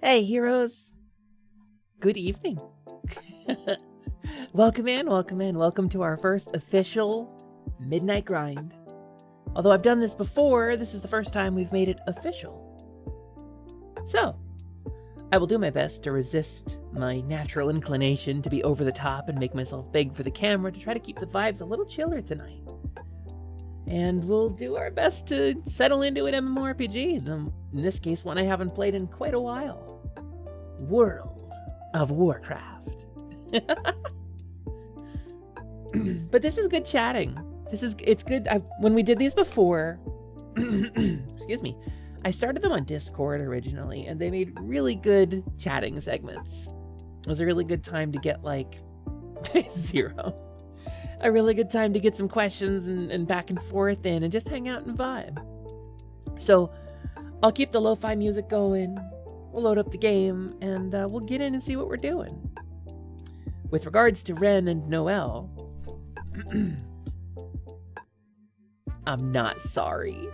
Hey, heroes. Good evening. Welcome in. Welcome to our first official midnight grind. Although I've done this before, this is the first time we've made it official. So, I will do my best to resist my natural inclination to be over the top and make myself big for the camera to try to keep the vibes a little chiller tonight. And we'll do our best to settle into an MMORPG, in this case one I haven't played in quite a while. World of Warcraft. But this is good chatting. It's good. When we did these before, excuse me, I started them on Discord originally, and they made really good chatting segments. It was a really good time to get zero. A really good time to get some questions and back and forth in and just hang out and vibe. So I'll keep the lo-fi music going. We'll load up the game and we'll get in and see what we're doing. With regards to Ren and Noelle, I'm not sorry.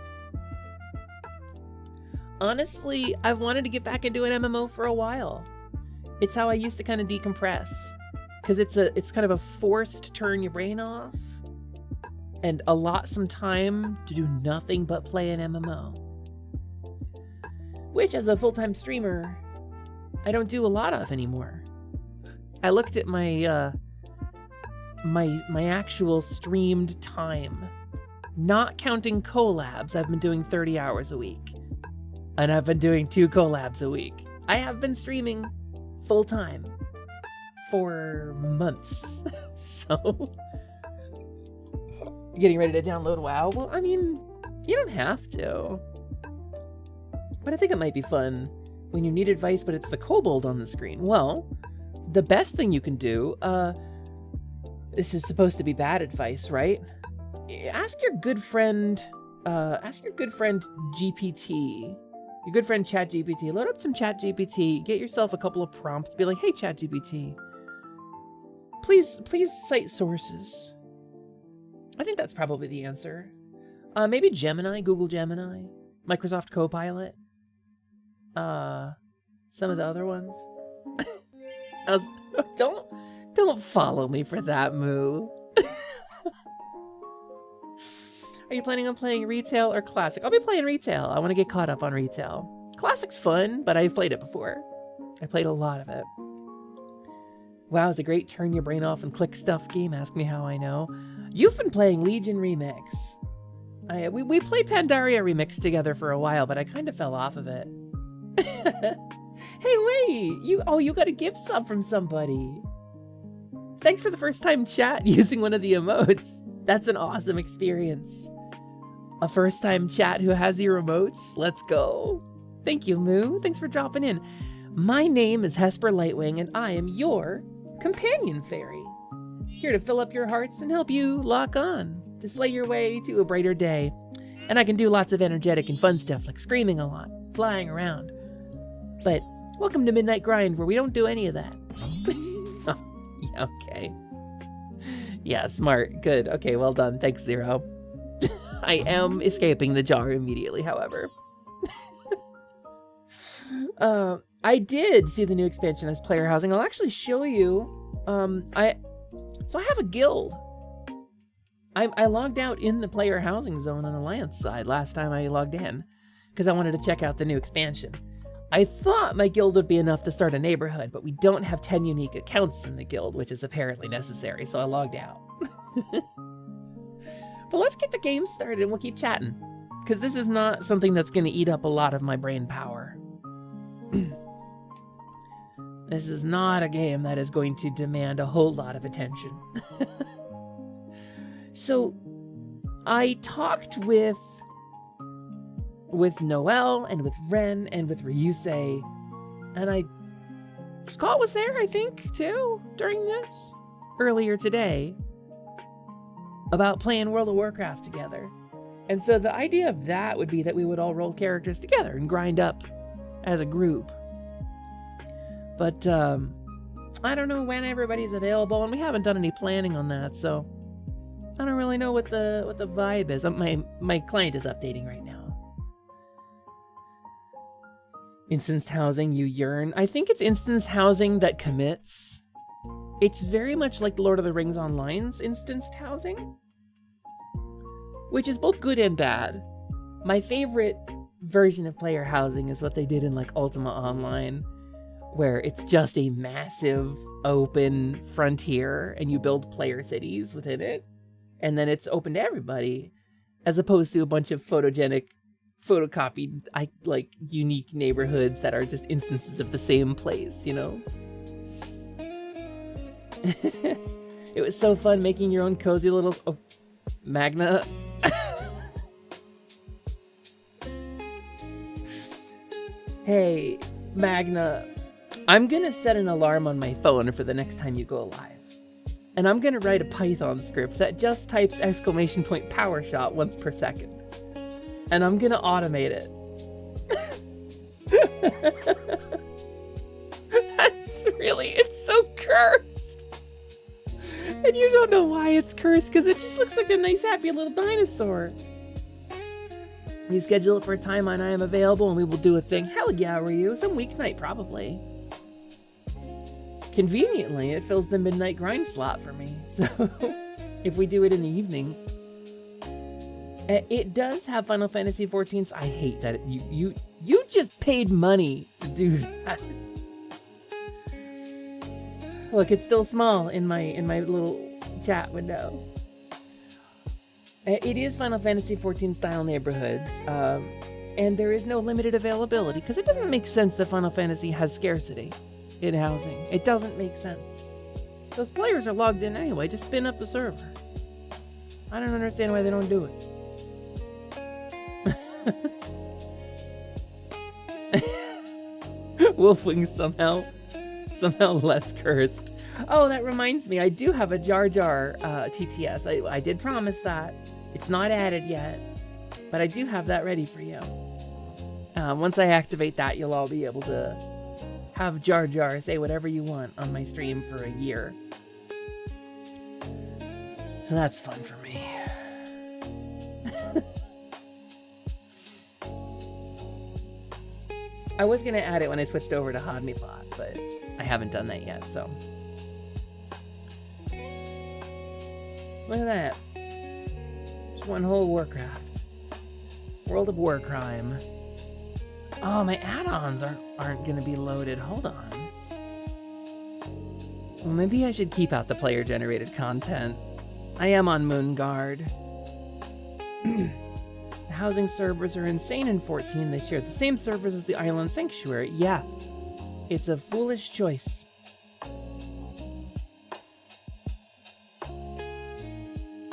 Honestly, I've wanted to get back into an MMO for a while. It's how I used to kind of decompress. Because it's kind of a forced turn your brain off and allot some time to do nothing but play an MMO. Which, as a full-time streamer, I don't do a lot of anymore. I looked at my my actual streamed time. Not counting collabs, I've been doing 30 hours a week. And I've been doing 2 collabs a week. I have been streaming full-time for months. So, getting ready to download WoW? Well, I mean, you don't have to. But I think it might be fun when you need advice, but it's the kobold on the screen. Well, the best thing you can do, this is supposed to be bad advice, right? Ask your good friend GPT, your good friend ChatGPT. Load up some ChatGPT, get yourself a couple of prompts, be like, hey, ChatGPT, please cite sources. I think that's probably the answer. Maybe Gemini, Google Gemini, Microsoft Copilot, some of the other ones. Don't follow me for that move. Are you planning on playing retail or classic? I'll be playing retail. I want to get caught up on retail. Classic's fun, but I've played it before. I played a lot of it. WoW is a great turn your brain off and click stuff game. Ask me how I know. You've been playing Legion Remix. We played Pandaria Remix together for a while, but I kind of fell off of it. Hey, wait! You got a gift sub from somebody. Thanks for the first time chat using one of the emotes. That's an awesome experience. A first time chat who has your emotes? Let's go. Thank you, Moo. Thanks for dropping in. My name is Hesper Lightwing, and I am your companion fairy. Here to fill up your hearts and help you lock on to slay your way to a brighter day. And I can do lots of energetic and fun stuff like screaming a lot, flying around. But welcome to Midnight Grind, where we don't do any of that. Oh, yeah, okay. Yeah, smart. Good. Okay, well done. Thanks, Zero. I am escaping the jar immediately, however. I did see the new expansion as player housing. I'll actually show you. I have a guild. I logged out in the player housing zone on Alliance side last time I logged in because I wanted to check out the new expansion. I thought my guild would be enough to start a neighborhood, but we don't have 10 unique accounts in the guild, which is apparently necessary, so I logged out. But let's get the game started and we'll keep chatting, because this is not something that's going to eat up a lot of my brain power. This is not a game that is going to demand a whole lot of attention. So, I talked with Noelle and with Ren and with Ryusei, and Scott was there, I think, too, during this, earlier today, about playing World of Warcraft together. And so the idea of that would be that we would all roll characters together and grind up as a group. But I don't know when everybody's available, and we haven't done any planning on that, so I don't really know what the vibe is. My client is updating right now. Instanced housing, you yearn. I think it's instanced housing that commits. It's very much like Lord of the Rings Online's instanced housing, which is both good and bad. My favorite version of player housing is what they did in like Ultima Online, where it's just a massive open frontier and you build player cities within it, and then it's open to everybody, as opposed to a bunch of photocopied like unique neighborhoods that are just instances of the same place, you know? It was so fun making your own cozy little... Oh, Magna. Hey, Magna. I'm gonna set an alarm on my phone for the next time you go live. And I'm gonna write a Python script that just types !power shot once per second. And I'm gonna automate it. It's so cursed. And you don't know why it's cursed, because it just looks like a nice, happy little dinosaur. You schedule it for a time when I am available and we will do a thing. Hell yeah, Ryu. Some weeknight, probably. Conveniently, it fills the midnight grind slot for me. So, if we do it in the evening. It does have Final Fantasy XIV's. I hate that you just paid money to do that. Look, it's still small in my little chat window. It is Final Fantasy XIV style neighborhoods, and there is no limited availability, because it doesn't make sense that Final Fantasy has scarcity in housing. It doesn't make sense. Those players are logged in anyway. Just spin up the server. I don't understand why they don't do it. Wolfwing somehow less cursed. Oh, that reminds me. I do have a Jar Jar TTS. I did promise that. It's not added yet, but I do have that ready for you. Once I activate that, you'll all be able to have Jar Jar say whatever you want on my stream for a year. So that's fun for me. I was going to add it when I switched over to Hodmepod, but I haven't done that yet, so. Look at that. Just one whole Warcraft. World of Warcrime. Oh, my add-ons aren't going to be loaded. Hold on. Well, maybe I should keep out the player-generated content. I am on Moonguard. The housing servers are insane in 14. They share the same servers as the Island Sanctuary. Yeah, it's a foolish choice.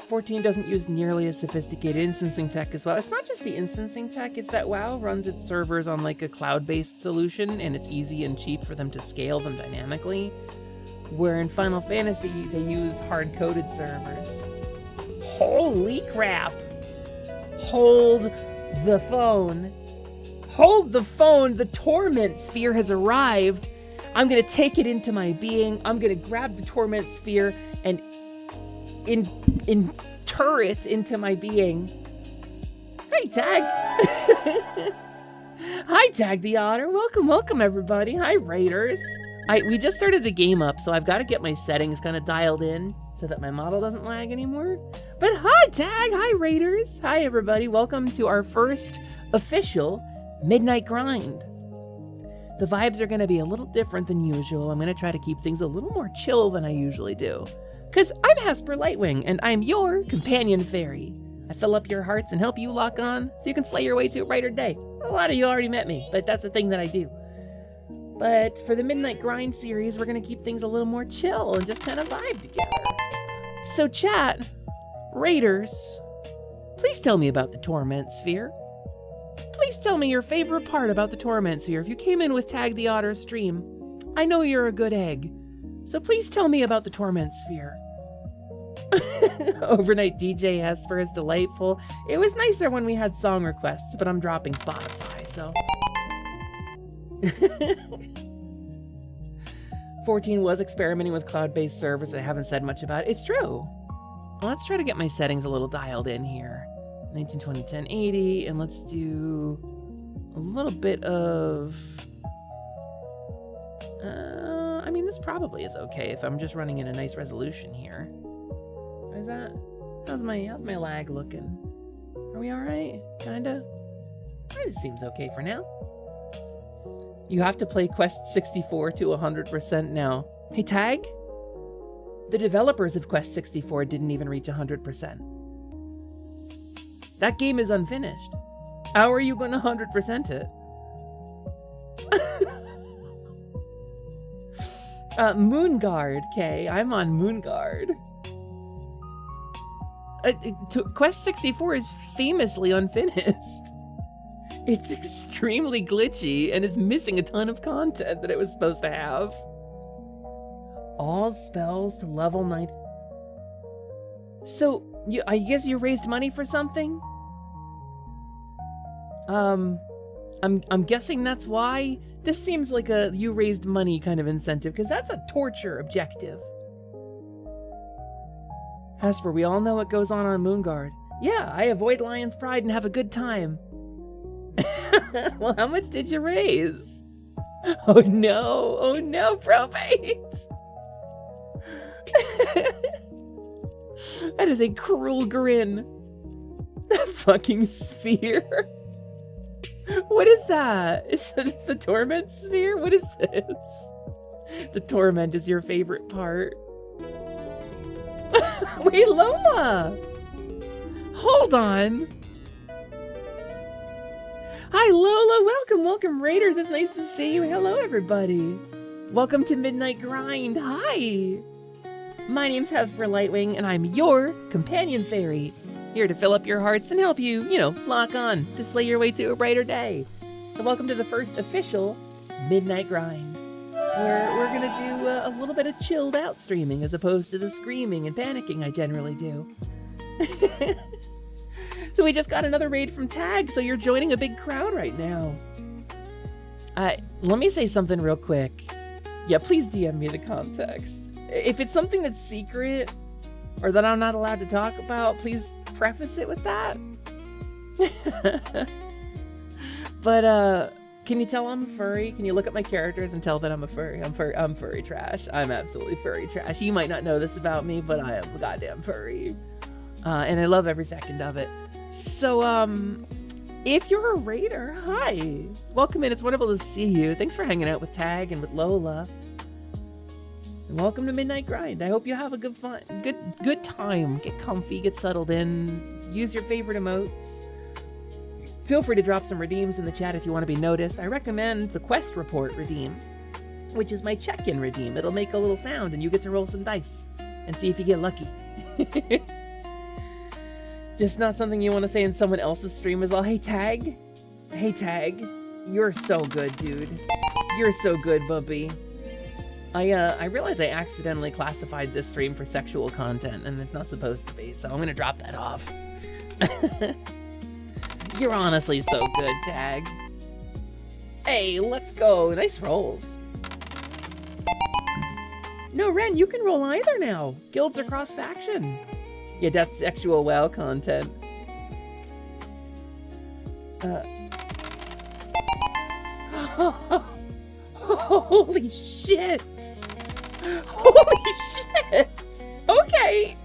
.14 doesn't use nearly as sophisticated instancing tech as well. It's not just the instancing tech, it's that WoW runs its servers on like a cloud-based solution, and it's easy and cheap for them to scale them dynamically. Where in Final Fantasy, they use hard-coded servers. Holy crap! Hold the phone. Hold the phone! The Torment Sphere has arrived! I'm gonna take it into my being. I'm gonna grab the Torment Sphere and inter it into my being. Hey, Tag! Hi, Tag the Otter. Welcome, everybody. Hi, Raiders. We just started the game up, so I've got to get my settings kind of dialed in so that my model doesn't lag anymore. But hi, Tag! Hi, Raiders! Hi, everybody. Welcome to our first official Midnight Grind. The vibes are going to be a little different than usual. I'm going to try to keep things a little more chill than I usually do. Because I'm Hasper Lightwing, and I'm your companion fairy. I fill up your hearts and help you lock on so you can slay your way to a brighter day. A lot of you already met me, but that's the thing that I do. But for the Midnight Grind series, we're going to keep things a little more chill and just kind of vibe together. So chat, Raiders, please tell me about the Torment Sphere. Please tell me your favorite part about the Torment Sphere. If you came in with Tag the Otter's stream, I know you're a good egg. So please tell me about the Torment Sphere. Overnight DJ Hesper is delightful. It was nicer when we had song requests, but I'm dropping Spotify, so. 14 was experimenting with cloud-based servers. I haven't said much about it. It's true. Well, let's try to get my settings a little dialed in here. 1920, 1080, and let's do a little bit of... I mean, this probably is okay if I'm just running in a nice resolution here. Is that? How's my lag looking? Are we all right? Kinda? This seems okay for now. You have to play Quest 64 to 100% now. Hey, Tag? The developers of Quest 64 didn't even reach 100%. That game is unfinished. How are you going to 100% it? Moonguard, Kay. I'm on Moonguard. Quest 64 is famously unfinished. It's extremely glitchy and is missing a ton of content that it was supposed to have. All spells to level 9. So, I guess you raised money for something? I'm guessing that's why. This seems like a you raised money kind of incentive, because that's a torture objective. Hasper, we all know what goes on Moonguard. Yeah, I avoid Lion's Pride and have a good time. Well, how much did you raise? Oh no, probate. That is a cruel grin. That fucking sphere. What is that? It's the Torment Sphere? What is this? The torment is your favorite part. Wait, Lola! Hold on. Hi, Lola. Welcome, Raiders. It's nice to see you. Hello, everybody. Welcome to Midnight Grind. Hi. My name's Hesper Lightwing, and I'm your companion fairy, here to fill up your hearts and help you, lock on to slay your way to a brighter day. And welcome to the first official Midnight Grind, where we're going to do a little bit of chilled out streaming as opposed to the screaming and panicking I generally do. So we just got another raid from Tag, so you're joining a big crowd right now. Let me say something real quick. Yeah, please DM me the context. If it's something that's secret or that I'm not allowed to talk about, please preface it with that. But can you tell I'm a furry? Can you look at my characters and tell that I'm a furry? I'm furry trash. I'm absolutely furry trash. You might not know this about me, but I am a goddamn furry. And I love every second of it. So, if you're a raider, hi. Welcome in. It's wonderful to see you. Thanks for hanging out with Tag and with Lola. And welcome to Midnight Grind. I hope you have a good time. Get comfy, get settled in, use your favorite emotes. Feel free to drop some redeems in the chat if you want to be noticed. I recommend the Quest Report redeem, which is my check-in redeem. It'll make a little sound and you get to roll some dice and see if you get lucky. Just not something you want to say in someone else's stream is all, hey Tag, you're so good, dude. You're so good, Bumpy. I realize I accidentally classified this stream for sexual content, and it's not supposed to be, so I'm gonna drop that off. You're honestly so good, Tag. Hey, let's go. Nice rolls. No, Ren, you can roll either now. Guilds are cross-faction. Yeah, that's sexual WoW content. Holy shit! Holy shit! Okay.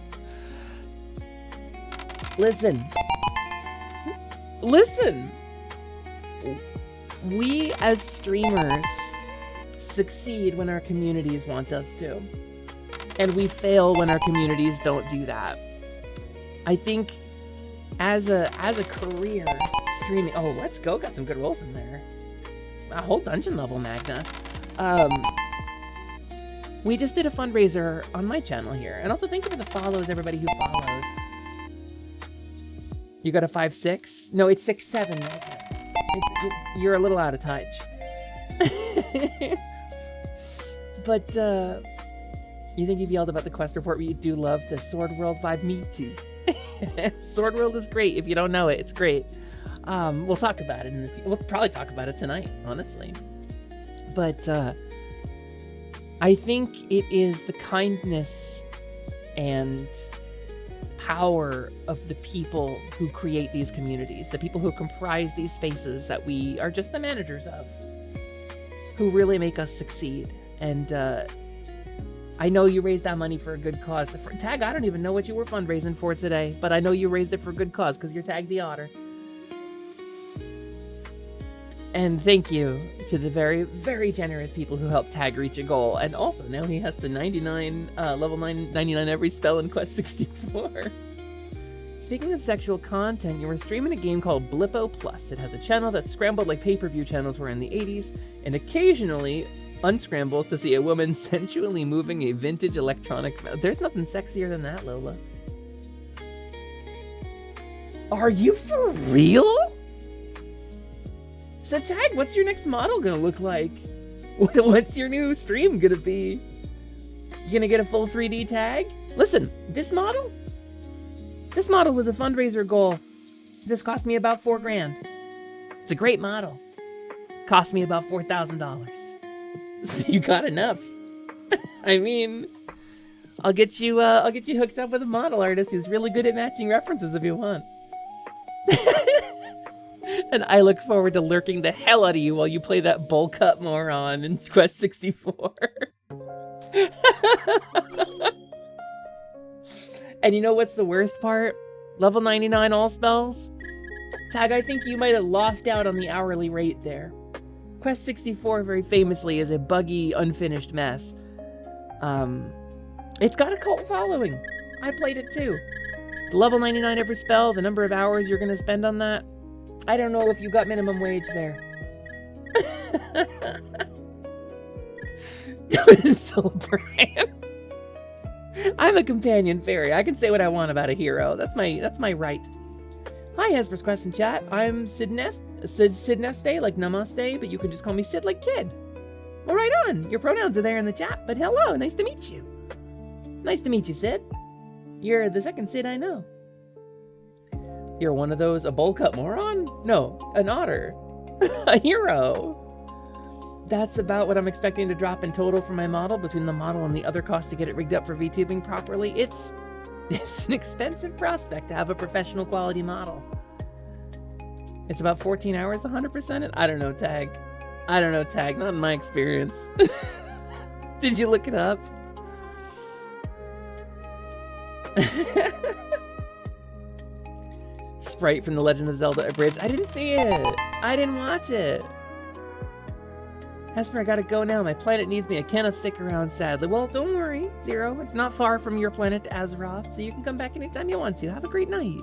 Listen. We as streamers succeed when our communities want us to. And we fail when our communities don't do that. I think as a career streaming, oh, let's go. Got some good rolls in there. A whole dungeon level Magna. We just did a fundraiser on my channel here. And also thank you for the follows, everybody who followed. You got a 5-6? No, it's 6-7. You're a little out of touch. But, you think you've yelled about the Quest Report, but you do love the Sword World vibe? Me too. Sword World is great. If you don't know it, it's great. We'll talk about it. We'll probably talk about it tonight, honestly. But I think it is the kindness and power of the people who create these communities, the people who comprise these spaces that we are just the managers of, who really make us succeed. And I know you raised that money for a good cause. For Tag, I don't even know what you were fundraising for today, but I know you raised it for a good cause because you're Tag the Otter. And thank you to the very, very generous people who helped Tag reach a goal. And also now he has the 99, level 99 every spell in Quest 64. Speaking of sexual content, you were streaming a game called Blippo Plus. It has a channel that's scrambled like pay-per-view channels were in the 80s, and occasionally unscrambles to see a woman sensually moving a vintage electronic... There's nothing sexier than that, Lola. Are you for real? So Tag, what's your next model gonna look like? What's your new stream gonna be? You gonna get a full 3D Tag? Listen, this model was a fundraiser goal. This cost me about $4 grand. It's a great model. Cost me about $4,000. So you got enough. I mean, I'll get you hooked up with a model artist who's really good at matching references if you want. And I look forward to lurking the hell out of you while you play that bowl cut moron in Quest 64. And you know what's the worst part? Level 99 all spells? Tag, I think you might have lost out on the hourly rate there. Quest 64 very famously is a buggy, unfinished mess. It's got a cult following. I played it too. The level 99 every spell, the number of hours you're gonna spend on that. I don't know if you got minimum wage there. So Brian. I'm a companion fairy. I can say what I want about a hero. That's my right. Hi, Hesper's Quest in chat. I'm Sidneste, like Namaste, but you can just call me Sid, like kid. Well, right on. Your pronouns are there in the chat, but hello, nice to meet you. Nice to meet you, Sid. You're the second Sid I know. You're one of those, a bowl cut moron? No, an otter. A hero. That's about what I'm expecting to drop in total for my model, between the model and the other cost to get it rigged up for VTubing properly. It's an expensive prospect to have a professional quality model. It's about 14 hours to 100% it. I don't know, Tag. I don't know, Tag. Not in my experience. Did you look it up? Sprite from The Legend of Zelda Abridged. I didn't see it. I didn't watch it. Hesper, I gotta go now. My planet needs me. I cannot stick around, sadly. Well, don't worry, Zero. It's not far from your planet to Azeroth, so you can come back anytime you want to. Have a great night.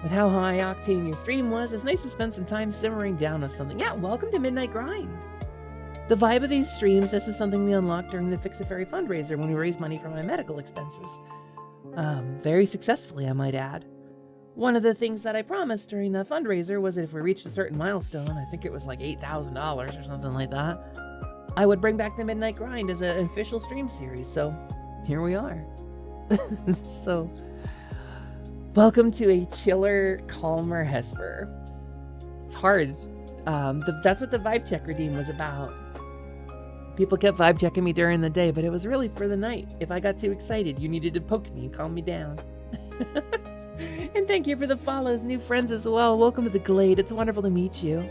With how high octane your stream was, it's nice to spend some time simmering down on something. Yeah, welcome to Midnight Grind. The vibe of these streams, this is something we unlocked during the Fix a Fairy fundraiser when we raised money for my medical expenses. Very successfully, I might add. One of the things that I promised during the fundraiser was that if we reached a certain milestone, I think it was like $8,000 or something like that, I would bring back the Midnight Grind as an official stream series. So here we are. So welcome to a chiller, calmer Hesper. It's hard. That's what the vibe check redeem was about. People kept vibe checking me during the day, but it was really for the night. If I got too excited, you needed to poke me and calm me down. And thank you for the follows, new friends as well. Welcome to the Glade. It's wonderful to meet you.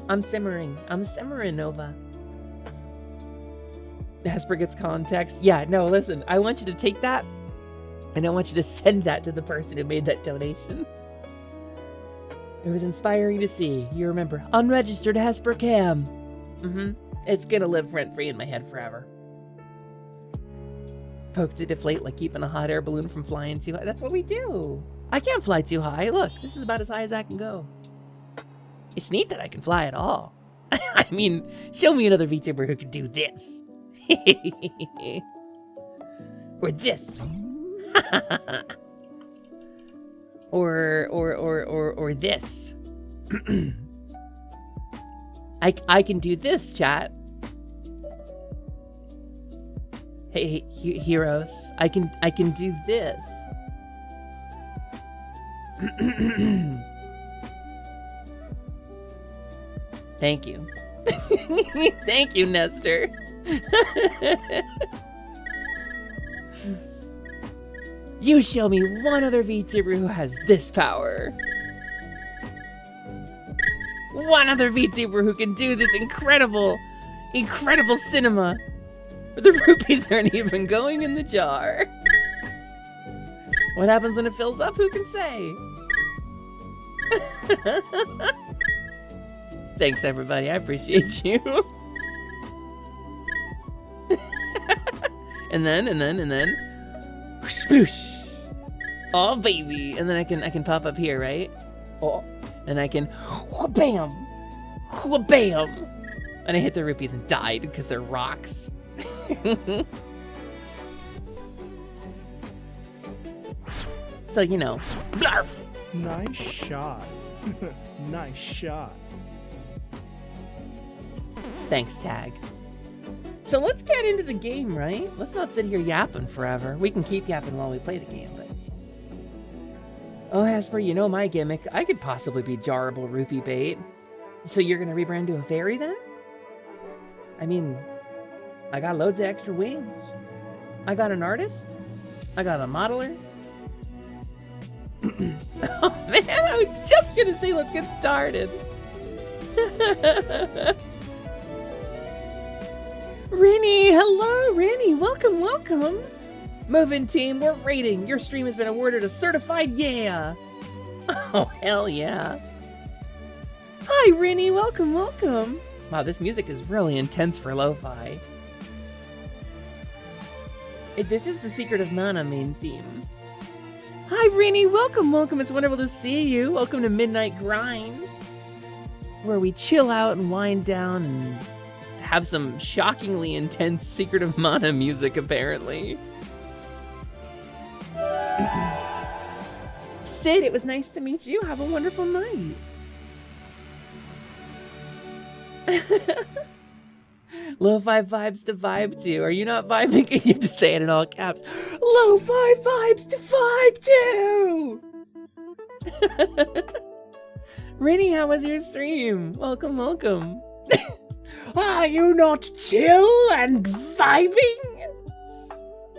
I'm simmering, Nova. Hesper gets context. Yeah, no, listen. I want you to take that, and I want you to send that to the person who made that donation. It was inspiring to see. You remember, unregistered Hesper Cam. It's gonna live rent-free in my head forever. Poke to deflate, like keeping a hot air balloon from flying too high. That's what we do. I can't fly too high. Look, this is about as high as I can go. It's neat that I can fly at all. I mean, show me another VTuber who can do this. Or this. or this. I can do this, chat. Hey, heroes, I can do this. Thank you. Thank you, Nestor. You show me one other VTuber who has this power. One other VTuber who can do this incredible cinema. The rupees aren't even going in the jar. What happens when it fills up? Who can say? Thanks, everybody. I appreciate you. and then, sploosh. Oh, baby. And then I can pop up here, right? Oh, and I can, bam, bam, and I hit the rupees and died because they're rocks. So, you know, blarf. Nice shot. Nice shot. Thanks, Tag. So let's get into the game, right? Let's not sit here yapping forever. We can keep yapping while we play the game, but... Oh, Hesper, you know my gimmick. I could possibly be jarrable rupee bait. So you're gonna rebrand to a fairy then? I mean... I got loads of extra wings. I got an artist. I got a modeler. Oh man, I was just gonna say let's get started. Rinny, hello Rinny, welcome. Move-in team, we're raiding. Your stream has been awarded a certified yeah. Oh, hell yeah. Hi Rinny, welcome. Wow, this music is really intense for lo-fi. This is the Secret of Mana main theme. Hi, Rini. Welcome. It's wonderful to see you. Welcome to Midnight Grind, where we chill out and wind down and have some shockingly intense Secret of Mana music, apparently. Sid, it was nice to meet you. Have a wonderful night. Lo-fi vibes to vibe to. Are you not vibing? You have to say it in all caps. Lo-fi vibes to vibe to. Rainy, how was your stream? Welcome, welcome. Are you not chill and vibing?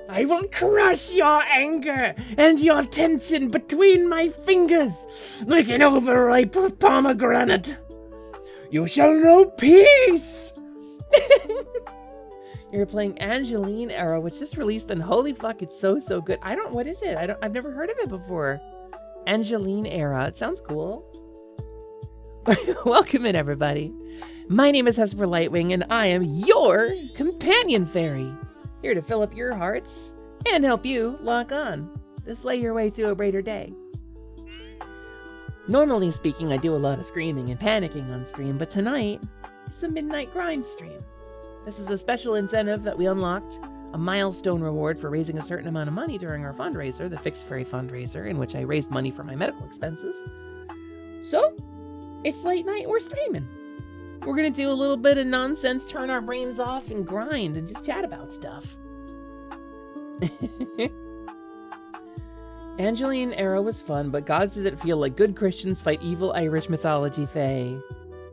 I will crush your anger and your tension between my fingers like an overripe pomegranate. You shall know peace. You're playing Angeline Era, which just released, and holy fuck, it's so good. What is it? I've never heard of it before. Angeline Era, it sounds cool. Welcome in, everybody. My name is Hesper Lightwing, and I am your companion fairy, here to fill up your hearts and help you lock on to slay your way to a brighter day. Normally speaking, I do a lot of screaming and panicking on stream, but tonight, it's a midnight grind stream. This is a special incentive that we unlocked, a milestone reward for raising a certain amount of money during our fundraiser, the Fixed Fairy fundraiser, in which I raised money for my medical expenses. So, it's late night, we're streaming. We're gonna do a little bit of nonsense, turn our brains off, and grind, and just chat about stuff. Angeline Era was fun, but gods does it feel like good Christians fight evil Irish mythology fae.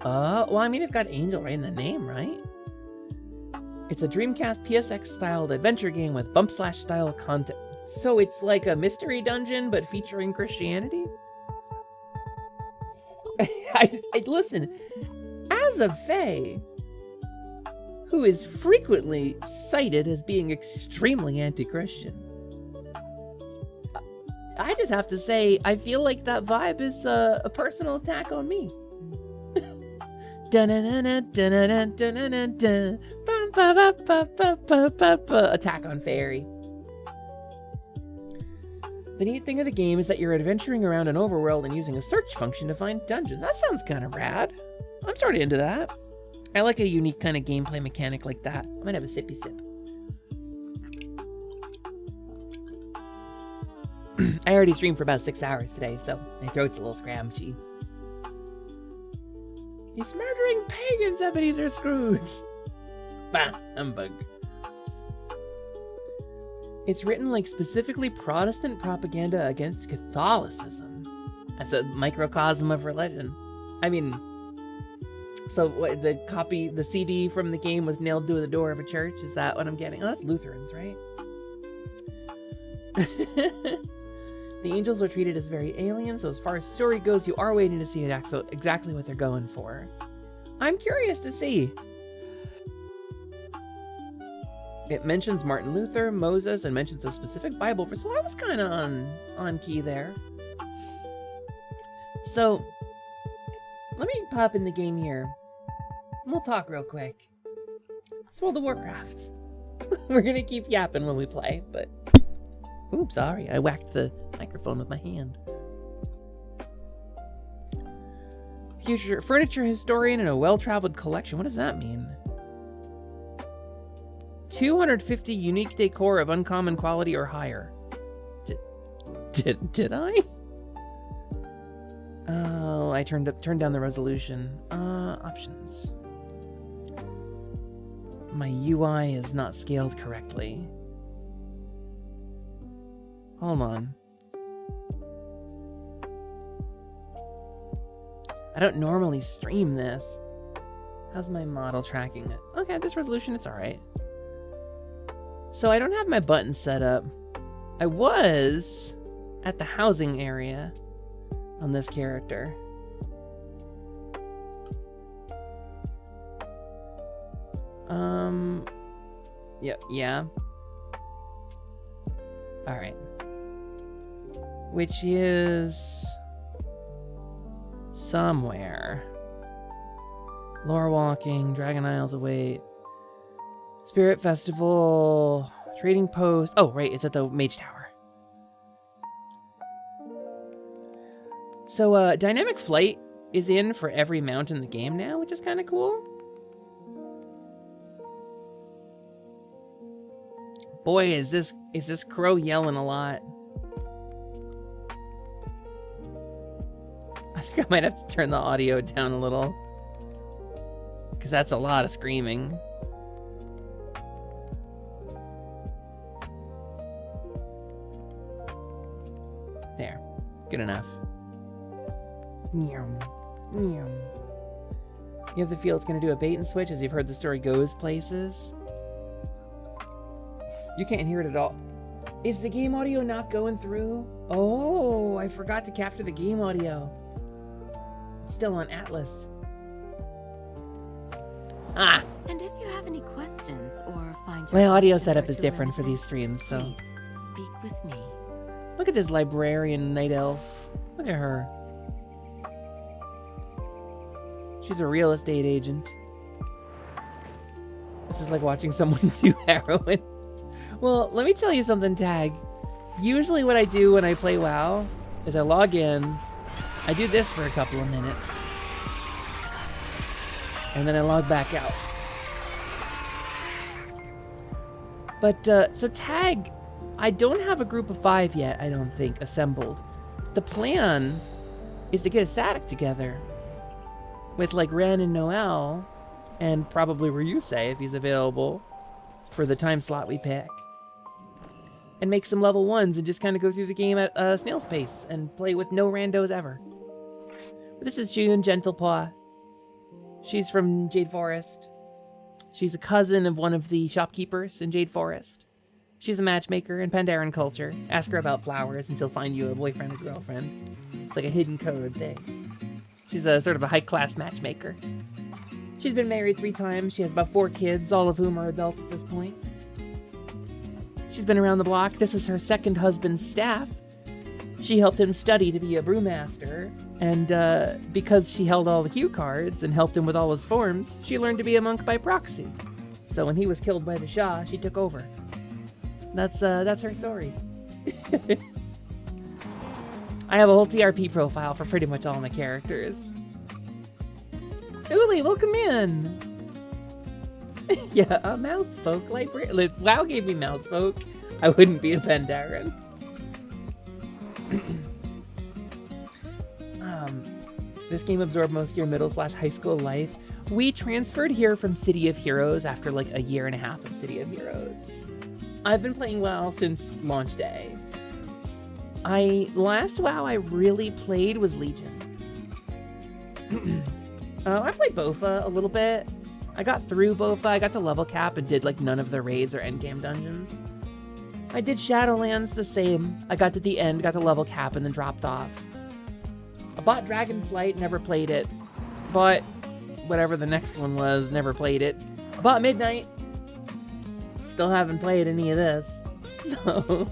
Well, I mean, it's got angel right in the name, right? It's a Dreamcast PSX-styled adventure game with bump/style content. So it's like a mystery dungeon, but featuring Christianity? Listen, as a fae, who is frequently cited as being extremely anti-Christian, I just have to say, I feel like that vibe is a personal attack on me. Attack on fairy. The neat thing of the game is that you're adventuring around an overworld and using a search function to find dungeons. That sounds kind of rad. I'm sort of into that. I like a unique kind of gameplay mechanic like that. I'm gonna have a sippy sip. I already streamed for about 6 hours today, so my throat's a little scramshy. He's murdering pagans, Ebenezer Scrooge. Bah, humbug. It's written like specifically Protestant propaganda against Catholicism. That's a microcosm of religion. I mean, so what, the CD from the game was nailed to the door of a church? Is that what I'm getting? Oh, that's Lutherans, right? The angels are treated as very alien, so as far as story goes, you are waiting to see exactly what they're going for. I'm curious to see. It mentions Martin Luther, Moses, and mentions a specific Bible verse, so I was kind of on key there. So, let me pop in the game here. We'll talk real quick. It's World of Warcraft. We're gonna keep yapping when we play, but... Oops, sorry, I whacked the microphone with my hand. Future furniture historian and a well-traveled collection. What does that mean? 250 unique decor of uncommon quality or higher. Did I? Oh, I turned down the resolution. Options. My UI is not scaled correctly. Hold on. I don't normally stream this. How's my model tracking it? Okay, this resolution, it's alright. So I don't have my buttons set up. I was at the housing area on this character. Yeah. Alright. Which is... somewhere. Lore Walking, Dragon Isles Await, Spirit Festival, Trading Post. Oh, right, it's at the Mage Tower. So, Dynamic Flight is in for every mount in the game now, which is kind of cool. Boy, is this crow yelling a lot. I think I might have to turn the audio down a little, because that's a lot of screaming. There. Good enough. You have the feel it's going to do a bait and switch, as you've heard the story goes places. You can't hear it at all. Is the game audio not going through? Oh, I forgot to capture the game audio. It's still on Atlas. Ah! And if you have any questions or find My your audio options setup are is too different for limited, these streams, so... please speak with me. Look at this librarian night elf. Look at her. She's a real estate agent. This is like watching someone do heroin. Well, let me tell you something, Tag. Usually what I do when I play WoW is I log in, I do this for a couple of minutes, and then I log back out. But, so Tag, I don't have a group of 5 yet, I don't think, assembled. The plan is to get a static together with, like, Ren and Noel, and probably Ryusei if he's available for the time slot we pick, and make some level 1s and just kind of go through the game at snail's pace and play with no randos ever. But this is June Gentlepaw. She's from Jade Forest. She's a cousin of one of the shopkeepers in Jade Forest. She's a matchmaker in Pandaren culture. Ask her about flowers and she'll find you a boyfriend or girlfriend. It's like a hidden code thing. She's a sort of a high-class matchmaker. She's been married 3 times. She has about 4 kids, all of whom are adults at this point. She's been around the block. This is her second husband's staff. She helped him study to be a brewmaster, and because she held all the cue cards and helped him with all his forms, she learned to be a monk by proxy. So when he was killed by the Shah, she took over. That's her story. I have a whole TRP profile for pretty much all my characters. Uli, welcome in! Yeah, a mouse folk librarian. If WoW gave me mouse folk, I wouldn't be a Pandaren. This game absorbed most of your middle/high school life. We transferred here from City of Heroes after like a year and a half of City of Heroes. I've been playing WoW since launch day. Last WoW I really played was Legion. I played Bofa a little bit. I got through Bofa, I got to level cap and did like none of the raids or endgame dungeons. I did Shadowlands the same. I got to the end, got to level cap and then dropped off. I bought Dragonflight, never played it. Bought whatever the next one was, never played it. I bought Midnight. Still haven't played any of this. So,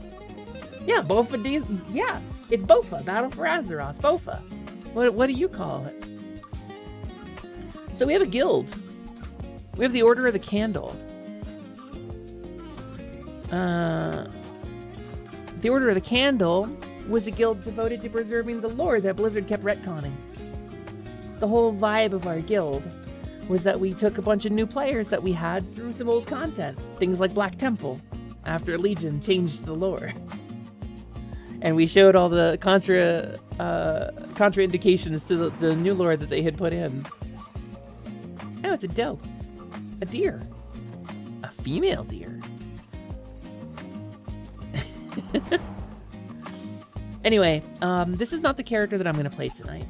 yeah, Bofa D's, yeah, it's Bofa, Battle for Azeroth, Bofa. What do you call it? So we have a guild. We have the Order of the Candle. The Order of the Candle was a guild devoted to preserving the lore that Blizzard kept retconning. The whole vibe of our guild was that we took a bunch of new players that we had through some old content. Things like Black Temple, after Legion changed the lore. And we showed all the contraindications to the new lore that they had put in. Oh, it's a doe. A deer. A female deer. Anyway, this is not the character that I'm going to play tonight,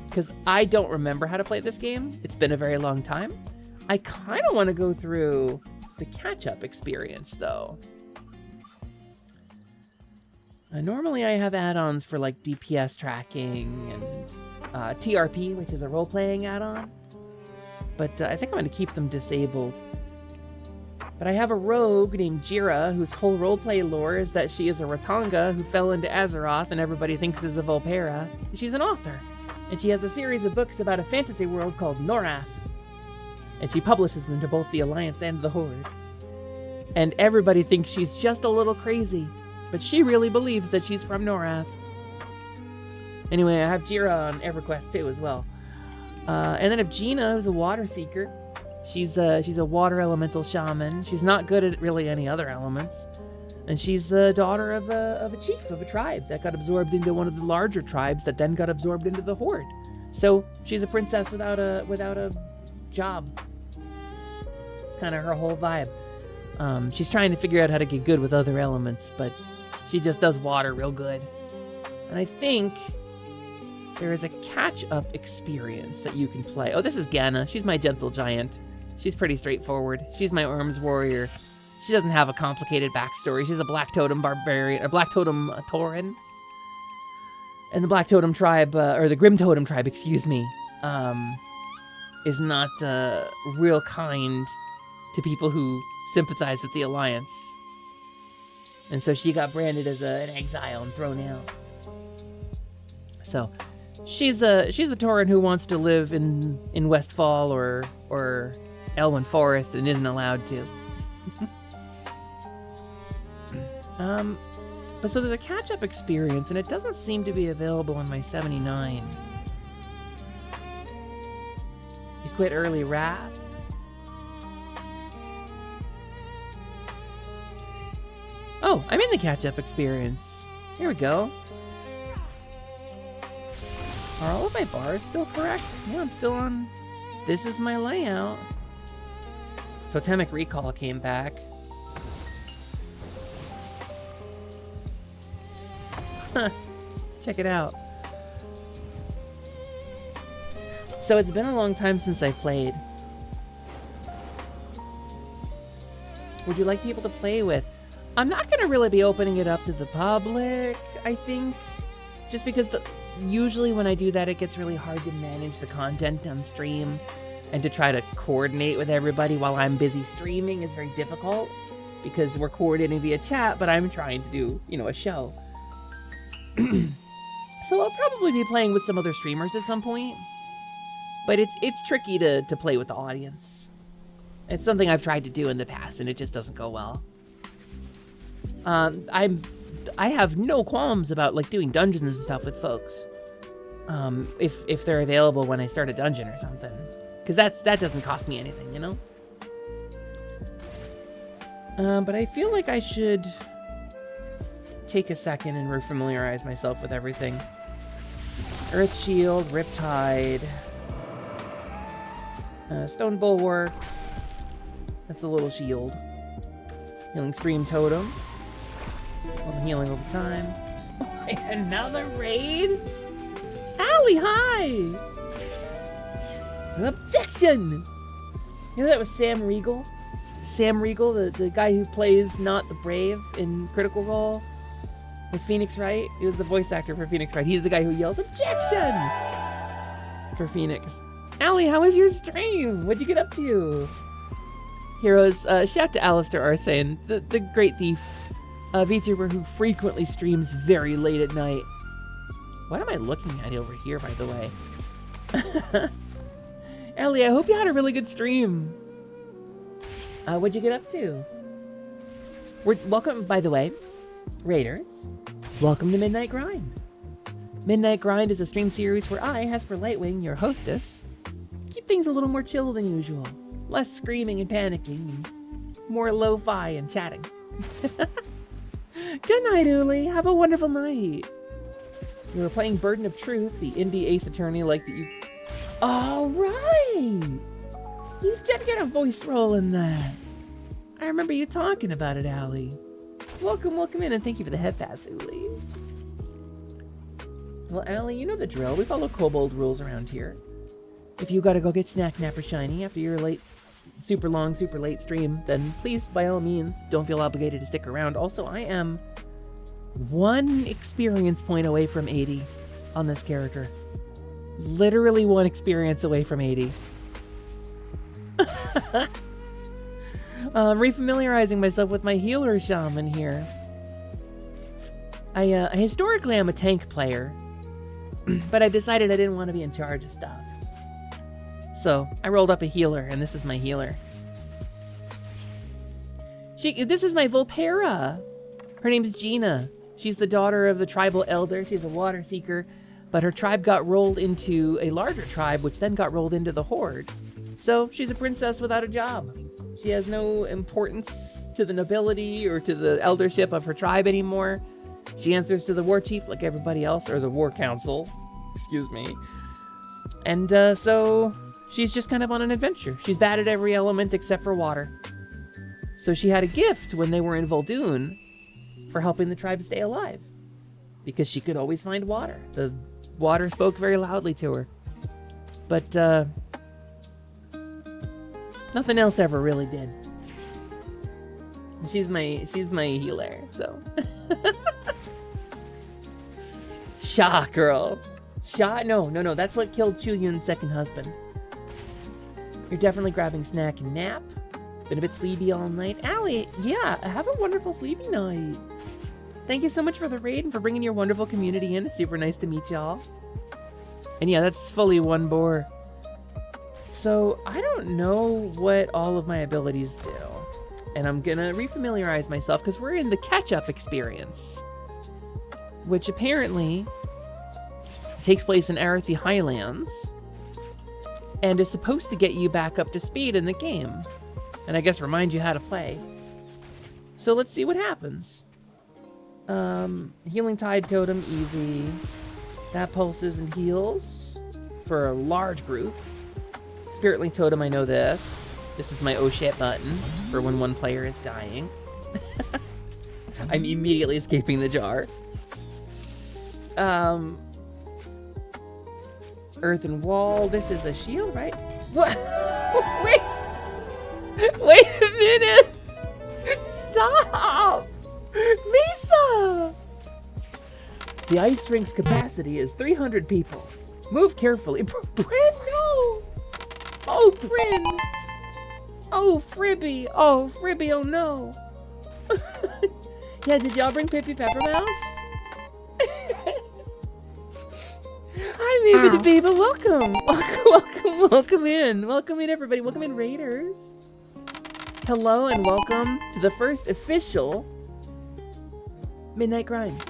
because I don't remember how to play this game. It's been a very long time. I kind of want to go through the catch-up experience, though. Normally I have add-ons for like DPS tracking and TRP, which is a role-playing add-on. But I think I'm going to keep them disabled. But I have a rogue named Jira, whose whole roleplay lore is that she is a Ratanga who fell into Azeroth and everybody thinks is a Volpera. She's an author, and she has a series of books about a fantasy world called Norath. And she publishes them to both the Alliance and the Horde. And everybody thinks she's just a little crazy, but she really believes that she's from Norath. Anyway, I have Jira on EverQuest too as well. And then I have Gina, who's a water seeker. She's a water elemental shaman. She's not good at really any other elements. And she's the daughter of a chief of a tribe that got absorbed into one of the larger tribes that then got absorbed into the Horde. So she's a princess without a job. It's kind of her whole vibe. She's trying to figure out how to get good with other elements, but she just does water real good. And I think there is a catch-up experience that you can play. Oh, this is Ganna. She's my gentle giant. She's pretty straightforward. She's my Orms warrior. She doesn't have a complicated backstory. She's a Black Totem barbarian, a Black Totem Tauren. And the Black Totem tribe, or the Grim Totem tribe, excuse me, is not real kind to people who sympathize with the Alliance. And so she got branded as an exile and thrown out. So she's a Tauren who wants to live in Westfall or Elwyn Forest and isn't allowed to. But so there's a catch-up experience, and it doesn't seem to be available on my 79. You quit early Wrath. Oh, I'm in the catch-up experience. Here we go. Are all of my bars still correct? Yeah, I'm still on. This is my layout. Totemic Recall came back. Check it out. So it's been a long time since I played. Would you like people to play with? I'm not going to really be opening it up to the public, I think. Just because usually when I do that, it gets really hard to manage the content on stream. And to try to coordinate with everybody while I'm busy streaming is very difficult. Because we're coordinating via chat, but I'm trying to do, a show. So I'll probably be playing with some other streamers at some point. But it's tricky to play with the audience. It's something I've tried to do in the past, and it just doesn't go well. I have no qualms about doing dungeons and stuff with folks. If they're available when I start a dungeon or something, because that doesn't cost me anything, But I feel like I should take a second and refamiliarize myself with everything. Earth Shield, Riptide, Stone Bulwark. That's a little shield. Healing Stream Totem. All the healing over time. Another raid? Allie, hi! Objection! You know that was Sam Riegel? Sam Riegel, the guy who plays Not the Brave in Critical Role. Was Phoenix Wright? He was the voice actor for Phoenix Wright. He's the guy who yells, "Objection!" for Phoenix. Allie, how was your stream? What'd you get up to? Heroes, shout to Alistair Arsane, the great thief. VTuber who frequently streams very late at night. What am I looking at over here, by the way? Ellie, I hope you had a really good stream. What'd you get up to? Welcome, by the way, Raiders. Welcome to Midnight Grind. Midnight Grind is a stream series where I, Hesper Lightwing, your hostess, keep things a little more chill than usual. Less screaming and panicking, and more lo-fi and chatting. Good night, Uli. Have a wonderful night. You were playing Burden of Truth, the indie Ace Attorney that you... All right! You did get a voice role in that. I remember you talking about it, Allie. Welcome in, and thank you for the head pass, Uli. Well, Allie, you know the drill. We follow kobold rules around here. If you gotta go get Snack Napper Shiny after your super long, super late stream, then please, by all means, don't feel obligated to stick around. Also, I am 1 experience point away from 80 on this character. Literally 1 experience away from 80. Refamiliarizing myself with my healer shaman here. I historically am a tank player, but I decided I didn't want to be in charge of stuff. So I rolled up a healer, and this is my healer. This is my Volpera. Her name's Gina. She's the daughter of the tribal elder. She's a water seeker, but her tribe got rolled into a larger tribe, which then got rolled into the Horde. So she's a princess without a job. She has no importance to the nobility or to the eldership of her tribe anymore. She answers to the war chief like everybody else, or the war council, excuse me. And so she's just kind of on an adventure. She's bad at every element except for water. So she had a gift when they were in Vol'dun for helping the tribe stay alive, because she could always find water. The water spoke very loudly to her. But nothing else ever really did. She's my healer, so. Sha, girl. Sha? No. That's what killed Chu Yun's second husband. You're definitely grabbing snack and nap. Been a bit sleepy all night. Allie, yeah, have a wonderful sleepy night. Thank you so much for the raid and for bringing your wonderful community in. It's super nice to meet y'all. And yeah, that's fully one boar. So I don't know what all of my abilities do. And I'm gonna refamiliarize myself because we're in the catch-up experience, which apparently takes place in Azeroth Highlands and is supposed to get you back up to speed in the game. And I guess remind you how to play. So let's see what happens. Healing Tide Totem, easy. That pulses and heals for a large group. Spirit Link Totem, I know this. This is my oh shit button for when one player is dying. I'm immediately escaping the jar. Earthen Wall, this is a shield, right? What? Wait a minute! Stop! Misa! The ice rink's capacity is 300 people. Move carefully. Bryn, no! Oh, Bryn! Oh, Fribby! Oh, Fribby, oh no! Yeah, did y'all bring Pippy Peppermouse? Hi, maybe the people. Welcome! Welcome in. Welcome in, everybody. Welcome in, Raiders. Hello and welcome to the first official Midnight Grind.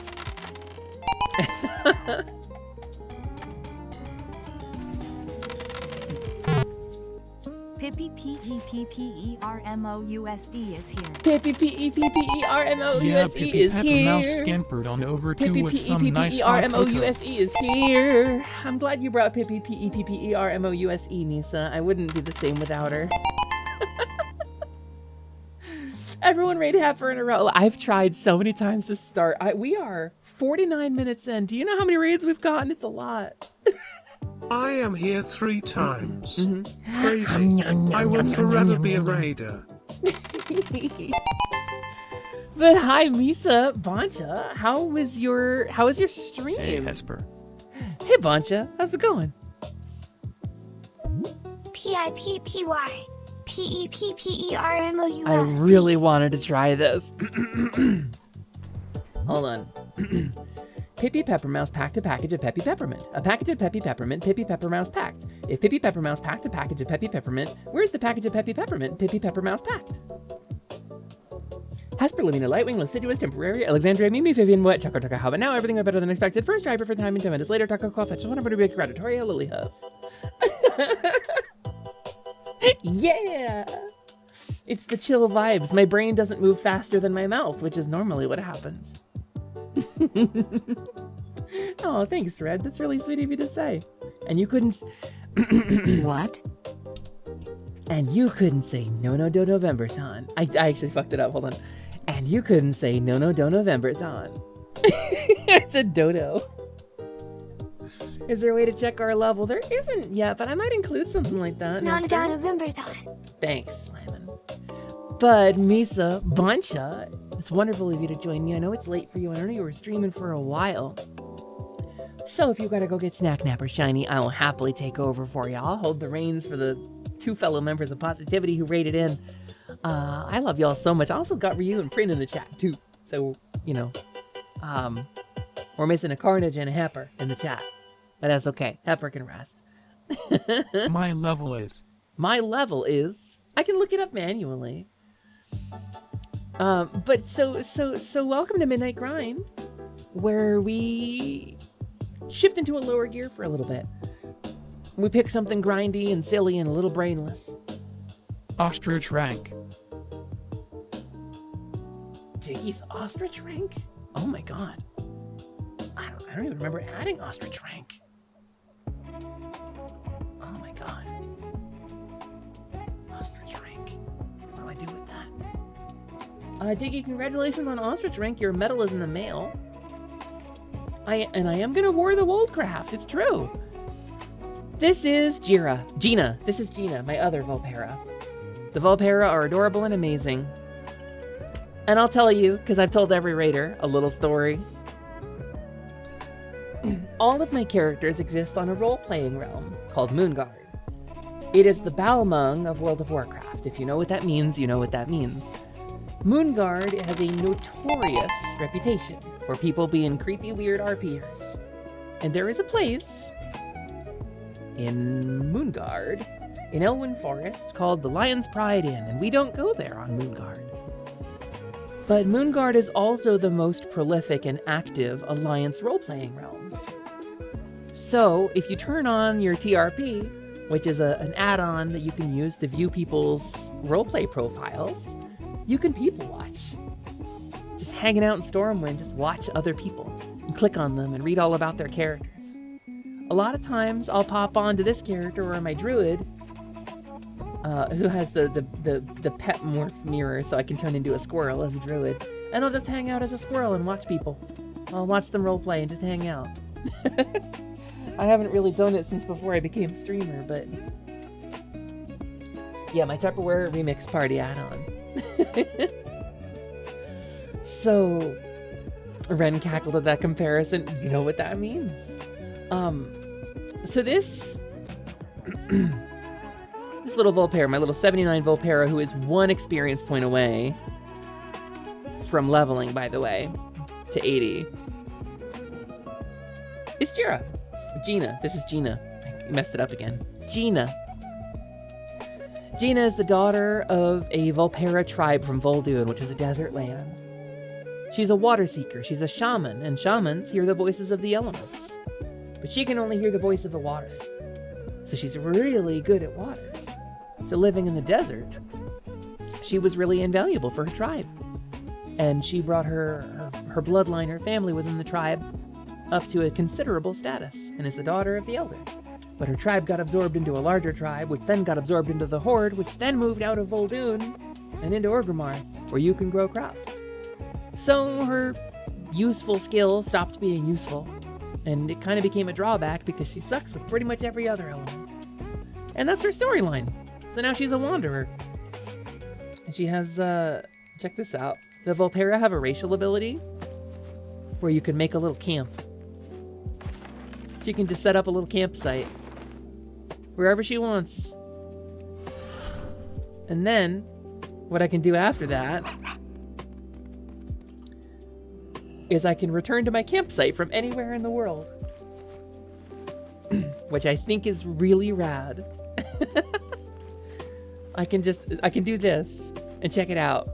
Pippi P-E-P-P-E-R-M-O-U-S-E is here. Pippi P-E-P-P-E-R-M-O-U-S-E Yeah, is Pippi here. Peppermouse scampered on over to with some nice hot cocoa. P-E-P-P-E-R-M-O-U-S-E is here. I'm glad you brought Pippi P-E-P-P-E-R-M-O-U-S-E, Misa. I wouldn't be the same without her. Everyone raid Heifer in a row. I've tried so many times to start. We are 49 minutes in. Do you know how many raids we've gotten? It's a lot. I am here 3 times. Crazy. I will forever be a raider. But hi, Misa, Bancha. How was your stream? Hey, Hesper. Hey, Bancha. How's it going? P-I-P-P-Y. P-E-P-P-E-R-M-O-U-S. I really wanted to try this. Hold on. Pippi Peppermouse packed a package of Peppy Peppermint. A package of Peppy Peppermint, Pippi Peppermouse packed. If Pippi Peppermouse packed a package of Peppy Peppermint, where's the package of Peppy Peppermint Pippi Peppermouse packed? Hasper, Lamina, Lightwing, Lascivious, Temporary, Alexandria, Mimi, Vivian, Wet, Choco, Taka, How, but now everything went better than expected. First driver for time and 10 minutes later, Taco, Call, Fetch, Whatever to be Gratitoria, Lily Huff. Yeah! It's the chill vibes. My brain doesn't move faster than my mouth, which is normally what happens. Oh, thanks, Red. That's really sweet of you to say. And you couldn't... What? And you couldn't say no do November-thon. I actually fucked it up. Hold on. And you couldn't say no do November-thon. It's a dodo. Is there a way to check our level? There isn't yet, but I might include something like that. Non-November-thon. Thanks, Slammin'. But Misa, Bancha, it's wonderful of you to join me. I know it's late for you. I know you were streaming for a while. So if you gotta go get Snack Napper Shiny, I'll happily take over for you. I'll hold the reins for the 2 fellow members of Positivity who raided in. I love y'all so much. I also got Ryu and Print in the chat too. So, you know, we're missing a Carnage and a Hepper in the chat. But that's okay. Hepper can rest. My level is... I can look it up manually. But so welcome to Midnight Grind, where we shift into a lower gear for a little bit. We pick something grindy and silly and a little brainless. Ostrich rank. Diggy's ostrich rank? Oh my god. I don't even remember adding ostrich rank. Oh my god. Ostrich rank. What do I do with that? Diggy, congratulations on ostrich rank. Your medal is in the mail. I am gonna war the Woldcraft. It's true. This is Gina. This is Gina, my other Volpera. The Volpera are adorable and amazing. And I'll tell you, because I've told every raider, a little story. All of my characters exist on a role-playing realm called Moonguard. It is the Balmung of World of Warcraft. If you know what that means, you know what that means. Moonguard has a notorious reputation for people being creepy, weird RPers. And there is a place in Moonguard, in Elwyn Forest, called the Lion's Pride Inn, and we don't go there on Moonguard. But Moonguard is also the most prolific and active Alliance role-playing realm. So, if you turn on your TRP, which is an add-on that you can use to view people's roleplay profiles, you can people watch. Just hanging out in Stormwind, just watch other people, and click on them and read all about their characters. A lot of times, I'll pop onto this character or my druid, who has the pet morph mirror, so I can turn into a squirrel as a druid, and I'll just hang out as a squirrel and watch people. I'll watch them roleplay and just hang out. I haven't really done it since before I became a streamer, but yeah, my Tupperware remix party add-on. So, Ren cackled at that comparison. You know what that means. So this this little Volpera, my little 79 Volpera, who is 1 experience point away from leveling, by the way, to 80, is Gina. This is Gina. I messed it up again. Gina. Gina is the daughter of a Volpera tribe from Vol'dun, which is a desert land. She's a water seeker. She's a shaman, and shamans hear the voices of the elements. But she can only hear the voice of the water. So she's really good at water. So living in the desert, she was really invaluable for her tribe. And she brought her bloodline, her family within the tribe, up to a considerable status, and is the daughter of the elder. But her tribe got absorbed into a larger tribe, which then got absorbed into the Horde, which then moved out of Vol'dun and into Orgrimmar, where you can grow crops. So her useful skill stopped being useful, and it kind of became a drawback because she sucks with pretty much every other element. And that's her storyline. So now she's a wanderer. And she has, check this out. The Volpera have a racial ability where you can make a little camp. She can just set up a little campsite wherever she wants. And then, what I can do after that is I can return to my campsite from anywhere in the world. Which I think is really rad. I can do this and check it out.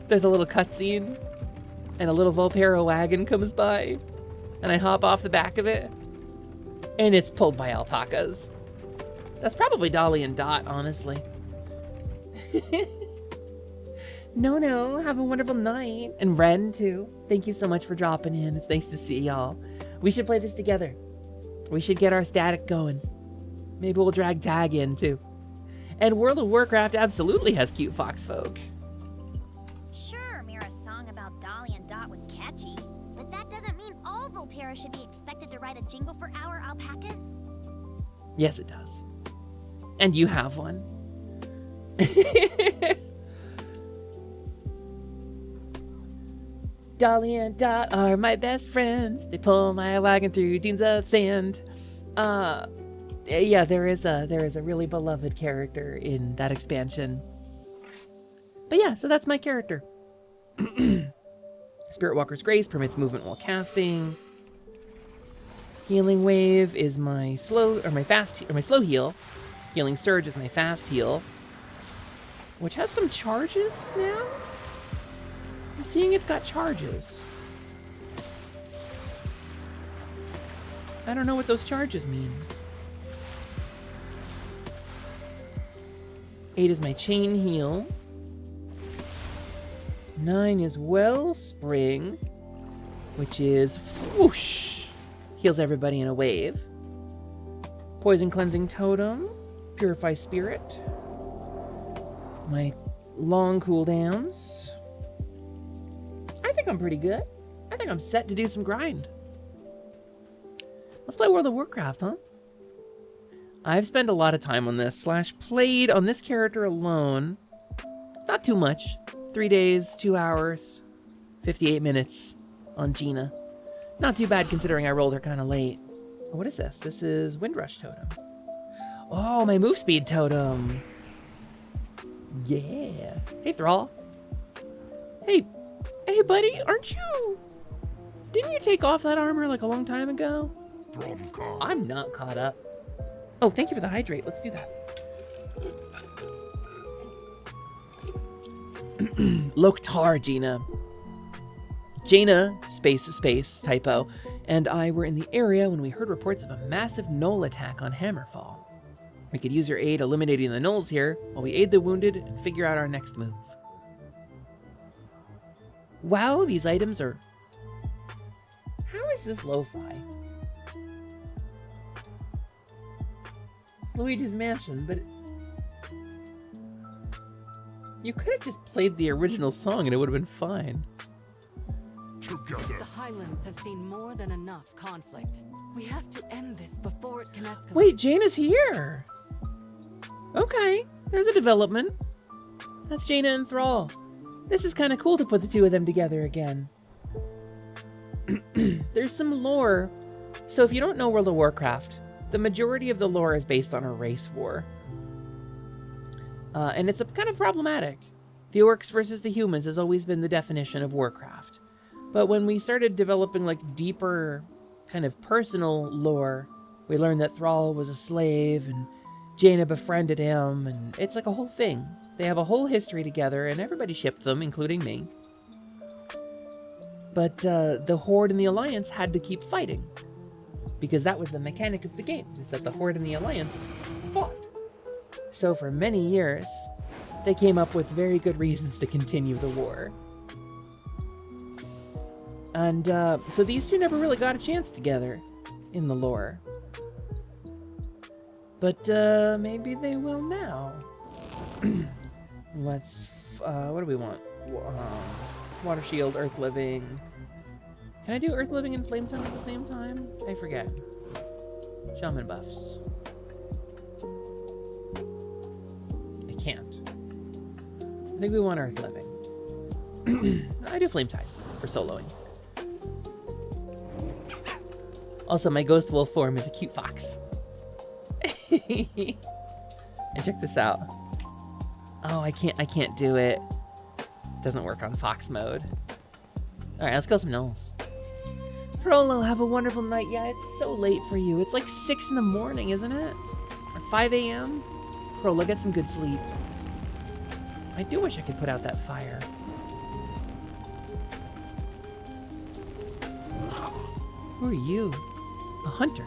There's a little cutscene and a little Volpera wagon comes by and I hop off the back of it and it's pulled by alpacas. That's probably Dolly and Dot, honestly. No, have a wonderful night. And Ren, too. Thank you so much for dropping in. It's nice to see y'all. We should play this together. We should get our static going. Maybe we'll drag Tag in, too. And World of Warcraft absolutely has cute fox folk. Sure, Mira's song about Dolly and Dot was catchy, but that doesn't mean all Volpera should be expected to write a jingle for our alpacas. Yes, it does. And you have one. Dolly and Dot are my best friends. They pull my wagon through dunes of sand. Yeah, there is a really beloved character in that expansion. But yeah, so that's my character. Spirit Walker's Grace permits movement while casting. Healing Wave is my slow heal. Healing Surge is my fast heal, which has some charges now. I'm seeing it's got charges. I don't know what those charges mean. 8 is my chain heal. 9 is Wellspring, which is whoosh. Heals everybody in a wave. Poison Cleansing Totem. Purify Spirit. My long cooldowns. I think I'm pretty good. I think I'm set to do some grind. Let's play World of Warcraft, huh? I've spent a lot of time on this, / played on this character alone. Not too much. 3 days, 2 hours, 58 minutes on Gina. Not too bad considering I rolled her kind of late. What is this? This is Windrush Totem. Oh, my move speed totem. Yeah. Hey, Thrall. Hey, buddy, didn't you take off that armor like a long time ago? I'm not caught up. Oh, thank you for the hydrate. Let's do that. Loktar, Gina. Jaina, space, typo, and I were in the area when we heard reports of a massive gnoll attack on Hammerfall. We could use your aid eliminating the gnolls here while we aid the wounded and figure out our next move. Wow, these items are... How is this lo-fi? It's Luigi's Mansion, but... You could have just played the original song and it would have been fine. The Highlands have seen more than enough conflict. We have to end this before it can escalate. Wait, Jaina's here! Okay, there's a development. That's Jaina and Thrall. This is kind of cool to put the two of them together again. There's some lore. So if you don't know World of Warcraft, the majority of the lore is based on a race war. And it's kind of problematic. The orcs versus the humans has always been the definition of Warcraft. But when we started developing like deeper kind of personal lore, we learned that Thrall was a slave and Jaina befriended him, and it's like a whole thing. They have a whole history together, and everybody shipped them, including me. But the Horde and the Alliance had to keep fighting, because that was the mechanic of the game, is that the Horde and the Alliance fought. So for many years, they came up with very good reasons to continue the war. And so these two never really got a chance together in the lore. But maybe they will now. Let's, what do we want? Water Shield, Earth Living. Can I do Earth Living and Flame Tongue at the same time? I forget. Shaman buffs. I can't. I think we want Earth Living. I do Flame Tide for soloing. Also, my Ghost Wolf form is a cute fox. And check this out. Oh, I can't do it. Doesn't work on fox mode. Alright, let's kill some gnolls. Prolo, have a wonderful night. Yeah, it's so late for you. It's like 6 in the morning, isn't it? Or 5 a.m.? Prolo, get some good sleep. I do wish I could put out that fire. Who are you? A hunter.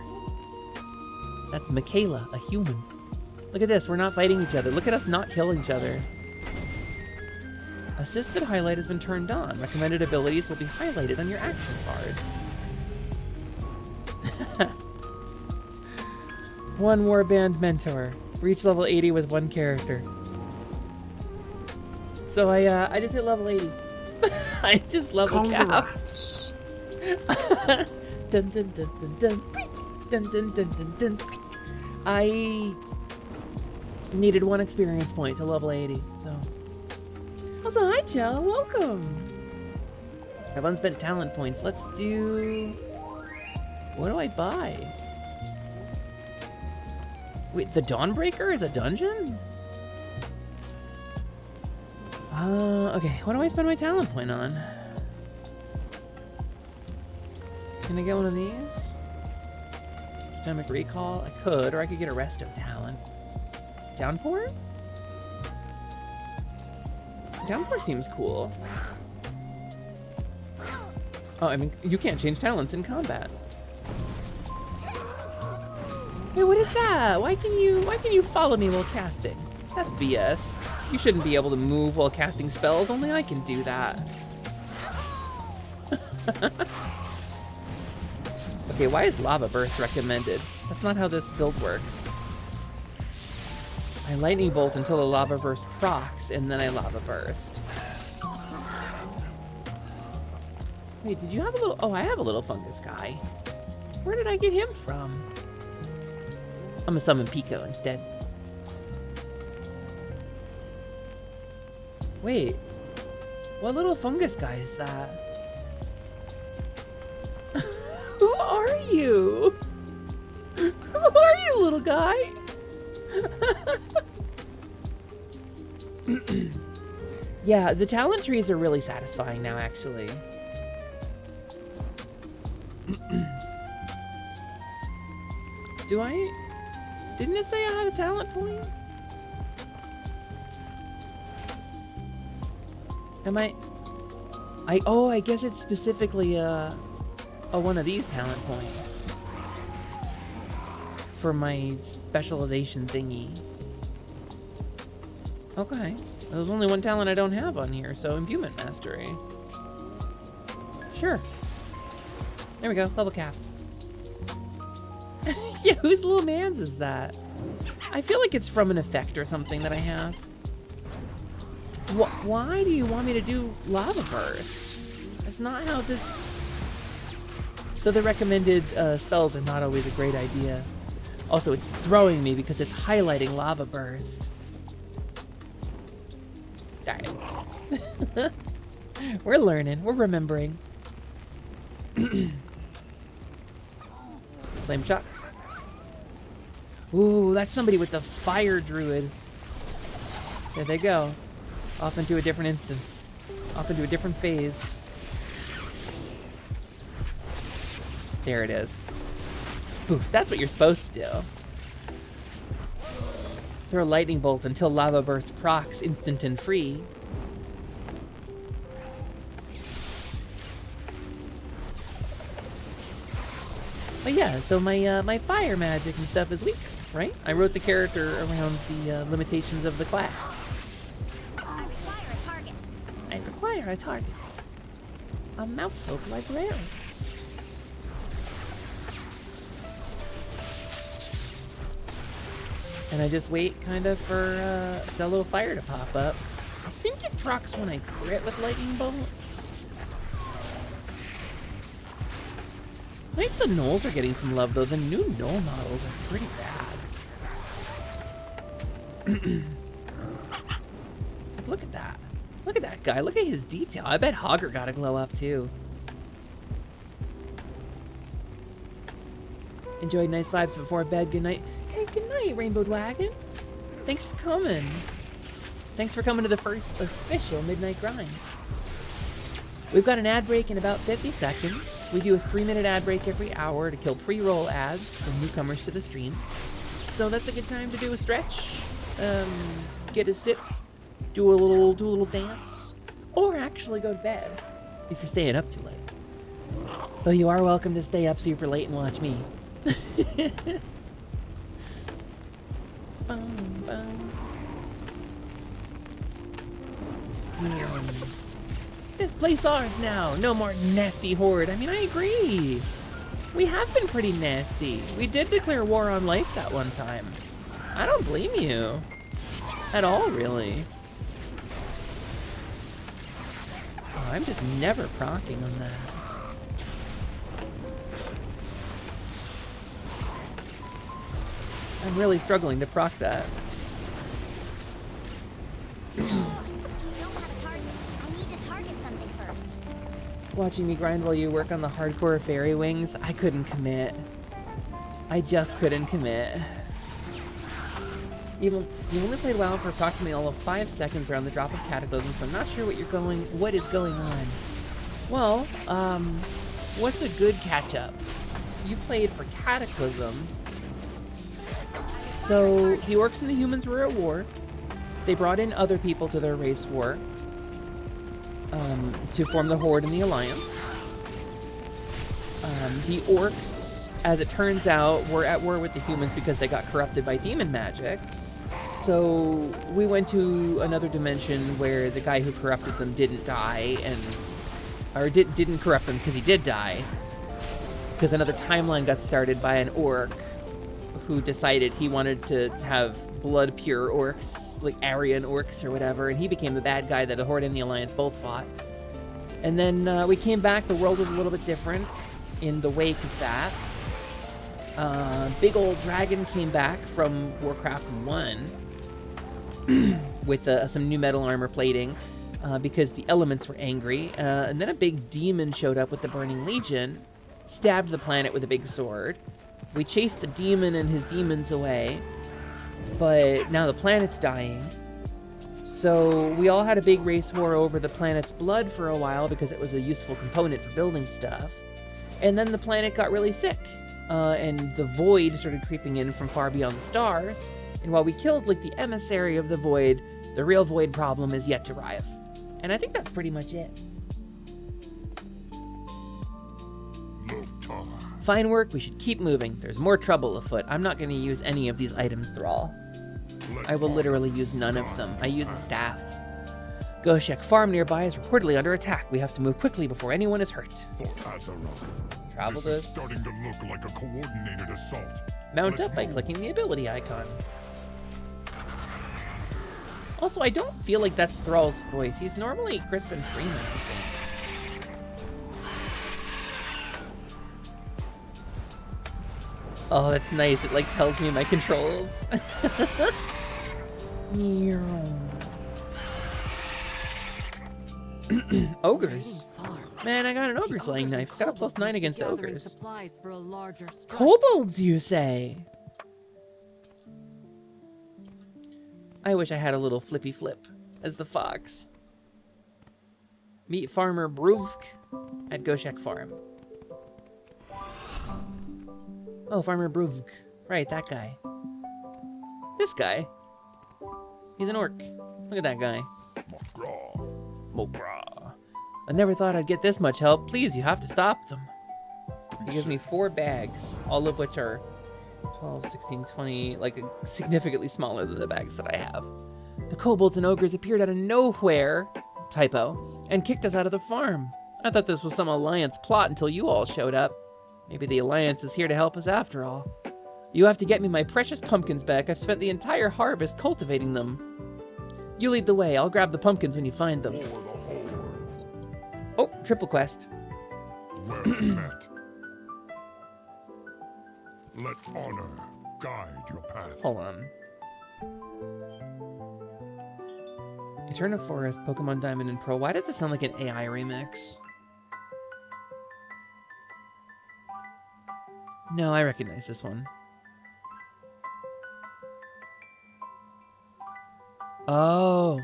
That's Michaela, a human. Look at this, we're not fighting each other. Look at us not killing each other. Assisted highlight has been turned on. Recommended abilities will be highlighted on your action bars. One warband mentor. Reach level 80 with 1 character. So I just hit level 80. I just level capped. Dun dun dun dun dun squeak. Dun dun dun dun dun squeak. I needed 1 experience point to level 80, so. Also, hi Chell, welcome. I have unspent talent points. Let's do. What do I buy? Wait, the Dawnbreaker is a dungeon? Okay, what do I spend my talent point on? Can I get one of these? Dynamic Recall? I could, or I could get a Resto talent. Downpour? Downpour seems cool. Oh, I mean, you can't change talents in combat. Hey, what is that? Why can you follow me while casting? That's BS. You shouldn't be able to move while casting spells. Only I can do that. Okay, why is Lava Burst recommended? That's not how this build works. I Lightning Bolt until the Lava Burst procs, and then I Lava Burst. Wait, did you have a little... Oh, I have a little fungus guy. Where did I get him from? I'm gonna summon Pico instead. Wait. What little fungus guy is that? Who are you? Who are you, little guy? Yeah, the talent trees are really satisfying now, actually. Do I? Didn't it say I had a talent point? Am I? Oh, I guess it's specifically one of these talent points for my specialization thingy. Okay, there's only one talent I don't have on here, so Imbuement Mastery. Sure. There we go, level cap. Yeah, whose little man's is that? I feel like it's from an effect or something that I have. Why do you want me to do Lava Burst? That's not how this... So the recommended spells are not always a great idea. Also, it's throwing me because it's highlighting Lava Burst. Alright. We're learning. We're remembering. Flame Shot. Ooh, that's somebody with the Fire Druid. There they go. Off into a different instance. Off into a different phase. There it is. Poof, that's what you're supposed to do. Throw a Lightning Bolt until Lava Burst procs instant and free. But yeah, so my fire magic and stuff is weak, right? I wrote the character around the limitations of the class. I require a target. I require a target. A mouse folk librarian. And I just wait kind of for Cello Fire to pop up. I think it procs when I crit with Lightning Bolt. At least the gnolls are getting some love, though. The new gnoll models are pretty bad. Look at that. Look at that guy. Look at his detail. I bet Hogger got to glow up, too. Enjoyed nice vibes before bed. Good night. Hey, good night, Rainbow Wagon. Thanks for coming. Thanks for coming to the first official Midnight Grind. We've got an ad break in about 50 seconds. We do a 3-minute ad break every hour to kill pre-roll ads for newcomers to the stream. So that's a good time to do a stretch, get a sip, do a little dance, or actually go to bed if you're staying up too late. Though you are welcome to stay up super late and watch me. Bum, bum. This place ours now. No more nasty horde. I mean, I agree. We have been pretty nasty. We did declare war on life that one time. I don't blame you. At all, really. Oh, I'm just never proccing on that. I'm really struggling to proc that. Watching me grind while you work on the hardcore fairy wings, I couldn't commit. I just couldn't commit. You only played WoW for approximately all of 5 seconds around the drop of Cataclysm, so I'm not sure what is going on. Well, what's a good catch-up? You played for Cataclysm. So, the orcs and the humans were at war. They brought in other people to their race war. To form the Horde and the Alliance. The orcs, as it turns out, were at war with the humans because they got corrupted by demon magic. So we went to another dimension where the guy who corrupted them didn't die, or didn't corrupt them because he did die. Because another timeline got started by an orc who decided he wanted to have blood pure orcs, like Aryan orcs or whatever, and he became the bad guy that the Horde and the Alliance both fought. And then we came back, the world was a little bit different in the wake of that. Big old dragon came back from Warcraft 1 with some new metal armor plating because the elements were angry. And then a big demon showed up with the Burning Legion, stabbed the planet with a big sword. We chased the demon and his demons away, but now the planet's dying. So we all had a big race war over the planet's blood for a while because it was a useful component for building stuff. And then the planet got really sick, and the void started creeping in from far beyond the stars. And while we killed like the emissary of the void, the real void problem is yet to arrive. And I think that's pretty much it. Fine work, we should keep moving. There's more trouble afoot. I'm not going to use any of these items, Thrall. I will literally use none of them. I use a staff. Goshek Farm nearby is reportedly under attack. We have to move quickly before anyone is hurt. For Azeroth, Travel this to... is starting to look like a coordinated assault. Mount up by clicking the ability icon. Also, I don't feel like that's Thrall's voice. He's normally Crispin Freeman, I think. Oh, that's nice. It like tells me my controls. Ogres. Man, I got an ogre slaying knife. It's got a +9 against the ogres. Kobolds, you say? I wish I had a little flippy flip as the fox. Meet Farmer Bruvk at Goshek Farm. Oh, Farmer Bruvk. Right, that guy. This guy. He's an orc. Look at that guy. Mogra. I never thought I'd get this much help. Please, you have to stop them. He gives me 4 bags, all of which are 12, 16, 20, like significantly smaller than the bags that I have. The kobolds and ogres appeared out of nowhere, typo, and kicked us out of the farm. I thought this was some Alliance plot until you all showed up. Maybe the Alliance is here to help us after all. You have to get me my precious pumpkins back. I've spent the entire harvest cultivating them. You lead the way. I'll grab the pumpkins when you find them. Oh, triple quest. Well met. Let honor guide your path. Hold on. Eterna Forest, Pokemon Diamond and Pearl. Why does this sound like an AI remix? No, I recognize this one. Oh.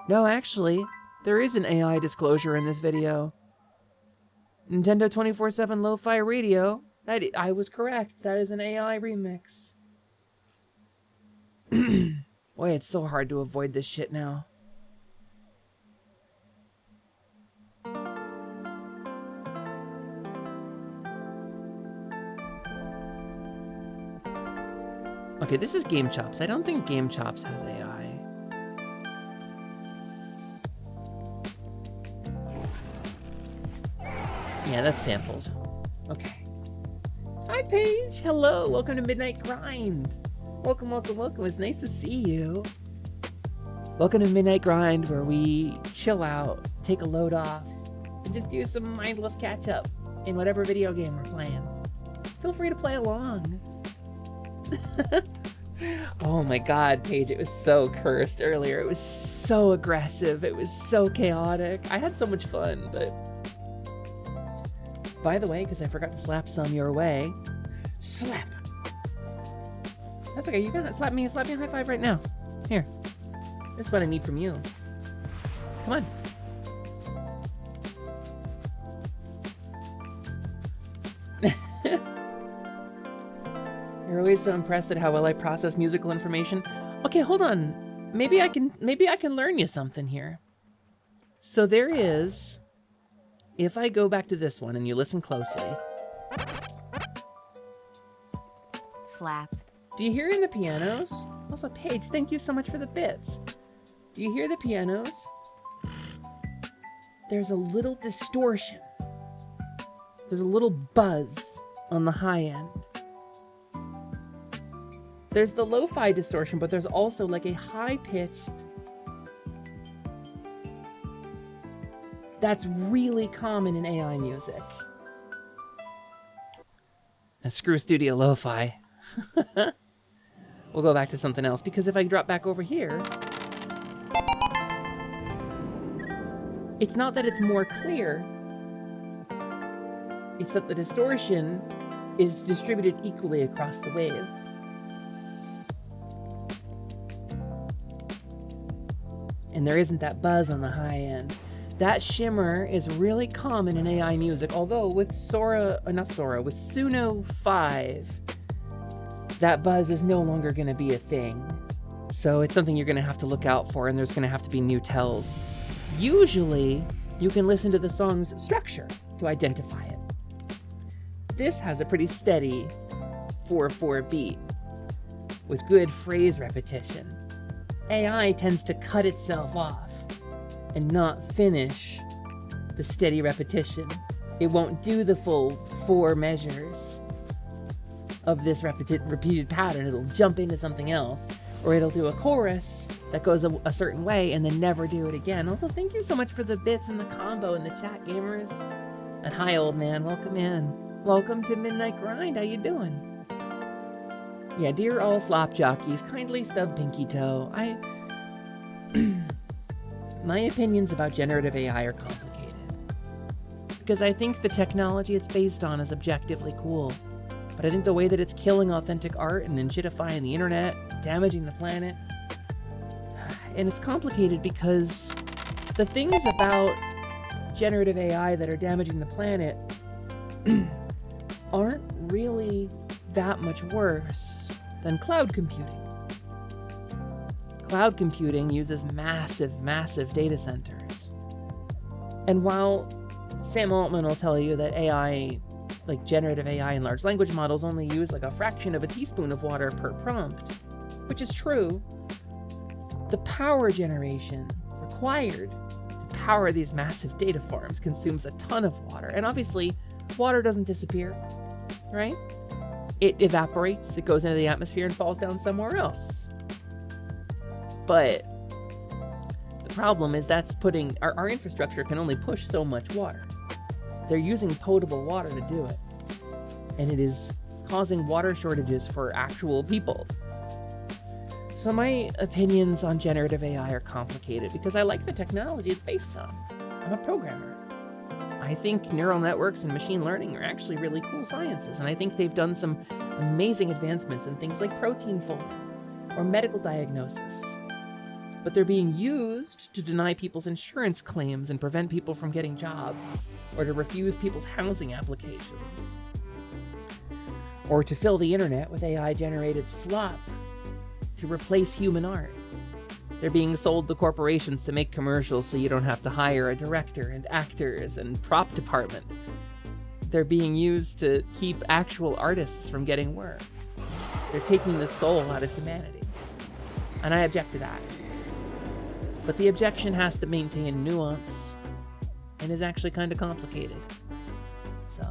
No, actually, there is an AI disclosure in this video. Nintendo 24/7 Lo-Fi Radio. I was correct. That is an AI remix. Boy, it's so hard to avoid this shit now. Okay, this is Game Chops. I don't think Game Chops has AI. Yeah, that's sampled. Okay. Hi, Paige. Hello. Welcome to Midnight Grind. Welcome, welcome, welcome. It's nice to see you. Welcome to Midnight Grind, where we chill out, take a load off, and just do some mindless catch-up in whatever video game we're playing. Feel free to play along. Oh my god, Paige, it was so cursed earlier. It was so aggressive. It was so chaotic. I had so much fun, but... By the way, because I forgot to slap some your way. Slap! That's okay, you got it. Slap me a high five right now. Here. This is what I need from you. Come on. You're always so impressed at how well I process musical information. Okay, hold on. Maybe I can learn you something here. So there is, if I go back to this one and you listen closely. Slap. Do you hear in the pianos? Also, Paige, thank you so much for the bits. Do you hear the pianos? There's a little distortion. There's a little buzz on the high end. There's the lo-fi distortion, but there's also like a high-pitched that's really common in AI music. Now, screw Studio Lo-Fi. We'll go back to something else, because if I drop back over here, it's not that it's more clear, it's that the distortion is distributed equally across the wave. And there isn't that buzz on the high end. That shimmer is really common in AI music, although with with Suno 5, that buzz is no longer going to be a thing. So it's something you're going to have to look out for, and there's going to have to be new tells. Usually, you can listen to the song's structure to identify it. This has a pretty steady 4/4 beat with good phrase repetition. AI tends to cut itself off and not finish the steady repetition. It won't do the full 4 measures of this repeated pattern. It'll jump into something else, or it'll do a chorus that goes a certain way and then never do it again. Also, thank you so much for the bits and the combo in the chat, gamers. And hi, old man, welcome in. Welcome to Midnight Grind, how you doing? Yeah, dear all slop jockeys, kindly stub pinky toe. My opinions about generative AI are complicated, because I think the technology it's based on is objectively cool, but I think the way that it's killing authentic art and enshittifying the internet, damaging the planet, and it's complicated because the things about generative AI that are damaging the planet aren't really that much worse than cloud computing. Cloud computing uses massive, massive data centers. And while Sam Altman will tell you that AI, like generative AI and large language models, only use like a fraction of a teaspoon of water per prompt, which is true, the power generation required to power these massive data farms consumes a ton of water. And obviously, water doesn't disappear, right? It evaporates, it goes into the atmosphere and falls down somewhere else. But the problem is that's putting, our infrastructure can only push so much water. They're using potable water to do it. And it is causing water shortages for actual people. So my opinions on generative AI are complicated because I like the technology it's based on. I'm a programmer. I think neural networks and machine learning are actually really cool sciences, and I think they've done some amazing advancements in things like protein folding or medical diagnosis. But they're being used to deny people's insurance claims and prevent people from getting jobs, or to refuse people's housing applications, or to fill the internet with AI-generated slop to replace human art. They're being sold to corporations to make commercials so you don't have to hire a director and actors and prop department. They're being used to keep actual artists from getting work. They're taking the soul out of humanity. And I object to that. But the objection has to maintain nuance and is actually kind of complicated. So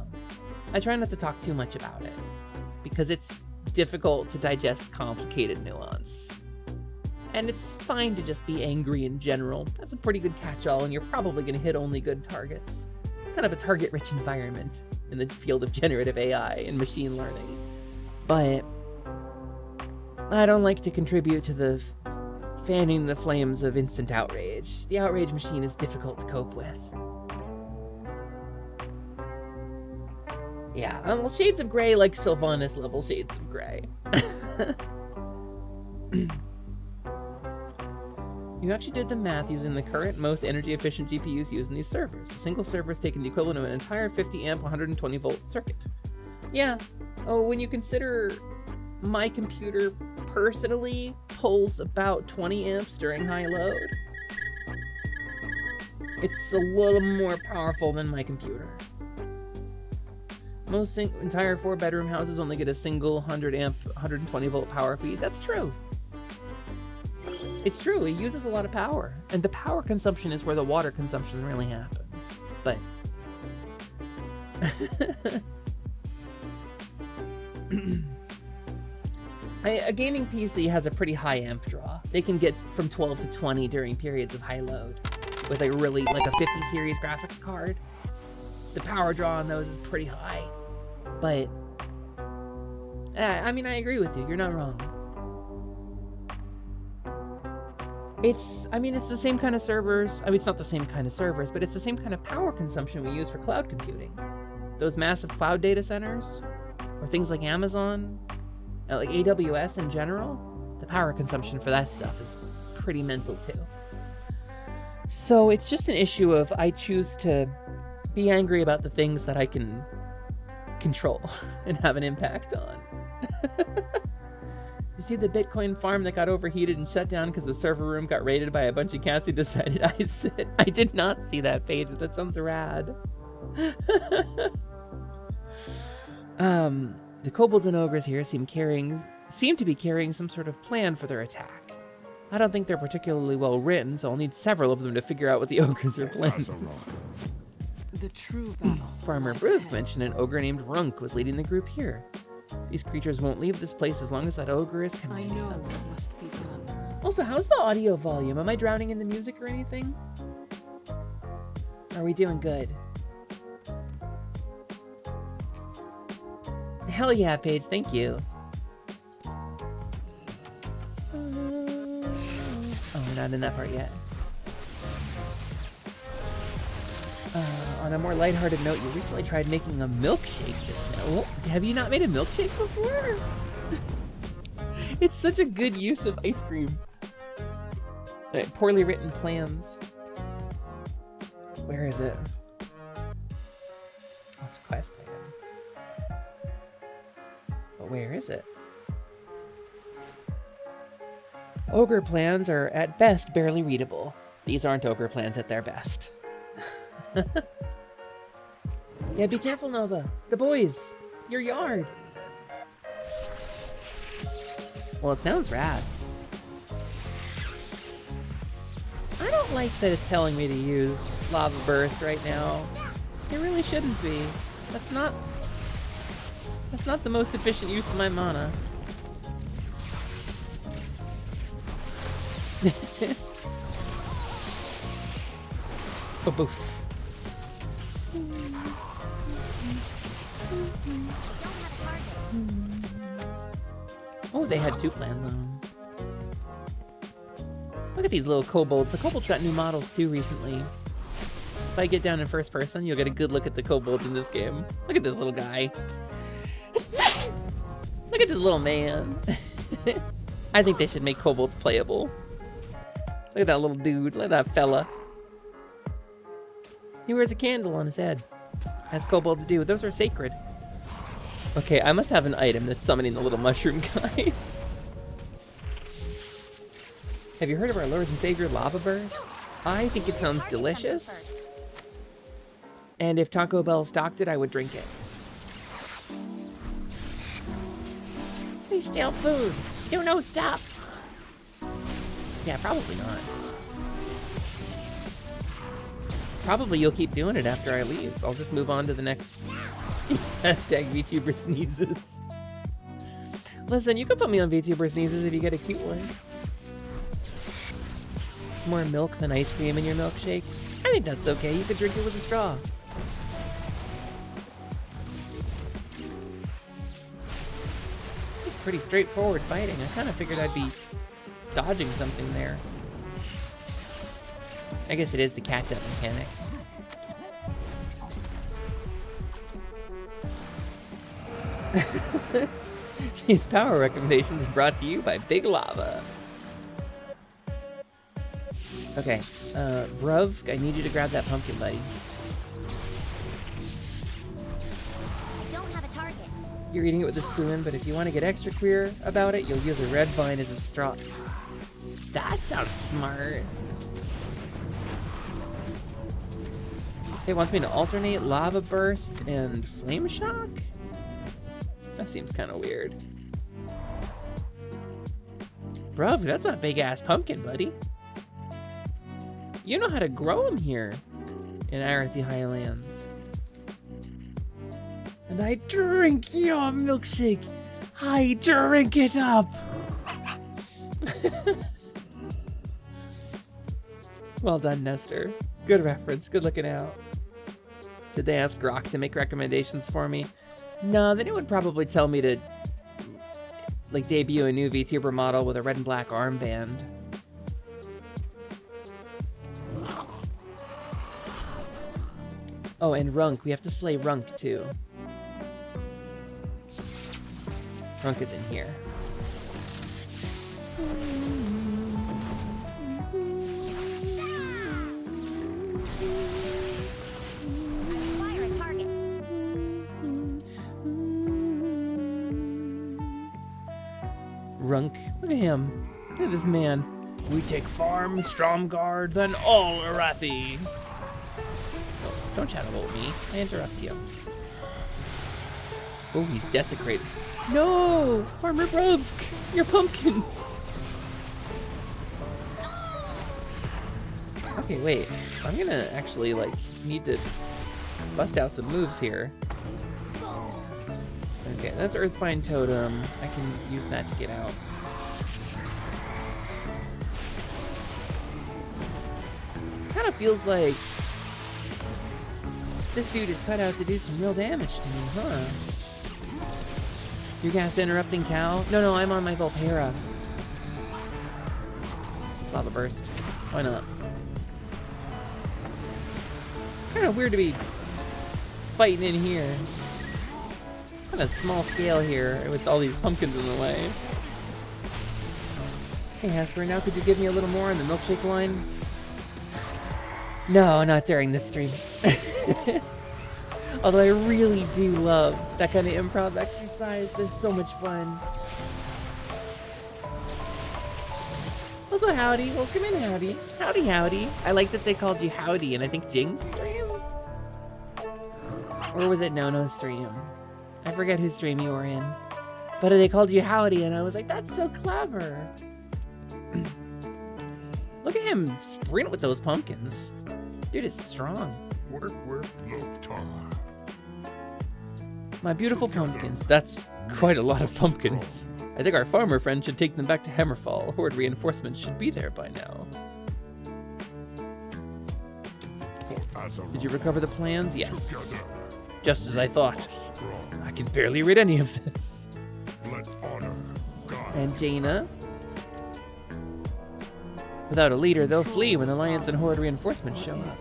I try not to talk too much about it because it's difficult to digest complicated nuance. And it's fine to just be angry in general. That's a pretty good catch-all, and you're probably going to hit only good targets. Kind of a target-rich environment in the field of generative AI and machine learning. But I don't like to contribute to the fanning the flames of instant outrage. The outrage machine is difficult to cope with. Yeah, well, Shades of Grey like Sylvanas level Shades of Grey. You actually did the math using the current most energy efficient GPUs used in these servers. A single server is taking the equivalent of an entire 50 amp, 120 volt circuit. Yeah. Oh, when you consider my computer personally pulls about 20 amps during high load, it's a little more powerful than my computer. Most entire 4-bedroom houses only get a single 100 amp, 120 volt power feed. That's true. It's true, it uses a lot of power. And the power consumption is where the water consumption really happens. But... a gaming PC has a pretty high amp draw. They can get from 12 to 20 during periods of high load. With a really, like a 50 series graphics card. The power draw on those is pretty high. But... I mean, I agree with you. You're not wrong. It's the same kind of servers. I mean, it's not the same kind of servers, but it's the same kind of power consumption we use for cloud computing. Those massive cloud data centers, or things like Amazon, like AWS in general, the power consumption for that stuff is pretty mental too. So it's just an issue of I choose to be angry about the things that I can control and have an impact on. You see the Bitcoin farm that got overheated and shut down because the server room got raided by a bunch of cats who decided I did not see that page, but that sounds rad. The kobolds and ogres here seem to be carrying some sort of plan for their attack. I don't think they're particularly well written, so I'll need several of them to figure out what the ogres are planning. The true battle. Farmer Bruce mentioned an ogre named Runk was leading the group here. These creatures won't leave this place as long as that ogre is commanding them. I know what must be done. Also, how's the audio volume? Am I drowning in the music or anything? Are we doing good? Hell yeah, Paige, thank you. Oh, we're not in that part yet. On a more lighthearted note, you recently tried making a milkshake just now. Oh, have you not made a milkshake before? It's such a good use of ice cream. Poorly written plans. Where is it? Oh, it's a quest item. But where is it? Ogre plans are at best barely readable. These aren't ogre plans at their best. Yeah, be careful, Nova. The boys. Your yard. Well, it sounds rad. I don't like that it's telling me to use Lava Burst right now. It really shouldn't be. That's not the most efficient use of my mana. Oh, boof. Oh, they had two plans on them. Look at these little kobolds. The kobolds got new models too recently. If I get down in first person, you'll get a good look at the kobolds in this game. Look at this little guy. Look at this little man. I think they should make kobolds playable. Look at that little dude. Look at that fella. He wears a candle on his head. As kobolds do. Those are sacred. Okay, I must have an item that's summoning the little mushroom guys. Have you heard of our Lord and Savior Lava Burst? I think it sounds delicious. And if Taco Bell stocked it, I would drink it. Please steal food. Do no stop. Yeah, probably not. Probably you'll keep doing it after I leave. I'll just move on to the next hashtag VTuber sneezes. Listen, you can put me on VTuber sneezes if you get a cute one. It's more milk than ice cream in your milkshake. I think that's okay. You could drink it with a straw. It's pretty straightforward fighting. I kind of figured I'd be dodging something there. I guess it is the catch-up mechanic. These power recommendations are brought to you by Big Lava. Okay, Bruv, I need you to grab that pumpkin, buddy. I don't have a target. You're eating it with a spoon, but if you want to get extra queer about it, you'll use a red vine as a straw. That sounds smart. It wants me to alternate Lava Burst and Flame Shock? That seems kind of weird. Bruv, that's a big-ass pumpkin, buddy. You know how to grow them here in Azeroth Highlands. And I drink your milkshake. I drink it up. Well done, Nestor. Good reference. Good looking out. Did they ask Grok to make recommendations for me? No, then it would probably tell me to like debut a new VTuber model with a red and black armband. Oh, and Runk. We have to slay Runk too. Runk is in here. Fire a target. Runk. Look at him. Look at this man. We take farm, Stromguard, then all Arathi. Oh, don't chat about me. I interrupt you. Oh, he's desecrated. No! Farmer broke your pumpkins. Okay, wait. I'm gonna actually, like, need to bust out some moves here. Okay, that's Earthbind Totem. I can use that to get out. Kind of feels like this dude is cut out to do some real damage to me, huh? You guys interrupting cow? No, I'm on my Volpera. Lava Burst. Why not? Kind of weird to be fighting in here. Kind of small scale here with all these pumpkins in the way. Hey Hasper, now could you give me a little more on the milkshake line? No, not during this stream. Although I really do love that kind of improv exercise. They're so much fun. Also, howdy. Welcome in, howdy. Howdy, howdy. I like that they called you howdy, and I think Jing's stream? Or was it No stream? I forget whose stream you were in. But they called you howdy, and I was like, that's so clever. Look at him sprint with those pumpkins. Dude is strong. Work, Loktar. My beautiful pumpkins. That's quite a lot of pumpkins. I think our farmer friend should take them back to Hammerfall. Horde reinforcements should be there by now. Did you recover the plans? Yes. Just as I thought. I can barely read any of this. Let honor guide. And Jaina. Without a leader, they'll flee when Alliance and Horde reinforcements show up.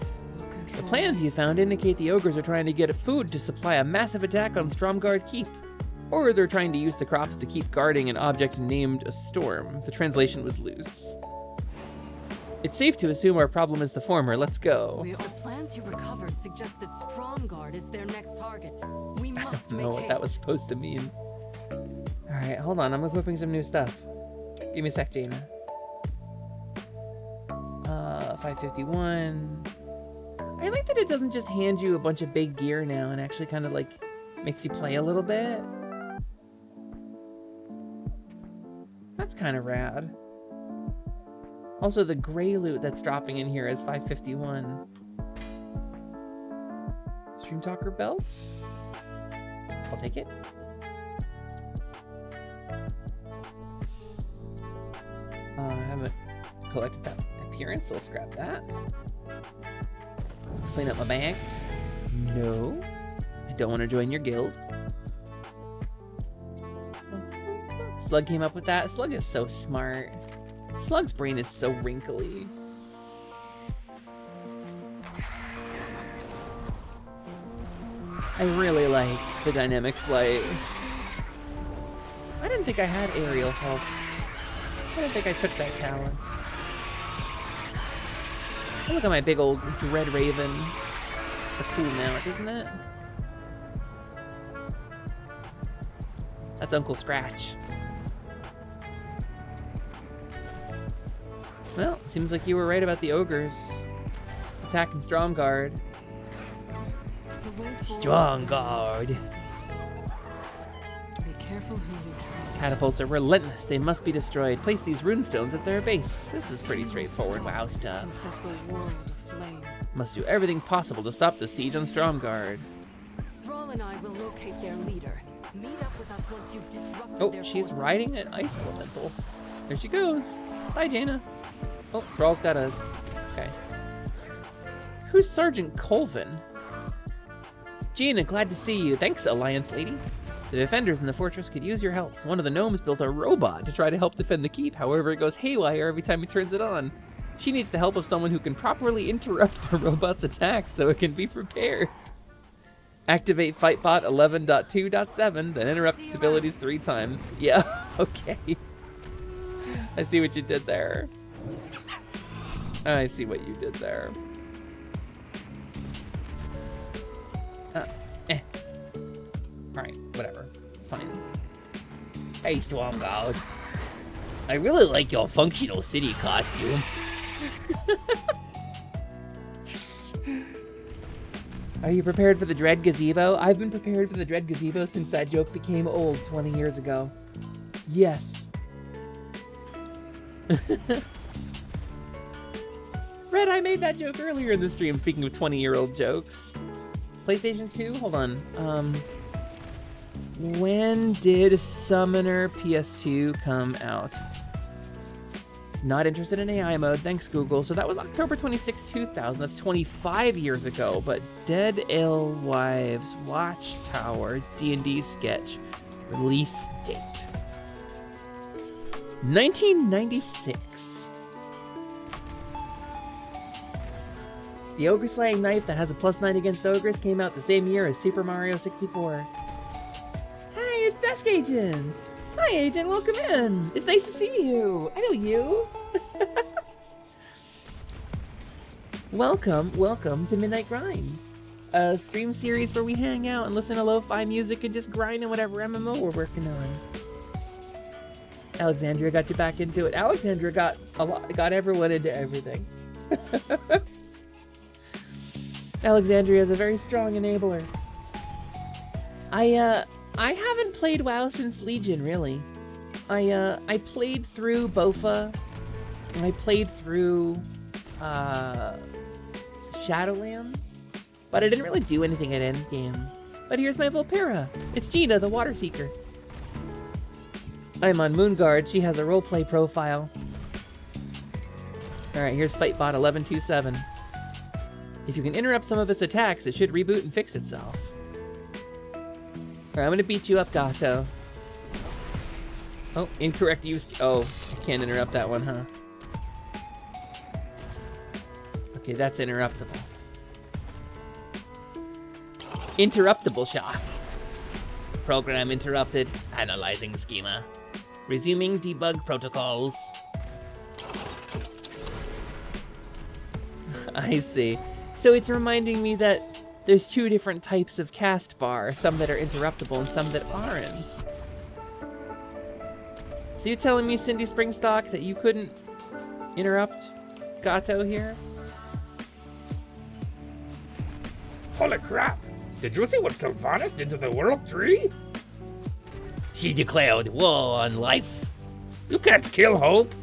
The plans you found indicate the ogres are trying to get food to supply a massive attack on Stromguard Keep. Or they're trying to use the crops to keep guarding an object named a storm. The translation was loose. It's safe to assume our problem is the former. Let's go. The plans you recovered suggest that Stromguard is their next target. We must I don't know what that was supposed to mean. Alright, hold on. I'm equipping some new stuff. Give me a sec, Jaina. 551. I like that it doesn't just hand you a bunch of big gear now and actually kind of like makes you play a little bit. That's kind of rad. Also, the gray loot that's dropping in here is 551. Stream Talker belt? I'll take it. I haven't collected that appearance, so let's grab that. Let's clean up my bags. No. I don't want to join your guild. Slug came up with that. Slug is so smart. Slug's brain is so wrinkly. I really like the dynamic flight. I didn't think I had aerial halt. I don't think I took that talent. Oh, look at my big old Dread Raven. It's a cool mount, isn't it? That's Uncle Scratch. Well, seems like you were right about the ogres. Attacking Stromguard. Stromguard. Careful who you trust. Catapults are relentless. They must be destroyed. Place these runestones at their base. This is pretty straightforward. WoW And stuff. set the world aflame. Must do everything possible to stop the siege on Stromgarde. Thrall and I will locate their leader. Meet up with us once you've disrupted Oh, their she's forces. riding an ice elemental. There she goes. Bye, Jaina. Oh, Thrall's got a... Okay. Who's Sergeant Colvin? Jaina, glad to see you. Thanks, Alliance Lady. The defenders in the fortress could use your help. One of the gnomes built a robot to try to help defend the keep. However, it goes haywire every time he turns it on. She needs the help of someone who can properly interrupt the robot's attack so it can be prepared. Activate Fightbot 11.2.7, then interrupt its abilities 3 times. Yeah, okay. I see what you did there. I see what you did there. Alright, whatever. Fine. Hey, Stormguard. I really like your functional city costume. Are you prepared for the Dread Gazebo? I've been prepared for the Dread Gazebo since that joke became old 20 years ago. Yes. Red, I made that joke earlier in the stream, speaking of 20-year-old jokes. PlayStation 2? Hold on. When did Summoner PS2 come out? Not interested in AI mode, thanks Google. So that was October 26, 2000. That's 25 years ago. But Dead Alewives Watchtower D&D sketch release date 1996. The ogre slaying knife that has a +9 against ogres came out the same year as Super Mario 64. Hi, it's Desk Agent. Hi, Agent. Welcome in. It's nice to see you. I know you. Welcome to Midnight Grind, a stream series where we hang out and listen to lo-fi music and just grind on whatever MMO we're working on. Alexandria got you back into it. Alexandria got everyone into everything. Alexandria is a very strong enabler. I haven't played WoW since Legion, really. I played through Bofa, and I played through Shadowlands, but I didn't really do anything at endgame. But here's my Volpera. It's Gina, the Water Seeker. I'm on Moonguard. She has a roleplay profile. Alright, here's Fightbot 11.2.7. If you can interrupt some of its attacks, it should reboot and fix itself. Alright, I'm gonna beat you up, Gato. Oh, incorrect use. Oh, can't interrupt that one, huh? Okay, that's interruptible. Interruptible shock. Program interrupted. Analyzing schema. Resuming debug protocols. I see. So it's reminding me that there's 2 different types of cast bar, some that are interruptible and some that aren't. So you're telling me, Cindy Springstock, that you couldn't interrupt Gato here? Holy crap! Did you see what Sylvanas did to the World Tree? She declared war on life. You can't kill hope!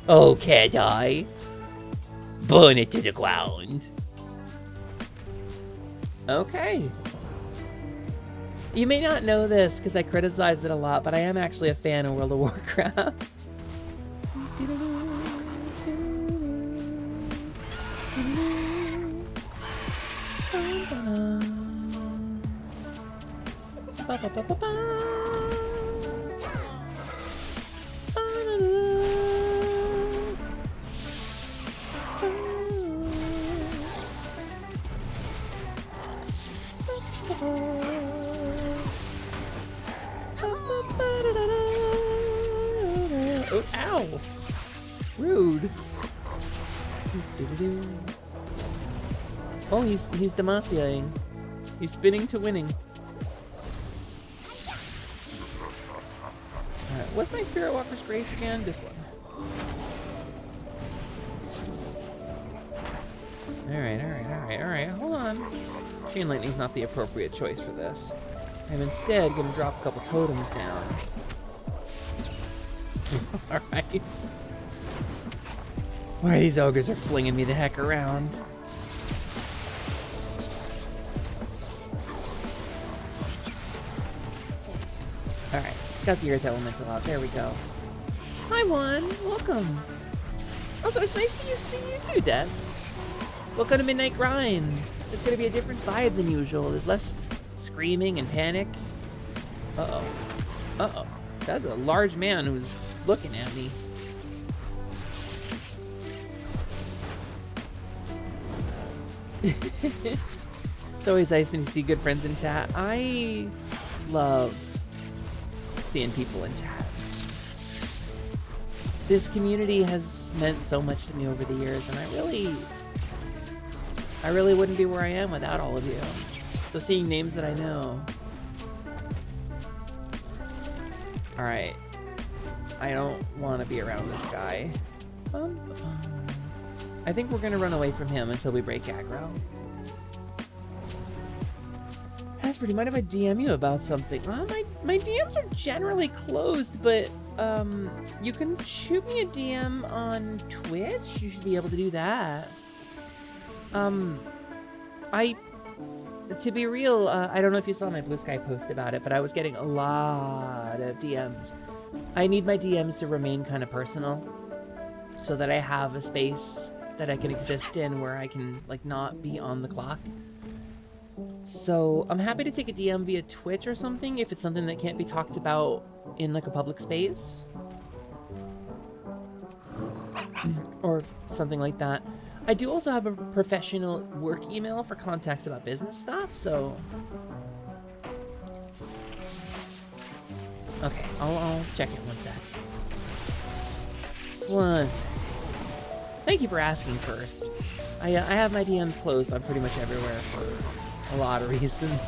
Oh, can't I? Burn it to the ground. Okay. You may not know this because I criticize it a lot, but I am actually a fan of World of Warcraft. Oh, ow! Rude. Oh, he's Demaciaing. He's spinning to winning. Alright, what's my Spirit Walker's Grace again? This one. Alright. Hold on. Chain Lightning's not the appropriate choice for this. I'm instead gonna drop a couple totems down. Alright. Why these ogres are flinging me the heck around. Alright, got the Earth Elemental out. There we go. Hi, Juan. Welcome. Also, it's nice to see you too, Des. Welcome to Midnight Grind. It's gonna be a different vibe than usual. There's less screaming and panic. Uh-oh. Uh-oh. That's a large man who's looking at me. It's always nice to see good friends in chat. I love seeing people in chat. This community has meant so much to me over the years, and I really wouldn't be where I am without all of you. So seeing names that I know. Alright. I don't want to be around this guy. I think we're gonna run away from him until we break aggro. Asper, do you mind if I DM you about something? My DMs are generally closed, but you can shoot me a DM on Twitch. You should be able to do that. To be real, I don't know if you saw my Blue Sky post about it, but I was getting a lot of DMs. I need my DMs to remain kind of personal so that I have a space that I can exist in where I can, like, not be on the clock. So I'm happy to take a DM via Twitch or something if it's something that can't be talked about in, like, a public space. Or something like that. I do also have a professional work email for contacts about business stuff, so... Okay, I'll check it one sec. One sec. Thank you for asking first. I have my DMs closed on pretty much everywhere for a lot of reasons.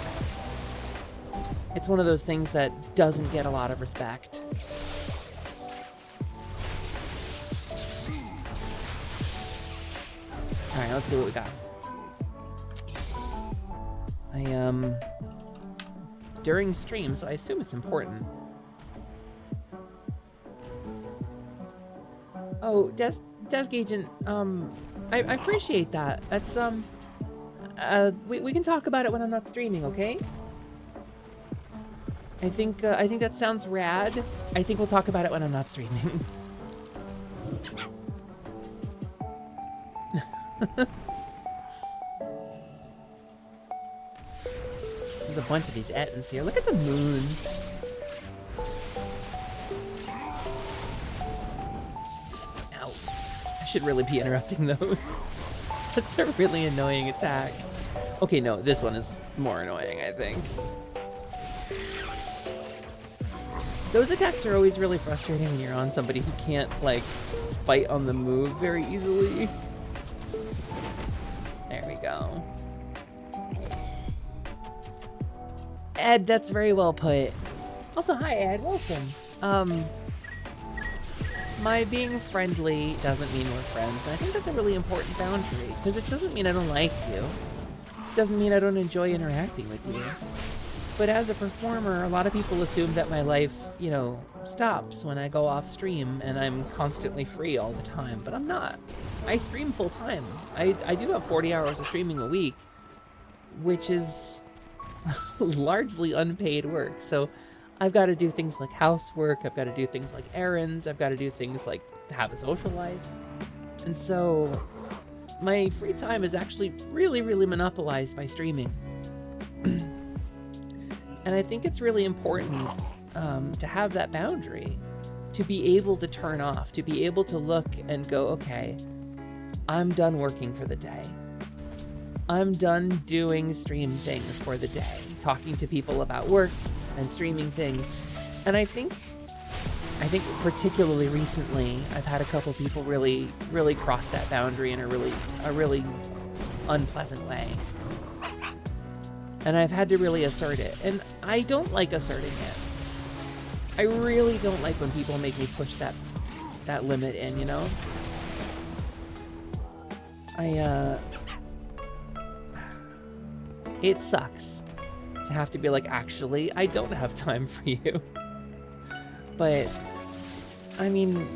It's one of those things that doesn't get a lot of respect. Alright, let's see what we got. During stream, so I assume it's important. Oh, Desk Agent, I appreciate that. That's, we can talk about it when I'm not streaming, okay? I think that sounds rad. I think we'll talk about it when I'm not streaming. There's a bunch of these Ettins here. Look at the moon. Ow. I should really be interrupting those. That's a really annoying attack. Okay, no, this one is more annoying, I think. Those attacks are always really frustrating when you're on somebody who can't, like, fight on the move very easily. There we go. Ed, that's very well put. Also, hi Ed, welcome. My being friendly doesn't mean we're friends, and I think that's a really important boundary, because it doesn't mean I don't like you. It doesn't mean I don't enjoy interacting with you. But as a performer, a lot of people assume that my life, you know, stops when I go off stream, and I'm constantly free all the time, but I'm not. I stream full time. I do have 40 hours of streaming a week, which is largely unpaid work. So I've got to do things like housework, I've got to do things like errands, I've got to do things like have a social life. And so my free time is actually really, really monopolized by streaming. And I think it's really important to have that boundary, to be able to turn off, to be able to look and go, okay, I'm done working for the day. I'm done doing stream things for the day, talking to people about work and streaming things. And I think particularly recently, I've had a couple people really, really cross that boundary in a really unpleasant way. And I've had to really assert it. And I don't like asserting it. I really don't like when people make me push that limit in, you know? It sucks to have to be like, actually, I don't have time for you. But, I mean,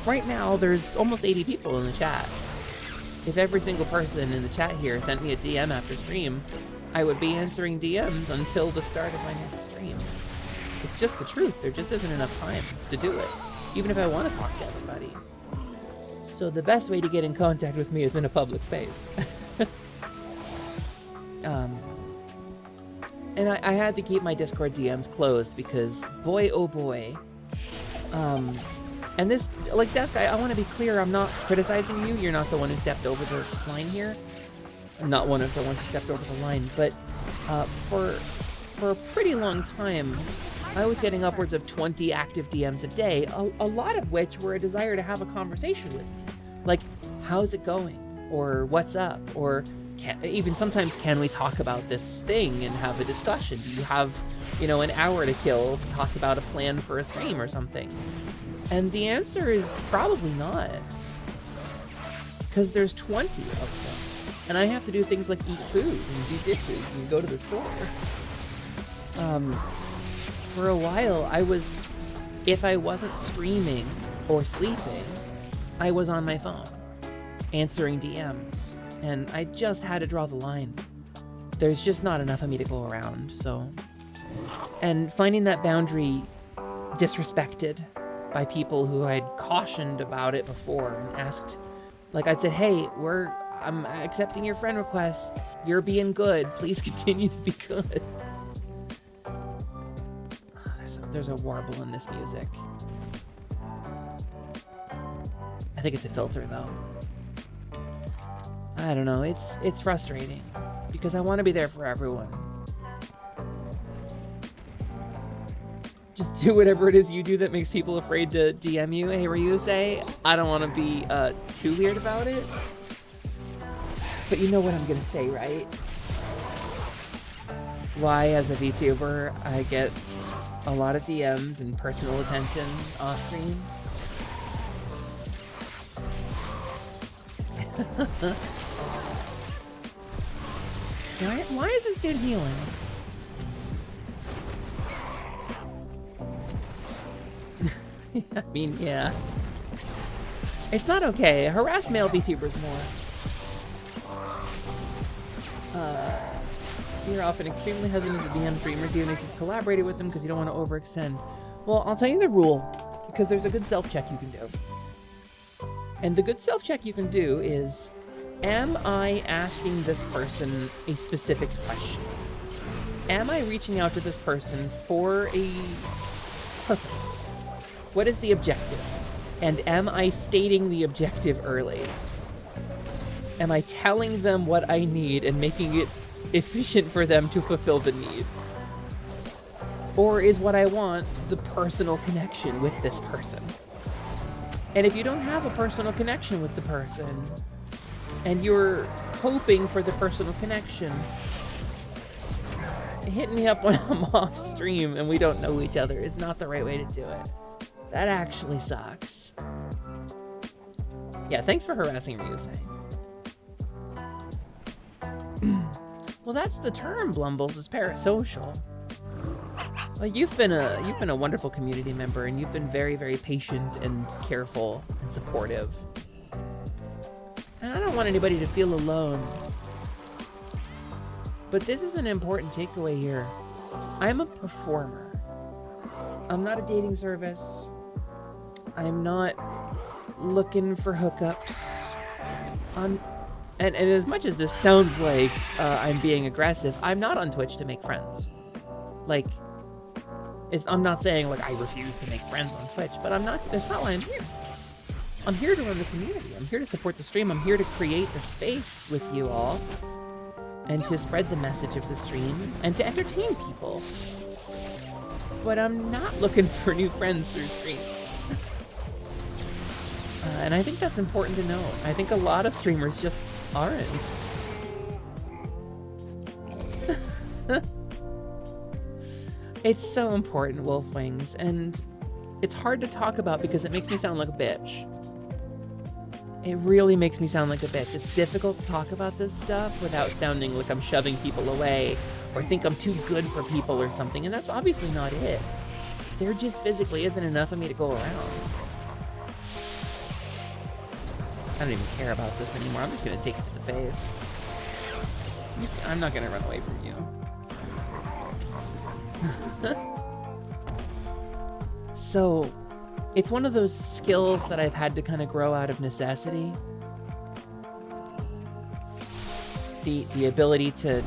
right now there's almost 80 people in the chat. If every single person in the chat here sent me a DM after stream, I would be answering DMs until the start of my next stream. It's just the truth. There just isn't enough time to do it, even if I want to talk to everybody. So the best way to get in contact with me is in a public space. And I had to keep my Discord DMs closed because, boy, oh boy. And this, like, Desk, I want to be clear, I'm not criticizing you. You're not the one who stepped over the line here. I'm not one of the ones who stepped over the line, but for a pretty long time, I was getting upwards of 20 active DMs a day, a lot of which were a desire to have a conversation with me. Like, how's it going? Or what's up? Or even sometimes, can we talk about this thing and have a discussion? Do you have, you know, an hour to kill to talk about a plan for a stream or something? And the answer is probably not. Because there's 20 of them. And I have to do things like eat food and do dishes and go to the store. For a while, if I wasn't streaming or sleeping, I was on my phone, answering DMs. And I just had to draw the line. There's just not enough of me to go around, so. And finding that boundary disrespected by people who I'd cautioned about it before and asked, like I'd said, hey, I'm accepting your friend request. You're being good. Please continue to be good. There's a warble in this music. I think it's a filter though. I don't know, it's frustrating because I want to be there for everyone. Just do whatever it is you do that makes people afraid to DM you. Hey, Ryusei, I don't want to be too weird about it. But you know what I'm going to say, right? Why, as a VTuber, I get a lot of DMs and personal attention off stream. Why is this dude healing? I mean, yeah. It's not okay. Harass male VTubers more. You're often extremely hesitant to DM streamers even if you've collaborated with them because you don't want to overextend. Well, I'll tell you the rule, because there's a good self-check you can do. And the good self-check you can do is, am I asking this person a specific question? Am I reaching out to this person for a purpose? What is the objective? And am I stating the objective early? Am I telling them what I need and making it efficient for them to fulfill the need? Or is what I want the personal connection with this person? And if you don't have a personal connection with the person, and you're hoping for the personal connection, hit me up when I'm off stream and we don't know each other is not the right way to do it. That actually sucks. Yeah, thanks for harassing Ryusei. Well, that's the term, Blumbles, is parasocial. Well, you've been a wonderful community member, and you've been very, very patient and careful and supportive. And I don't want anybody to feel alone. But this is an important takeaway here. I'm a performer. I'm not a dating service. I'm not looking for hookups. And as much as this sounds like I'm being aggressive, I'm not on Twitch to make friends. Like, I'm not saying like I refuse to make friends on Twitch, but that's not why I'm here. I'm here to run the community. I'm here to support the stream. I'm here to create the space with you all and to spread the message of the stream and to entertain people. But I'm not looking for new friends through stream. And I think that's important to know. I think a lot of streamers just aren't. It's so important, Wolfwings, and it's hard to talk about because it makes me sound like a bitch. It really makes me sound like a bitch. It's difficult to talk about this stuff without sounding like I'm shoving people away or think I'm too good for people or something, and that's obviously not it. There just physically isn't enough of me to go around. I don't even care about this anymore. I'm just gonna take it to the face. I'm not gonna run away from you. So, it's one of those skills that I've had to kind of grow out of necessity. The ability to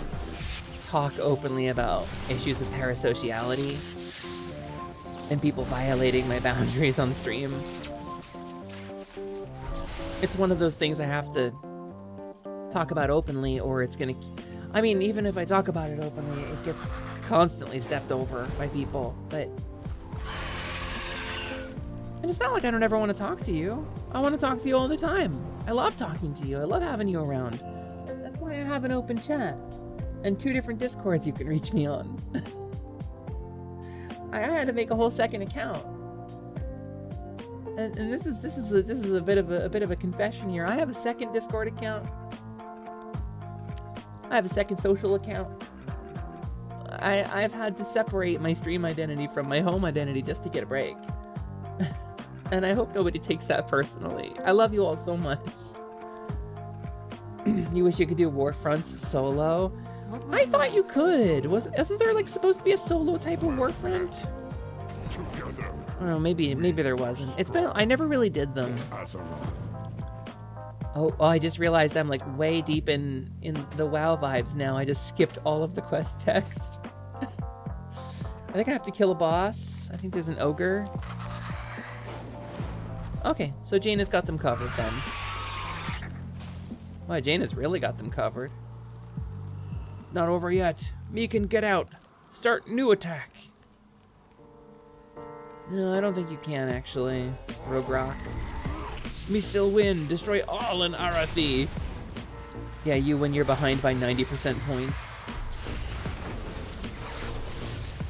talk openly about issues of parasociality and people violating my boundaries on stream. It's one of those things I have to talk about openly, or it's gonna... I mean, even if I talk about it openly, it gets constantly stepped over by people, but... And it's not like I don't ever want to talk to you. I want to talk to you all the time. I love talking to you. I love having you around. That's why I have an open chat. And 2 different Discords you can reach me on. I had to make a whole second account. And this is a bit of a confession here. I have a second Discord account. I have a second social account. I've had to separate my stream identity from my home identity just to get a break. And I hope nobody takes that personally. I love you all so much. You wish you could do Warfronts solo? I thought you could. Isn't there like supposed to be a solo type of Warfront? I don't know, maybe there wasn't. I never really did them. Oh, I just realized I'm like way deep in the WoW vibes now. I just skipped all of the quest text. I think I have to kill a boss. I think there's an ogre. Okay, so Jaina's got them covered then. Wow, Jaina's really got them covered. Not over yet. Meekin, get out. Start new attack. No, I don't think you can, actually. Rogue Rock. Me still win. Destroy all in Arathi. Yeah, you when you're behind by 90% points.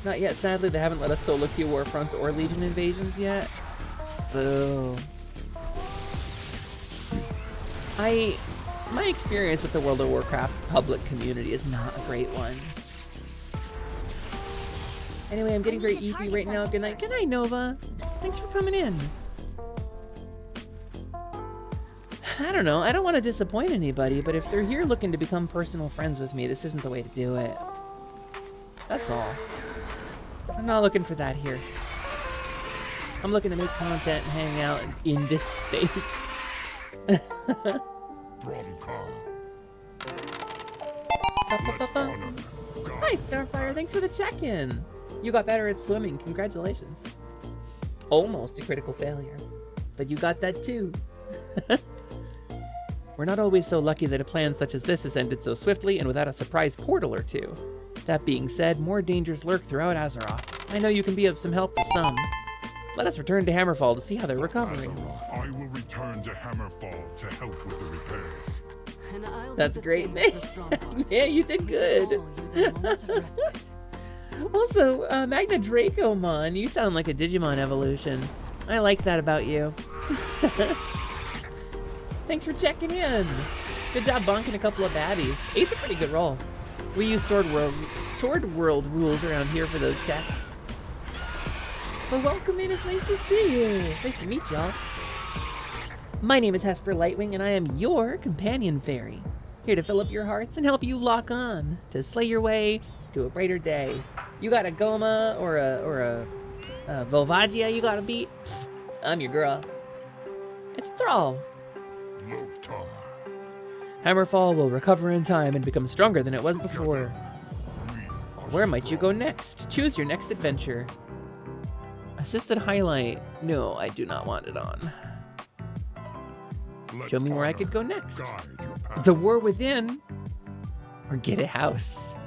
Not yet, sadly. They haven't let us solo queue Warfronts or Legion invasions yet. Boo. My experience with the World of Warcraft public community is not a great one. Anyway, I'm getting very EP right now. Good night. Good night, Nova. Thanks for coming in. I don't know. I don't want to disappoint anybody, but if they're here looking to become personal friends with me, this isn't the way to do it. That's all. I'm not looking for that here. I'm looking to make content and hang out in this space. Hi, Starfire. Thanks for the check-in. You got better at swimming. Congratulations. Almost a critical failure. But you got that too. We're not always so lucky that a plan such as this has ended so swiftly and without a surprise portal or two. That being said, more dangers lurk throughout Azeroth. I know you can be of some help to some. Let us return to Hammerfall to see how they're recovering. I will return to Hammerfall to help with the repairs. That's great. Yeah, you did good. Also, Magna Dracomon, you sound like a Digimon evolution. I like that about you. Thanks for checking in. Good job bonking a couple of baddies. 8's a pretty good roll. We use Sword World rules around here for those checks. But welcome in, it's nice to see you. It's nice to meet y'all. My name is Hesper Lightwing, and I am your companion fairy. Here to fill up your hearts and help you lock on to slay your way to a brighter day. You got a Goma or a Volvagia you gotta beat? Pfft, I'm your girl. It's Thrall. Hammerfall will recover in time and become stronger than it was before. Where might you go next? Choose your next adventure. Assisted highlight. No, I do not want it on. Show me where I could go next. The War Within, or get a house.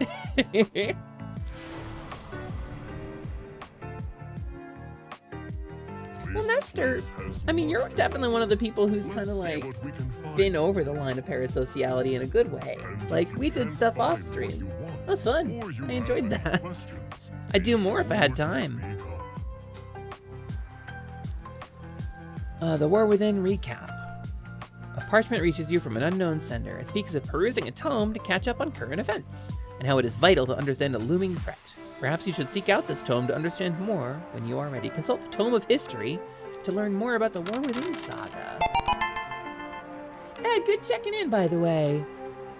Well, Nestor, I mean, you're definitely one of the people who's kind of like been over the line of parasociality in a good way. Like, we did stuff off stream. That was fun. I enjoyed that. I'd do more if I had time. The War Within recap. A parchment reaches you from an unknown sender. It speaks of perusing a tome to catch up on current events. and how it is vital to understand a looming threat. Perhaps you should seek out this tome to understand more when you are ready. Consult the Tome of History to learn more about the War Within saga. Ed, good checking in, by the way.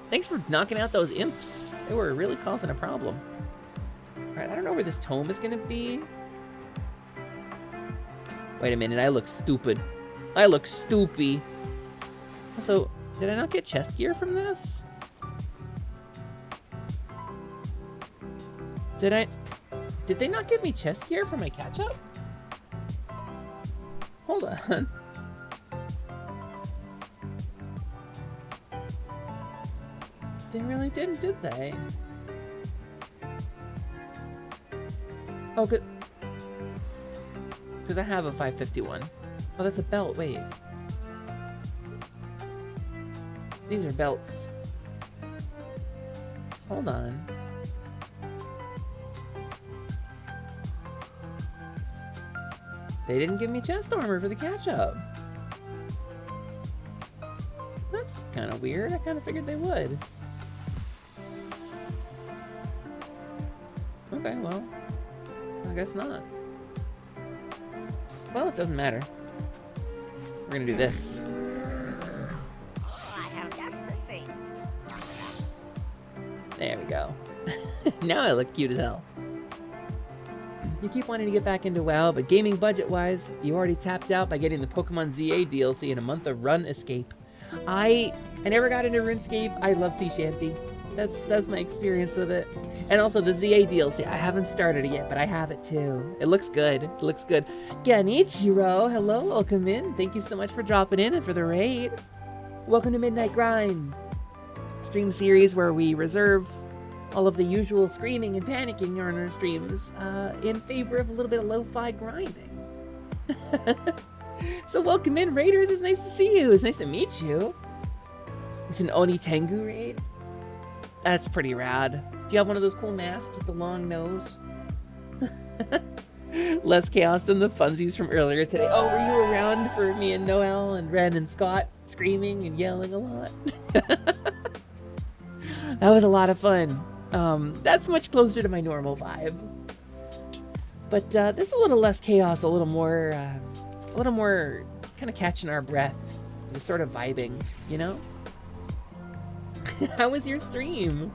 Thanks for knocking out those imps. They were really causing a problem. All right, I don't know where this tome is going to be. Wait a minute, I look stupid. I look stoopy. Also, did I not get chest gear from this? Did they not give me chest gear for my catch-up? Hold on. They really didn't, did they? Oh, good. Because I have a 551. Oh, that's a belt. Wait. These are belts. Hold on. They didn't give me chest armor for the catch-up. That's kind of weird. I kind of figured they would. Okay, well, I guess not. Well, it doesn't matter. We're gonna do this. I have just the thing. There we go. Now I look cute as hell. You keep wanting to get back into WoW, but gaming budget-wise, you already tapped out by getting the Pokemon ZA DLC in a month of Run Escape. I never got into RuneScape. I love Sea Shanty. That's my experience with it. And also the ZA DLC. I haven't started it yet, but I have it too. It looks good. It looks good. Genichiro, hello, welcome in. Thank you so much for dropping in and for the raid. Welcome to Midnight Grind, stream series where we reserve all of the usual screaming and panicking on our streams in favor of a little bit of lo-fi grinding. So welcome in, raiders. It's nice to see you. It's nice to meet you. It's an Oni Tengu raid. That's pretty rad. Do you have one of those cool masks with the long nose? Less chaos than the funsies from earlier today. Oh, were you around for me and Noel and Ren and Scott screaming and yelling a lot? That was a lot of fun. That's much closer to my normal vibe. But this is a little less chaos, a little more kind of catching our breath, just sort of vibing, you know? How was your stream?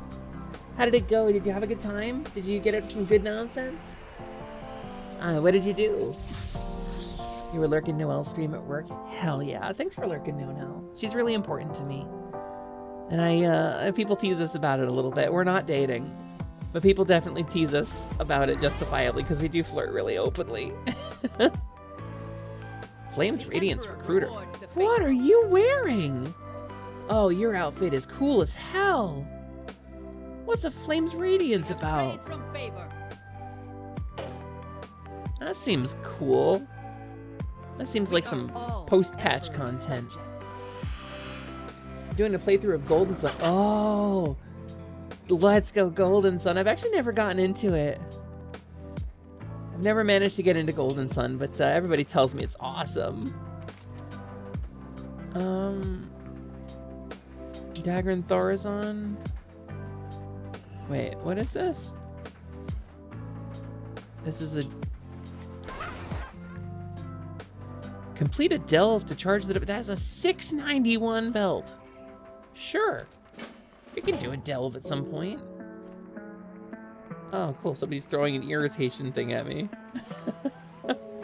How did it go? Did you have a good time? Did you get some good nonsense? What did you do? You were lurking Noel's stream at work? Hell yeah. Thanks for lurking Noel. She's really important to me. And people tease us about it a little bit. We're not dating, but people definitely tease us about it justifiably because we do flirt really openly. Flames Radiance Recruiter. What are you wearing? Oh, your outfit is cool as hell. What's a Flames Radiance about? That seems cool. That seems like some post-patch content. Doing a playthrough of Golden Sun. Oh, let's go Golden Sun. I've actually never gotten into it. I've never managed to get into Golden Sun, but everybody tells me it's awesome. Dagger and Thorazon. Wait, what is this? This is a... Complete a delve to charge the... That's a 691 belt. Sure. We can do a delve at some point. Oh, cool. Somebody's throwing an irritation thing at me.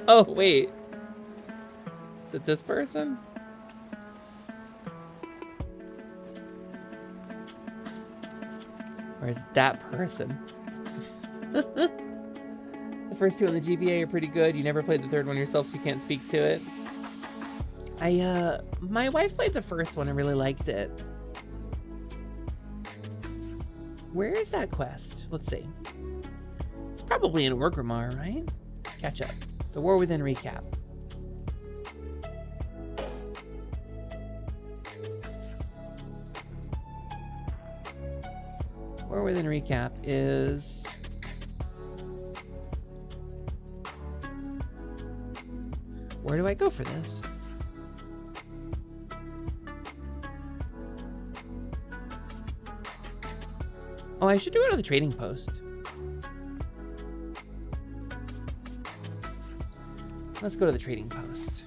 Oh, wait. Is it this person? Or is it that person? The first two on the GBA are pretty good. You never played the third one yourself, so you can't speak to it. My wife played the first one and really liked it. Where is that quest? Let's see. It's probably in Orgrimmar, right? Catch up. The War Within recap. War Within recap is... Where do I go for this? Oh, I should do it to the trading post. Let's go to the trading post.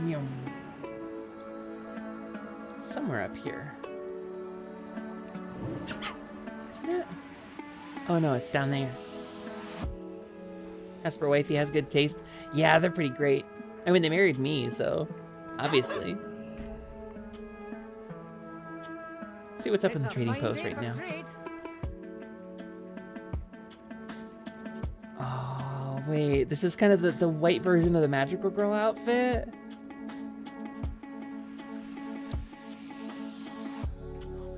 Yum. Somewhere up here. Isn't it? Oh no, it's down there. Esper Wifey has good taste. Yeah, they're pretty great. I mean, they married me, so obviously. Let's see what's up in the trading post right now. Oh, wait. This is kind of the white version of the Magical Girl outfit.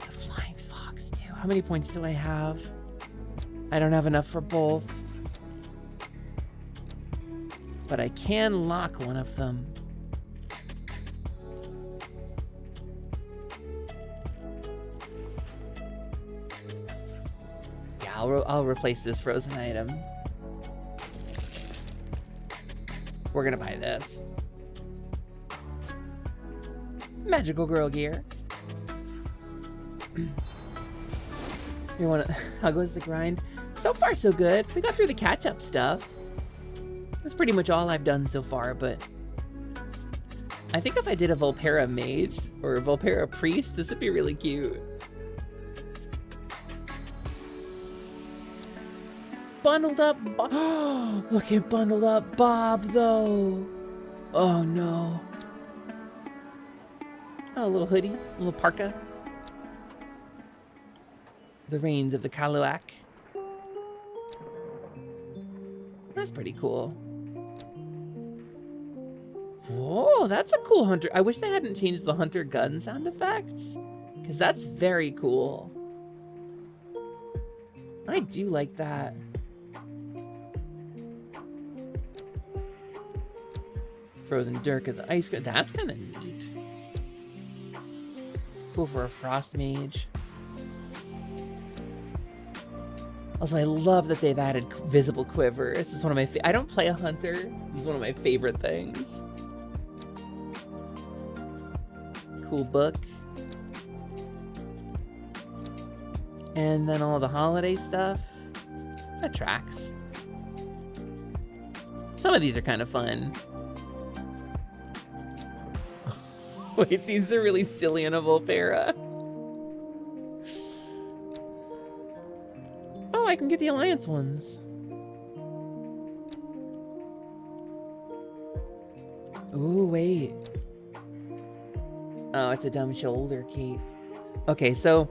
The Flying Fox, too. How many points do I have? I don't have enough for both. But I can lock one of them. Yeah, I'll replace this frozen item. We're gonna buy this. Magical Girl gear. You wanna? How goes the grind? So far, so good. We got through the catch-up stuff. That's pretty much all I've done so far, but I think if I did a Volpera mage or a Volpera priest, this would be really cute. Bundled up Bob. Look at bundled up Bob, though. Oh, no. Oh, a little hoodie, a little parka. The reins of the Kaluak. That's pretty cool. Whoa, that's a cool hunter. I wish they hadn't changed the hunter gun sound effects, because that's very cool. I do like that. Frozen Dirk of the Ice Cream. That's kind of neat. Cool for a Frost Mage. Also, I love that they've added visible quiver. This is one of my I don't play a hunter. This is one of my favorite things. Cool book. And then all the holiday stuff. That tracks. Some of these are kind of fun. Wait, these are really silly in a Volpera. Oh, I can get the Alliance ones. Ooh, wait. Oh, it's a dumb shoulder cape. Okay, so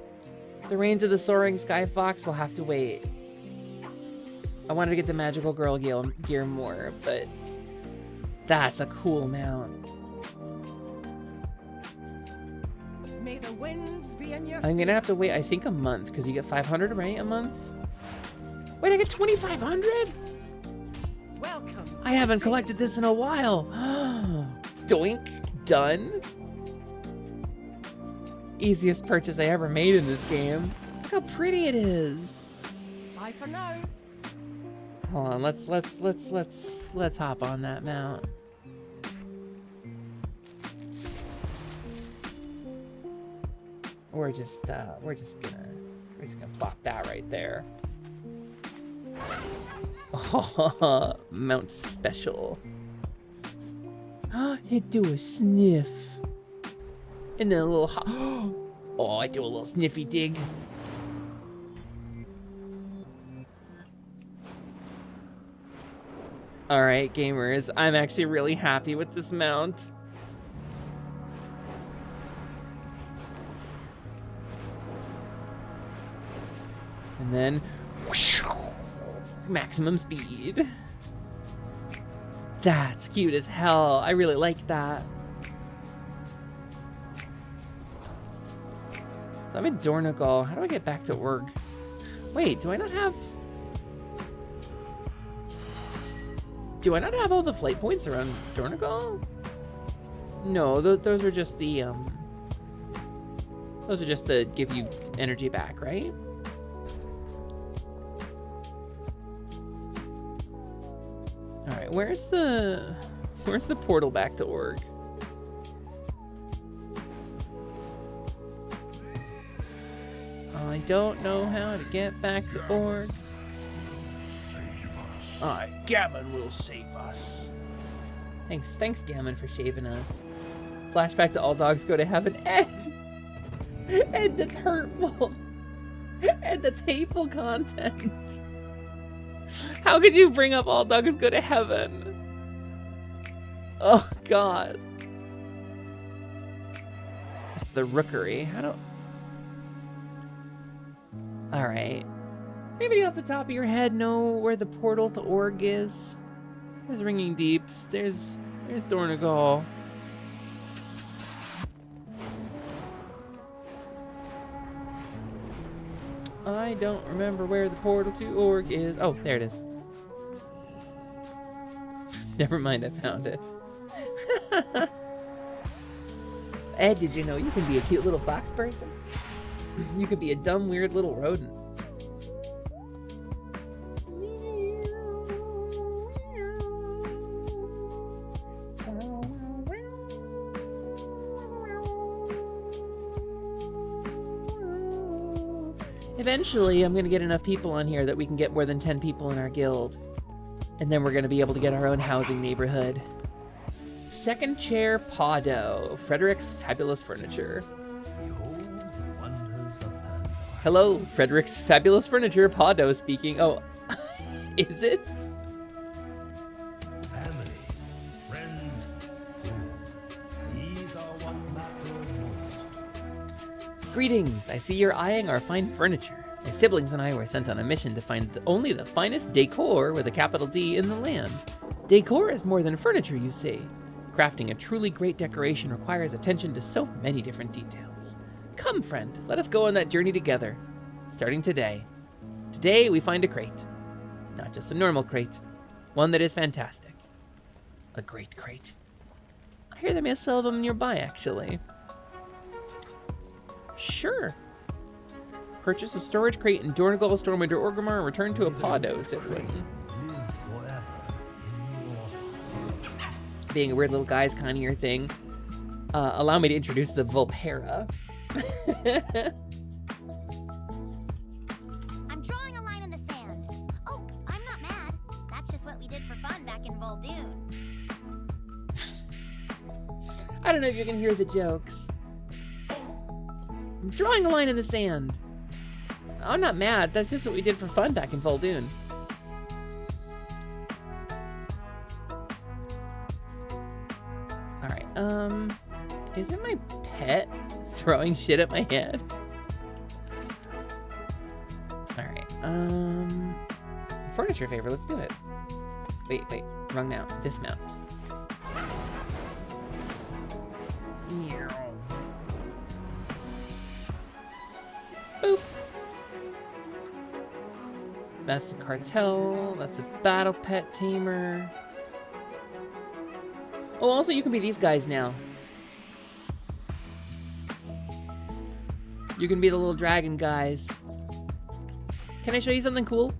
the Reigns of the Soaring Sky Fox will have to wait. I wanted to get the Magical Girl gear more, but that's a cool mount. May the winds be in your I'm gonna have to wait, I think, a month, because you get 500, right? A month? Wait, I get 2,500? welcome. I haven't collected this in a while. Doink. Done. Easiest purchase I ever made in this game. Look how pretty it is. Bye for now. Hold on, let's hop on that mount. We're just gonna pop that right there. Oh, mount special. You do a sniff. And then a little oh, I do a little sniffy dig. Alright, gamers, I'm actually really happy with this mount. And then whoosh, maximum speed. That's cute as hell. I really like that. So I'm in Dornogal. How do I get back to org? Wait, do I not have all the flight points around Dornogal? No, those are just the those are just to give you energy back, right? All right, where's the portal back to org? I don't know how to get back to Org. Aye, Gammon will save us. Thanks, Gammon, for shaving us. Flashback to All Dogs Go to Heaven. Ed, that's hurtful. Ed, that's hateful content. How could you bring up All Dogs Go to Heaven? Oh, God. It's the rookery. Alright. Anybody off the top of your head know where the portal to Org is? There's Ringing Deeps. There's Dornagal. I don't remember where the portal to Org is. Oh, there it is. Never mind, I found it. Ed, did you know you can be a cute little fox person? You could be a dumb, weird little rodent. Eventually, I'm going to get enough people on here that we can get more than 10 people in our guild. And then we're going to be able to get our own housing neighborhood. Second chair Pado, Frederick's Fabulous Furniture. Hello, Frederick's Fabulous Furniture, Pado speaking. Oh, is it? Family, friends, these are what matter most. Greetings, I see you're eyeing our fine furniture. My siblings and I were sent on a mission to find only the finest decor with a capital D in the land. Decor is more than furniture, you see. Crafting a truly great decoration requires attention to so many different details. Come, friend, let us go on that journey together. Starting today. Today we find a crate. Not just a normal crate. One that is fantastic. A great crate. I hear they may sell them nearby, actually. Sure. Purchase a storage crate in Dornagal, Stormwind, or Orgrimmar and return to a Pado sibling. Being a weird little guy's kind of your thing. Allow me to introduce the Volpera. I'm drawing a line in the sand. Oh, I'm not mad. That's just what we did for fun back in Voldoon. I don't know if you can hear the jokes. I'm drawing a line in the sand. I'm not mad. That's just what we did for fun back in Voldoon. Alright, isn't my pet throwing shit at my head? Alright, furniture favor, let's do it. Wait, wrong mount. This mount. Boop. That's the cartel. That's the battle pet tamer. Oh, also you can be these guys now. You can be the little dragon guys. Can I show you something cool?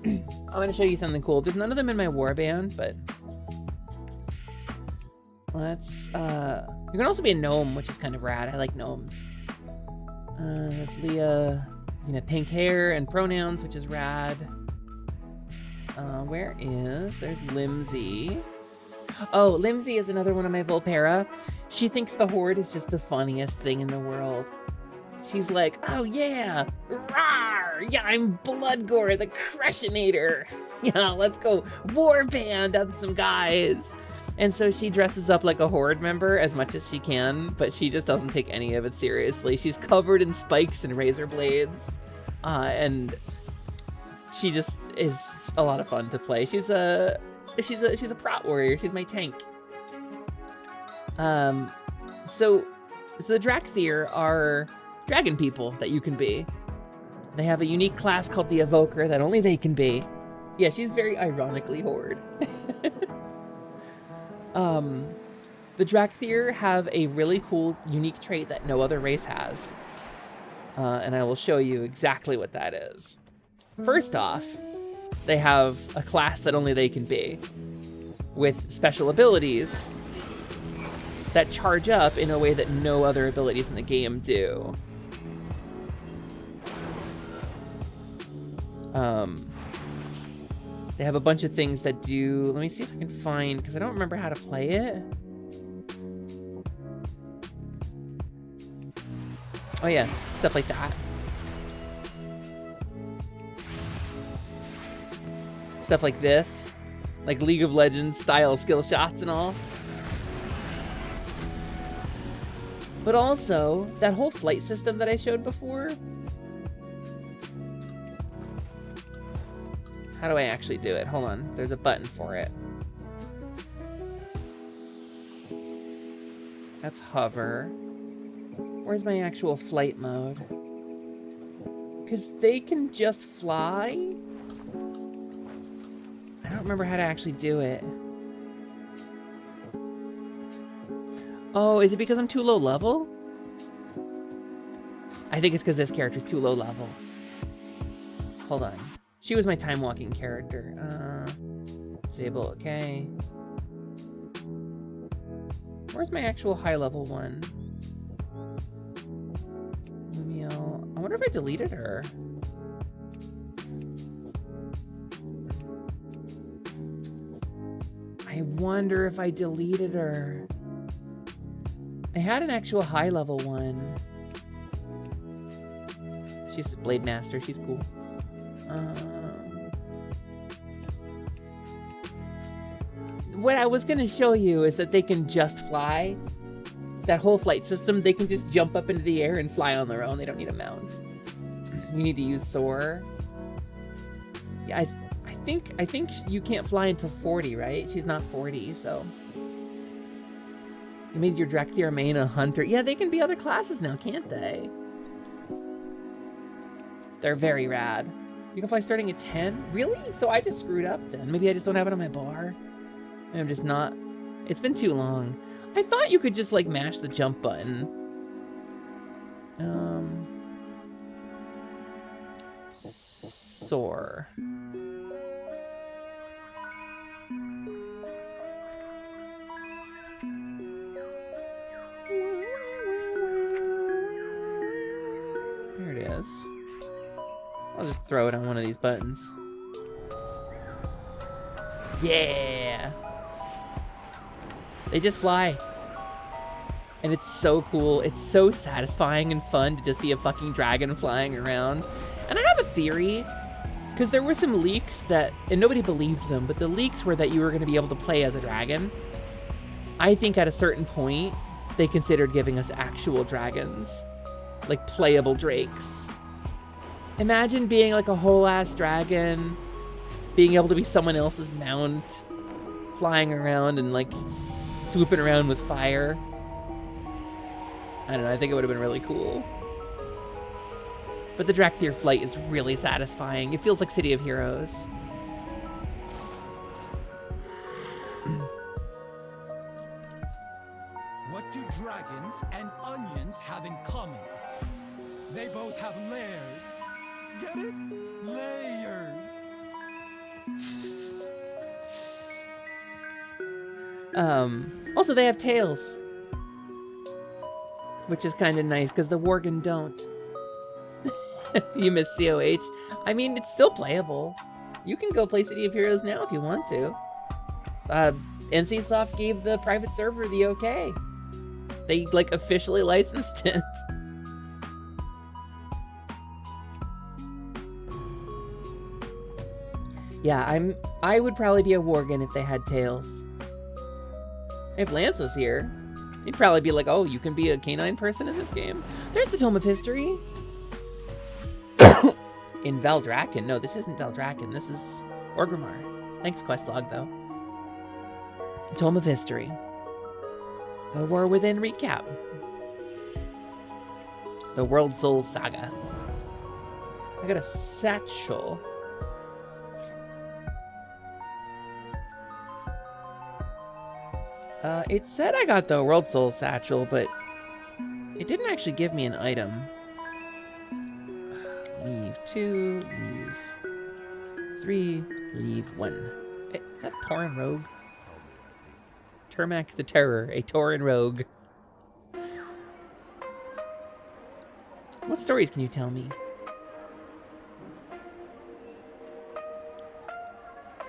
I'm gonna show you something cool. There's none of them in my warband, but let's you can also be a gnome, which is kind of rad. I like gnomes. That's Leah, pink hair and pronouns, which is rad. There's Limsey. Oh, Limsey is another one of my Volpera. She thinks the Horde is just the funniest thing in the world. She's like, oh yeah, rawr, yeah, I'm Bloodgore, the Crushinator. Yeah, let's go warband on some guys. And so she dresses up like a Horde member as much as she can, but she just doesn't take any of it seriously. She's covered in spikes and razor blades, and she just is a lot of fun to play. She's a prot warrior. She's my tank. So the Drakthir are dragon people that you can be. They have a unique class called the Evoker that only they can be. Yeah, she's very ironically Horde. The Drakthir have a really cool, unique trait that no other race has. And I will show you exactly what that is. First off, they have a class that only they can be, with special abilities that charge up in a way that no other abilities in the game do. They have a bunch of things that do... Let me see if I can find, because I don't remember how to play it. Oh yeah, stuff like that. Stuff like this. Like League of Legends style skill shots and all. But also, that whole flight system that I showed before. How do I actually do it? Hold on, there's a button for it. That's hover. Where's my actual flight mode? Because they can just fly? I don't remember how to actually do it. Oh, is it because I'm too low level? I think it's because this character's too low level. Hold on. She was my time walking character. Disable, okay. Where's my actual high level one? I wonder if I deleted her. I wonder if I deleted her. I had an actual high level one. She's a Blade Master, she's cool. What I was gonna show you is that they can just fly. That whole flight system, they can just jump up into the air and fly on their own. They don't need a mount. You need to use soar. Yeah, I think you can't fly until 40, right? She's not 40, so. You made your Drakthir main a hunter. Yeah, they can be other classes now, can't they? They're very rad. You can fly starting at 10? Really? So I just screwed up then. Maybe I just don't have it on my bar. Maybe I'm just not. It's been too long. I thought you could just like mash the jump button. Soar. There it is. I'll just throw it on one of these buttons. Yeah! They just fly. And it's so cool. It's so satisfying and fun to just be a fucking dragon flying around. And I have a theory, because there were some leaks that, and nobody believed them, but the leaks were that you were going to be able to play as a dragon. I think at a certain point, they considered giving us actual dragons. Like playable drakes. Imagine being like a whole ass dragon, being able to be someone else's mount, flying around and like swooping around with fire. I don't know, I think it would have been really cool. But the Drakthir flight is really satisfying. It feels like City of Heroes. What do dragons and onions have in common? They both have layers. Get it? Layers. Also they have tails. Which is kind of nice, because the Worgen don't. You miss COH. I mean, it's still playable. You can go play City of Heroes now if you want to. NCSoft gave the private server the okay. They, like, officially licensed it. Yeah, I would probably be a Worgen if they had tails. If Lance was here, he'd probably be like, oh, you can be a canine person in this game? There's the Tome of History. In Valdrakken. No, this isn't Valdrakken. This is Orgrimmar. Thanks, Questlog, though. Tome of History. The War Within recap. The World Soul Saga. I got a satchel. It said I got the World Soul Satchel, but it didn't actually give me an item. Leave 2, leave 3, leave 1. Is that Tauren Rogue? Termak the Terror, a Tauren Rogue. What stories can you tell me?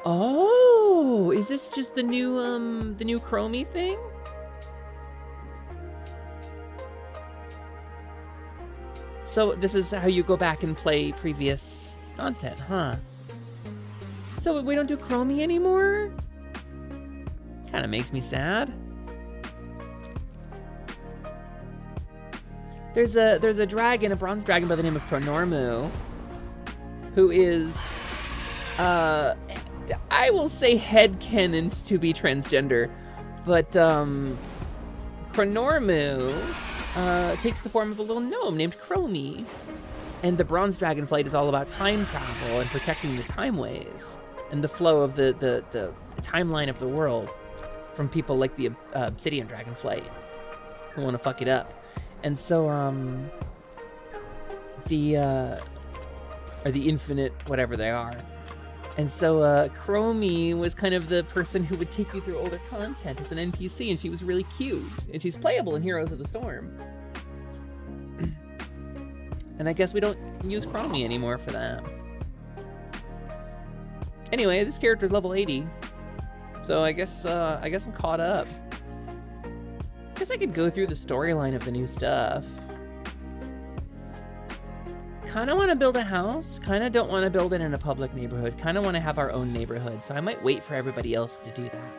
Oh, is this just the new Chromie thing? So this is how you go back and play previous content, huh? So we don't do Chromie anymore? Kind of makes me sad. There's a dragon, a bronze dragon by the name of Pronormu, who is, I will say headcanoned to be transgender, but Pronormu takes the form of a little gnome named Chromie, and the bronze dragonflight is all about time travel and protecting the timeways and the flow of the timeline of the world from people like the obsidian dragonflight who want to fuck it up. And so, or the infinite, whatever they are. And so, Chromie was kind of the person who would take you through older content as an NPC, and she was really cute. And she's playable in Heroes of the Storm. And I guess we don't use Chromie anymore for that. Anyway, this character's level 80. So I guess I'm caught up. I guess I could go through the storyline of the new stuff. Kind of want to build a house. Kind of don't want to build it in a public neighborhood. Kind of want to have our own neighborhood. So I might wait for everybody else to do that.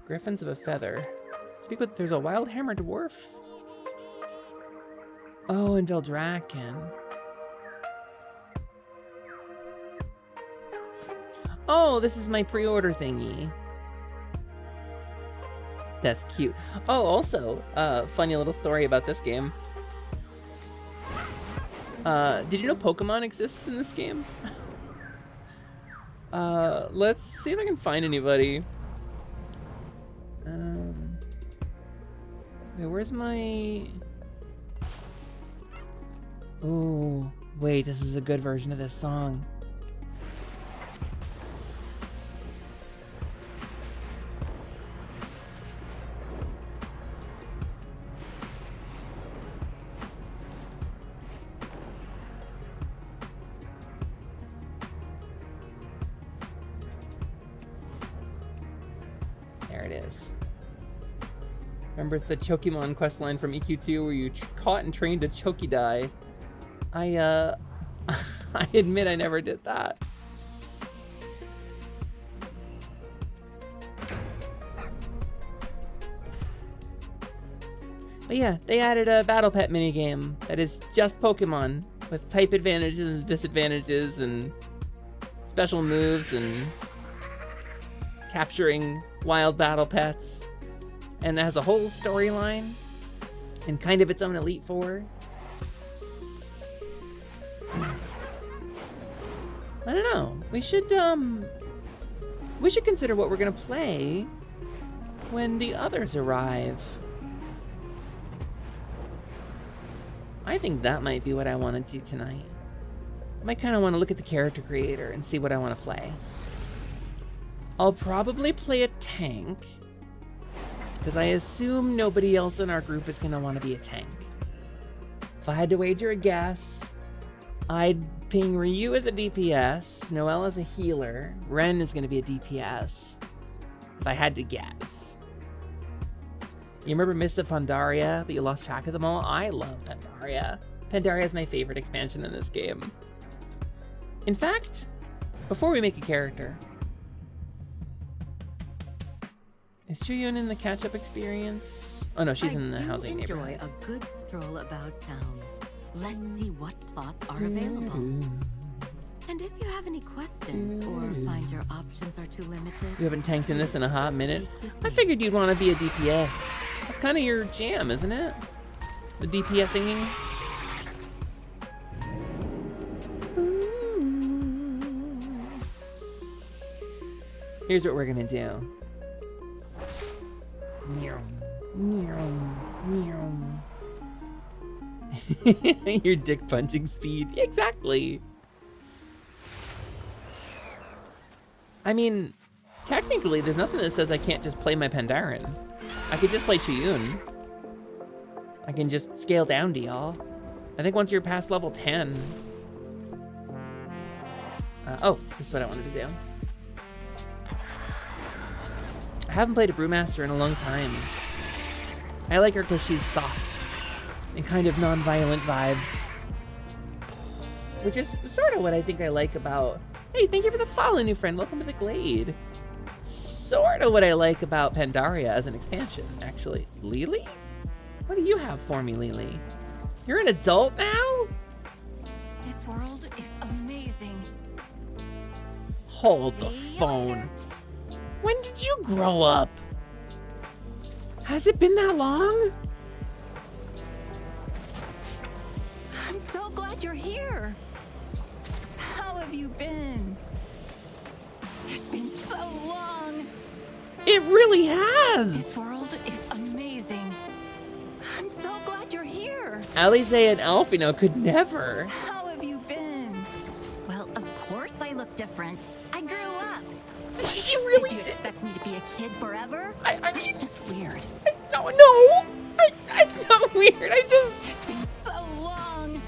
Griffins of a feather. Speak with. There's a wild hammer dwarf. Oh, and Veldraken. Oh, this is my pre-order thingy. That's cute. Oh, also, funny little story about this game. Did you know Pokemon exists in this game? Let's see if I can find anybody. Wait, where's my... Oh, wait, this is a good version of this song. Remember the Chokimon questline from EQ2 where you caught and trained a Chokidai. I admit I never did that. But yeah, they added a battle pet minigame that is just Pokemon with type advantages and disadvantages and special moves and capturing wild battle pets. And it has a whole storyline and kind of its own Elite Four. I don't know. We should consider what we're gonna play when the others arrive. I think that might be what I want to do tonight. I might kind of want to look at the character creator and see what I want to play. I'll probably play a tank, because I assume nobody else in our group is going to want to be a tank. If I had to wager a guess, I'd ping Ryu as a DPS, Noelle as a healer, Ren is going to be a DPS, if I had to guess. You remember Mists of Pandaria, but you lost track of them all? I love Pandaria. Pandaria is my favorite expansion in this game. In fact, before we make a character, is Chuyun in the catch-up experience? Oh no, she's in the housing neighborhood. I enjoy a good stroll about town. Let's see what plots are available. And if you have any questions or find your options are too limited... You haven't tanked in this in a hot minute? I figured you'd want to be a DPS. That's kind of your jam, isn't it? The DPS singing? Here's what we're gonna do. Your dick punching speed. Exactly. I mean, technically, there's nothing that says I can't just play my Pandaren. I could just play Chuyun. I can just scale down to y'all. I think once you're past level 10, Oh, this is what I wanted to do. I haven't played a Brewmaster in a long time. I like her because she's soft and kind of non-violent vibes. Which is sort of what I think I like about... Hey, thank you for the follow, new friend. Welcome to the Glade. Sort of what I like about Pandaria as an expansion, actually. Lily? What do you have for me, Lily? You're an adult now? This world is amazing. Hold the phone. When did you grow up? Has it been that long? I'm so glad you're here. How have you been? It's been so long. It really has. This world is amazing. I'm so glad you're here. Alize and Alfino could never. How have you been? Well, of course I look different. I grew up. She really did. You expect me to be a kid forever? I mean, it's just weird. No, it's not weird. It's been so long.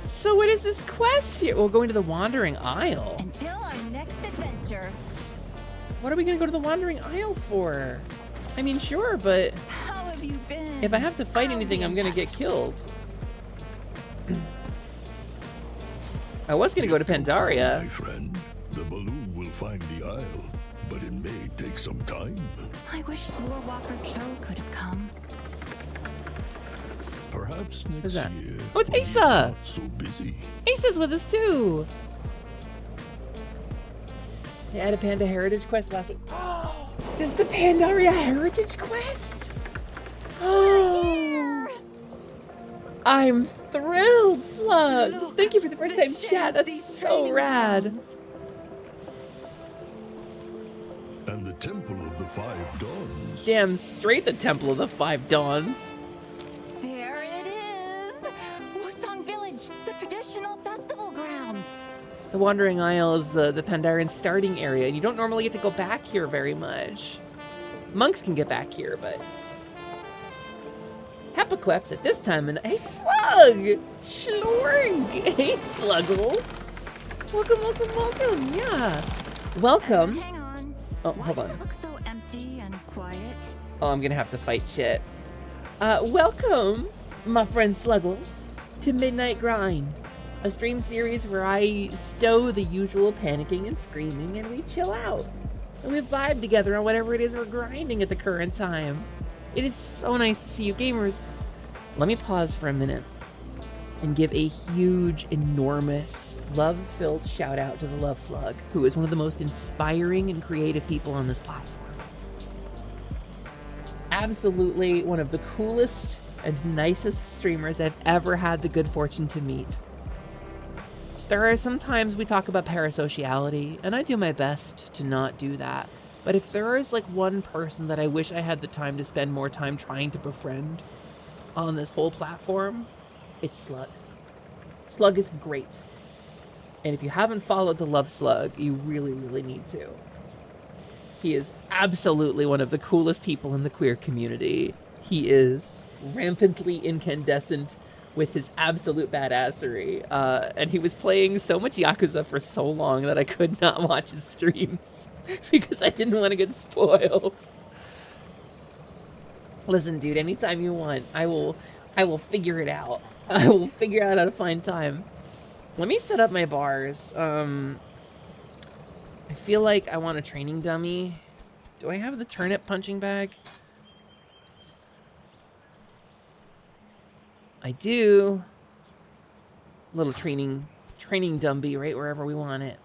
So what is this quest here? We're going to the Wandering Isle. Until our next adventure. What are we going to go to the Wandering Isle for? I mean, sure, but how have you been? If I have to fight anything, I'm going to get killed. I was going to go to Pandaria. My friend, the balloon will find the isle, but it may take some time. I wish Warwalker Cho could have come. Perhaps next Who's that? year. Oh, it's when he's Asa! not so busy. Asa's with us too. They added Panda Heritage Quest last week. Oh, this is the Pandaria Heritage Quest? Oh, I'm thrilled, Slugs. Thank you for the first time chat. That's so rad. And the Temple of the Five Dawns. Damn straight the Temple of the Five Dawns. There it is! Wusong Village, the traditional festival grounds. The Wandering Isle is the Pandarian starting area, and you don't normally get to go back here very much. Monks can get back here, but... Hapaqueps at this time and... Hey, Slug! Schlorg! Hey, Sluggles! Welcome, welcome, welcome! Yeah! Welcome! Hang on. Oh, Why hold does on. it look so empty and quiet? Oh, I'm gonna have to fight shit. Welcome, my friend Sluggles, to Midnight Grind, a stream series where I stow the usual panicking and screaming and we chill out. And we vibe together on whatever it is we're grinding at the current time. It is so nice to see you gamers. Let me pause for a minute and give a huge, enormous, love-filled shout out to the Love Slug, who is one of the most inspiring and creative people on this platform. Absolutely one of the coolest and nicest streamers I've ever had the good fortune to meet. There are some times we talk about parasociality, and I do my best to not do that. But if there is like one person that I wish I had the time to spend more time trying to befriend on this whole platform, it's Slug. Slug is great. And if you haven't followed the Love Slug, you really, really need to. He is absolutely one of the coolest people in the queer community. He is rampantly incandescent with his absolute badassery. And he was playing so much Yakuza for so long that I could not watch his streams because I didn't want to get spoiled. Listen, dude, anytime you want, I will figure it out. I will figure out how to find time. Let me set up my bars. I feel like I want a training dummy. Do I have the turnip punching bag? I do. Little training dummy right wherever we want it.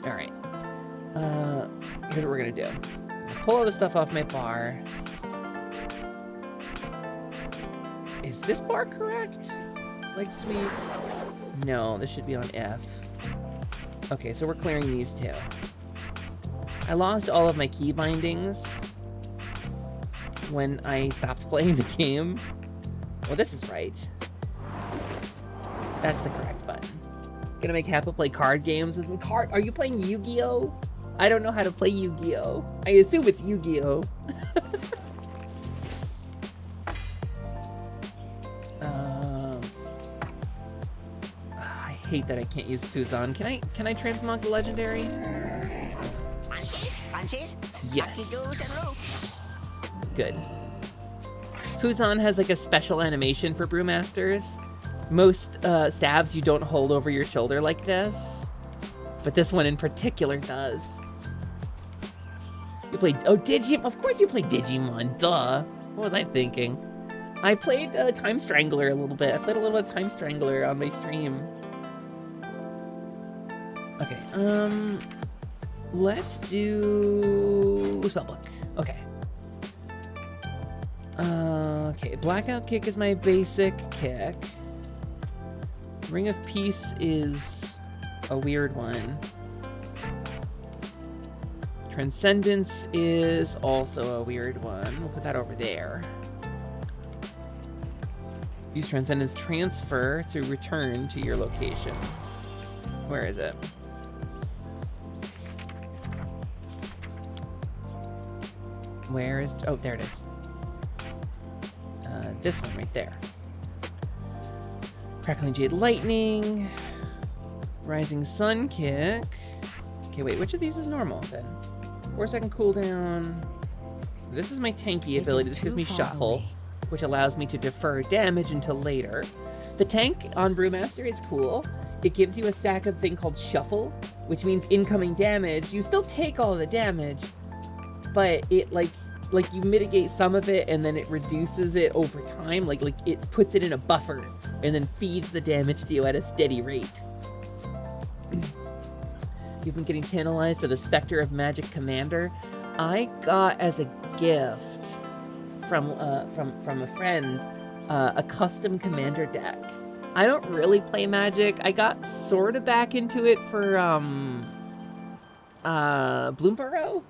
Alright. Here's what we're gonna do. Pull all the stuff off my bar. Is this bar correct? Like sweet? No, this should be on F. Okay, so we're clearing these two. I lost all of my key bindings when I stopped playing the game. Well, this is right. That's the correct button. Gonna make Happa play card games with me. Are you playing Yu-Gi-Oh? I don't know how to play Yu-Gi-Oh. I assume it's Yu-Gi-Oh. hate that I can't use Fuzon. Can I transmog the legendary? Yes. Good. Fuzon has like a special animation for brewmasters. Most stabs you don't hold over your shoulder like this, but this one in particular does. You played, oh, Digimon, of course you played Digimon, duh. What was I thinking? I played Time Strangler a little bit. I played a little bit of Time Strangler on my stream. Okay, let's do Spellbook. Okay. Okay, Blackout Kick is my basic kick. Ring of Peace is a weird one. Transcendence is also a weird one. We'll put that over there. Use Transcendence Transfer to return to your location. Where is it? Where is... Oh, there it is. This one right there. Crackling Jade Lightning. Rising Sun Kick. Okay, wait, which of these is normal then? 4-second cooldown. This is my tanky ability. This gives me Shuffle, which allows me to defer damage until later. The tank on Brewmaster is cool. It gives you a stack of thing called Shuffle, which means incoming damage. You still take all the damage, but it like you mitigate some of it and then it reduces it over time. Like it puts it in a buffer and then feeds the damage to you at a steady rate. You've been getting tantalized with a Spectre of Magic Commander. I got as a gift from a friend a custom commander deck. I don't really play Magic. I got sort of back into it for Bloomburrow.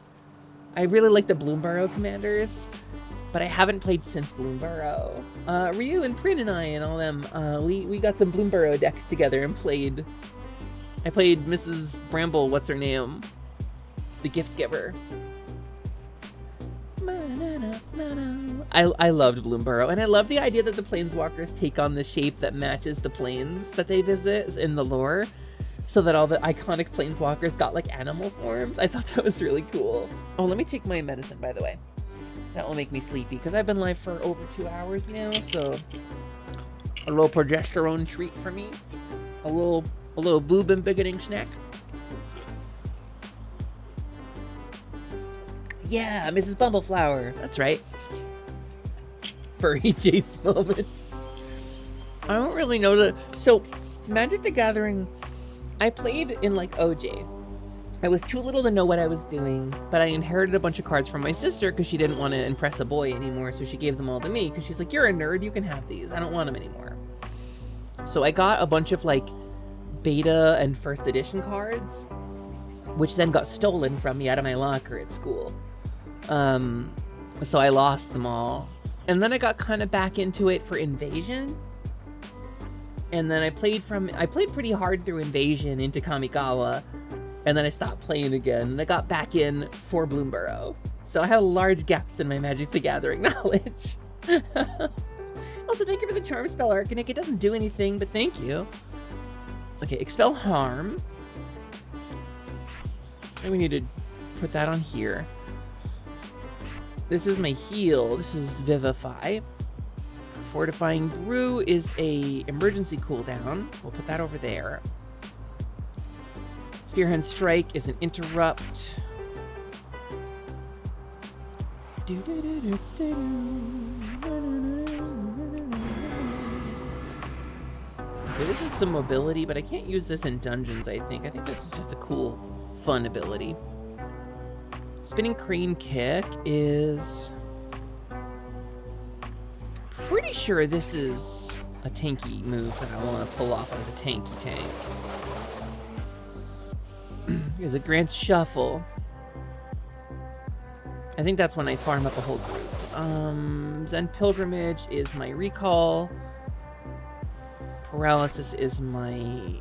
I really like the Bloomburrow commanders, but I haven't played since Bloomburrow. Ryu and Prin and I and all them, we got some Bloomburrow decks together and played. I played Mrs. Bramble, what's her name? The Gift Giver. I loved Bloomburrow, and I love the idea that the Planeswalkers take on the shape that matches the planes that they visit in the lore, so that all the iconic Planeswalkers got like animal forms. I thought that was really cool. Oh, let me take my medicine, by the way. That will make me sleepy, because I've been live for over 2 hours now, so a little progesterone treat for me. A little boob and bigoting snack. Yeah, Mrs. Bumbleflower. That's right. Furry Jace moment. I don't really know the... So, Magic the Gathering, I played in like OJ. I was too little to know what I was doing, but I inherited a bunch of cards from my sister because she didn't want to impress a boy anymore, so she gave them all to me because she's like, you're a nerd, you can have these. I don't want them anymore. So I got a bunch of like beta and first edition cards, which then got stolen from me out of my locker at school. So I lost them all. And then I got kind of back into it for Invasion. And then I played pretty hard through Invasion into Kamigawa. And then I stopped playing again. And I got back in for Bloomburrow. So I had large gaps in my Magic the Gathering knowledge. Also, thank you for the Charm Spell, Arcanic. It doesn't do anything, but thank you. Okay, Expel Harm. And we need to put that on here. This is my heal. This is Vivify. Fortifying Brew is a emergency cooldown. We'll put that over there. Spearhand Strike is an interrupt. Okay, this is some mobility, but I can't use this in dungeons, I think. I think this is just a cool, fun ability. Spinning Crane Kick is... pretty sure this is a tanky move that I want to pull off as a tanky tank. Because it grants Shuffle. I think that's when I farm up a whole group. Zen Pilgrimage is my recall. Paralysis is my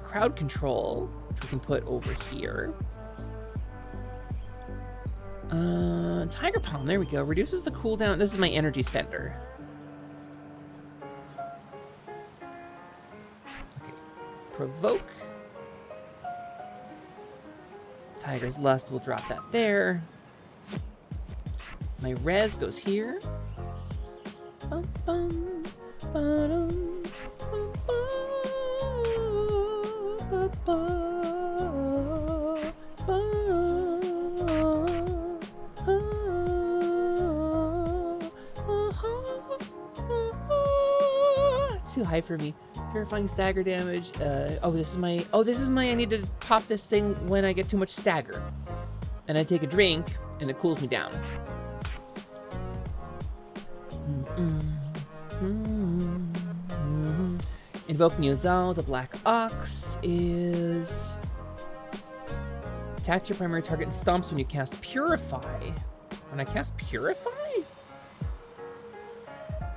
crowd control, which we can put over here. Tiger Palm, there we go. Reduces the cooldown. This is my energy spender. Okay. provoke. Tiger's Lust will drop that there. My res goes here. Bum, bum, ba-dum, bum, ba, ba, ba, It's too high for me. Purifying stagger damage. This is my. I need to pop this thing when I get too much stagger, and I take a drink, and it cools me down. Invoke Nyozal, the Black Ox is... Attacks your primary target and stomps when you cast Purify. When I cast Purify?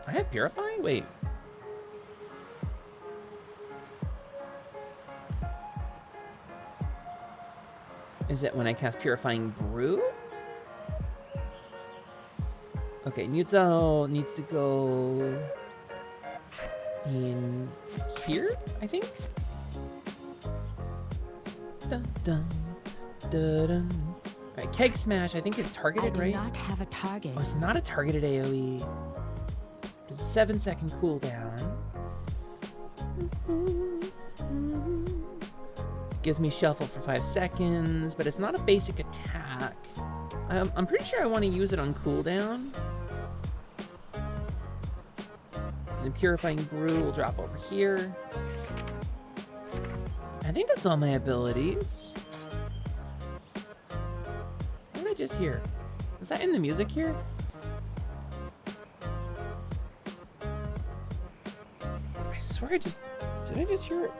I have Purify? Wait. Is it when I cast Purifying Brew? Okay, Nyozal needs to go in here, I think. Dun, dun, dun, dun. Alright, Keg Smash, I think is targeted, right? I do not have a target. Oh, it's not a targeted AoE. There's a 7-second cooldown. Gives me Shuffle for 5 seconds, but it's not a basic attack. I'm pretty sure I want to use it on cooldown. And Purifying Brew will drop over here. I think that's all my abilities. What did I just hear? Was that in the music here? I swear did I just hear it?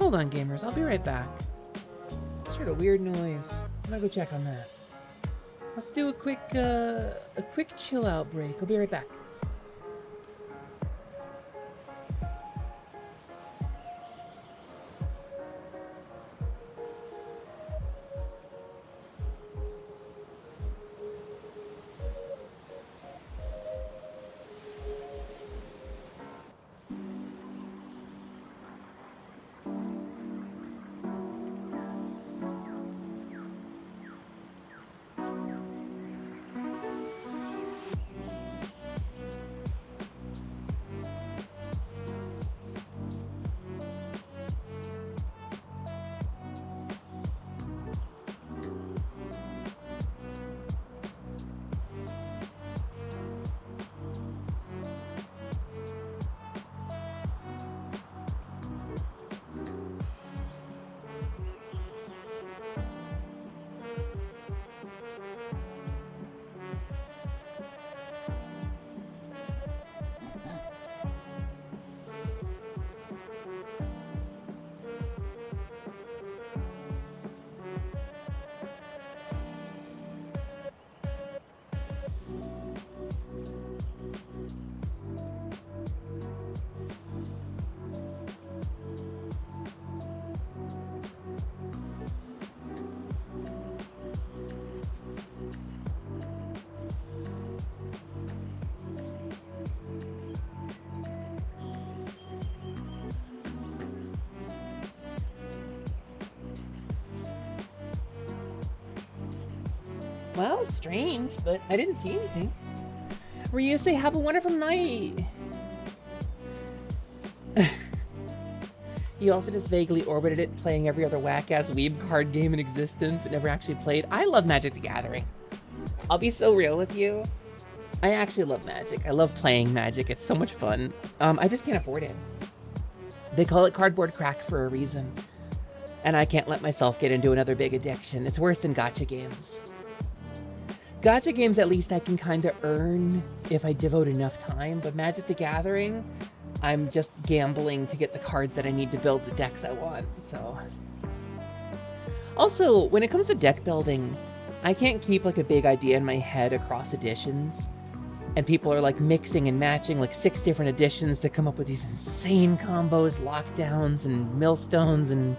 Hold on, gamers, I'll be right back. I just heard a weird noise. I'm gonna go check on that. Let's do a quick chill out break. I'll be right back. Well, strange, but I didn't see anything. Ryu say, have a wonderful night. You also just vaguely orbited it, playing every other whack-ass weeb card game in existence, but never actually played. I love Magic the Gathering. I'll be so real with you. I actually love Magic. I love playing Magic. It's so much fun. I just can't afford it. They call it cardboard crack for a reason. And I can't let myself get into another big addiction. It's worse than gacha games. Gacha games, at least I can kind of earn if I devote enough time, but Magic the Gathering, I'm just gambling to get the cards that I need to build the decks I want, so. Also, when it comes to deck building, I can't keep like a big idea in my head across editions, and people are like mixing and matching like 6 different editions to come up with these insane combos, lockdowns, and millstones, and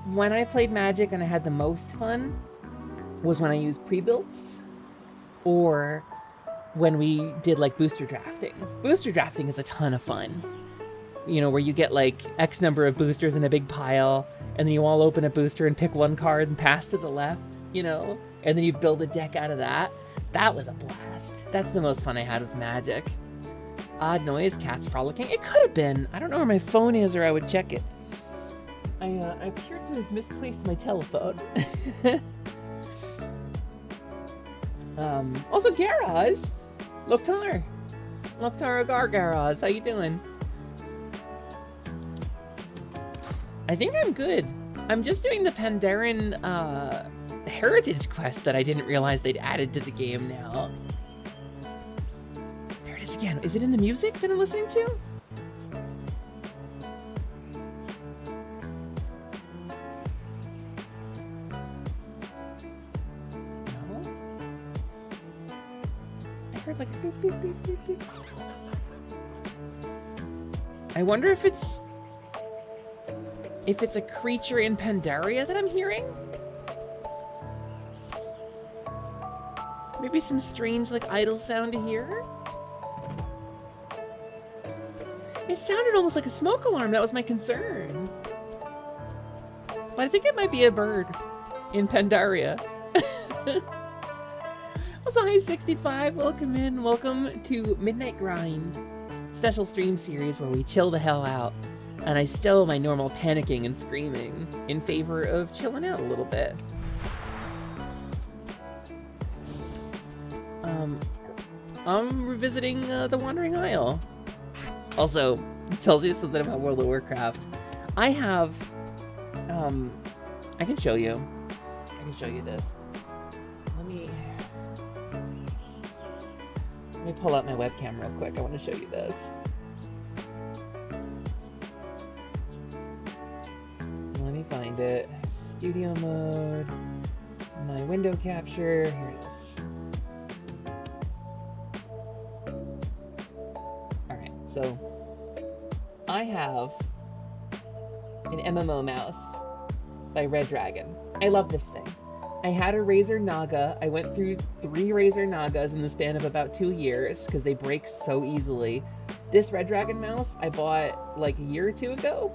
when I played Magic and I had the most fun, was when I used pre-builts or when we did like booster drafting. Booster drafting is a ton of fun. you know, where you get like X number of boosters in a big pile, and then you all open a booster and pick one card and pass to the left, you know, and then you build a deck out of that. That was a blast. That's the most fun I had with Magic. Odd noise, cats frolicking. It could have been. I don't know where my phone is, or I would check it. I appear to have misplaced my telephone. Also, Garaz. Loktar Gargaraz, how you doing? I think I'm good. I'm just doing the Pandaren heritage quest that I didn't realize they'd added to the game now. There it is again. Is it in the music that I'm listening to? No. I heard like a beep, beep, beep, beep, beep. I wonder if it's a creature in Pandaria that I'm hearing? Maybe some strange, like, idle sound to hear? It sounded almost like a smoke alarm. That was my concern. But I think it might be a bird in Pandaria. Also, hi 65. Welcome in. Welcome to Midnight Grind. Special stream series where we chill the hell out. And I stow my normal panicking and screaming in favor of chilling out a little bit. I'm revisiting The Wandering Isle. Also, it tells you something about World of Warcraft. I have, I can show you. I can show you this. Let me pull out my webcam real quick. I want to show you this. Let me find it. Studio mode. My window capture. Here it is. Alright, so I have an MMO mouse by Red Dragon. I love this thing. I had a Razor Naga. I went through 3 Razor Nagas in the span of about 2 years because they break so easily. This Red Dragon mouse I bought like a year or 2 ago.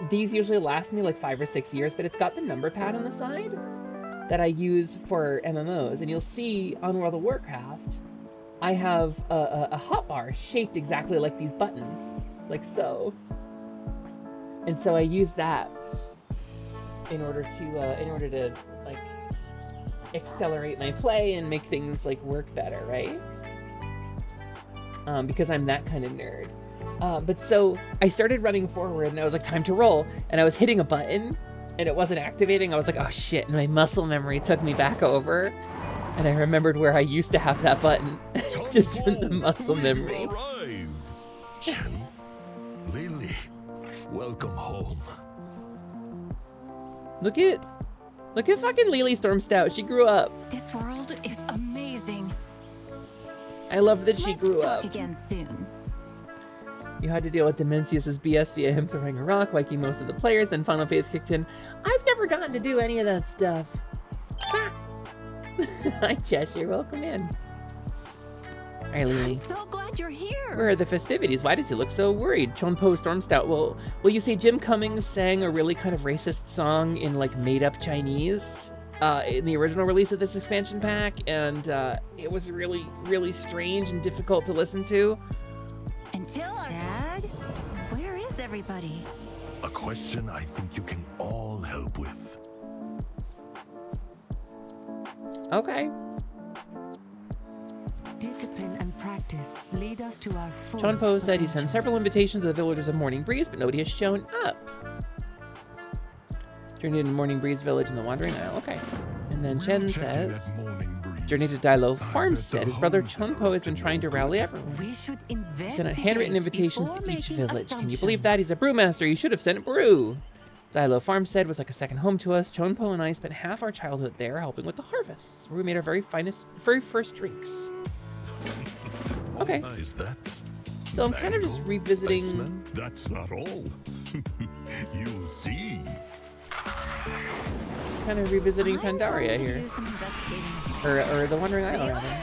These usually last me like 5 or 6 years, but it's got the number pad on the side that I use for MMOs. And you'll see on World of Warcraft, I have a hotbar shaped exactly like these buttons, like so. And so I use that in order to like accelerate my play and make things like work better, right? Because I'm that kind of nerd. But so I started running forward and I was like, time to roll. And I was hitting a button and it wasn't activating. I was like, oh shit. And my muscle memory took me back over. And I remembered where I used to have that button just from the muscle memory. Chen, Lily, welcome home. Look at fucking Lily Stormstout. She grew up. This world is amazing. I love that she grew up. Let's talk again soon. You had to deal with Demencius' BS via him throwing a rock, waking most of the players, then Final Phase kicked in. I've never gotten to do any of that stuff. Hi, Cheshire. Welcome in. Alright, Lily. I'm so glad you're here. Where are the festivities? Why does he look so worried? Chonpo Stormstout. Will you say Jim Cummings sang a really kind of racist song in like made-up Chinese in the original release of this expansion pack, and it was really, really strange and difficult to listen to. Dad, where is everybody? A question I think you can all help with. Okay. Discipline and practice lead us to our full Chonpo said he sent several invitations to the villagers of Morning Breeze, but nobody has shown up. Journey to Morning Breeze Village in the Wandering Isle. Okay. And then Chen says, journey to Dailo Farmstead. His brother Chonpo has been trying to rally everyone. We should He sent out handwritten invitations to each village. Can you believe that? He's a brewmaster. You should have sent brew. Dailo Farmstead was like a second home to us. Chonpo and I spent half our childhood there helping with the harvests, where we made our very first drinks. Okay. Is that? So I'm kind of just revisiting. That's not all. You'll see. Kind of revisiting Pandaria here. Or the Wandering Isle, rather.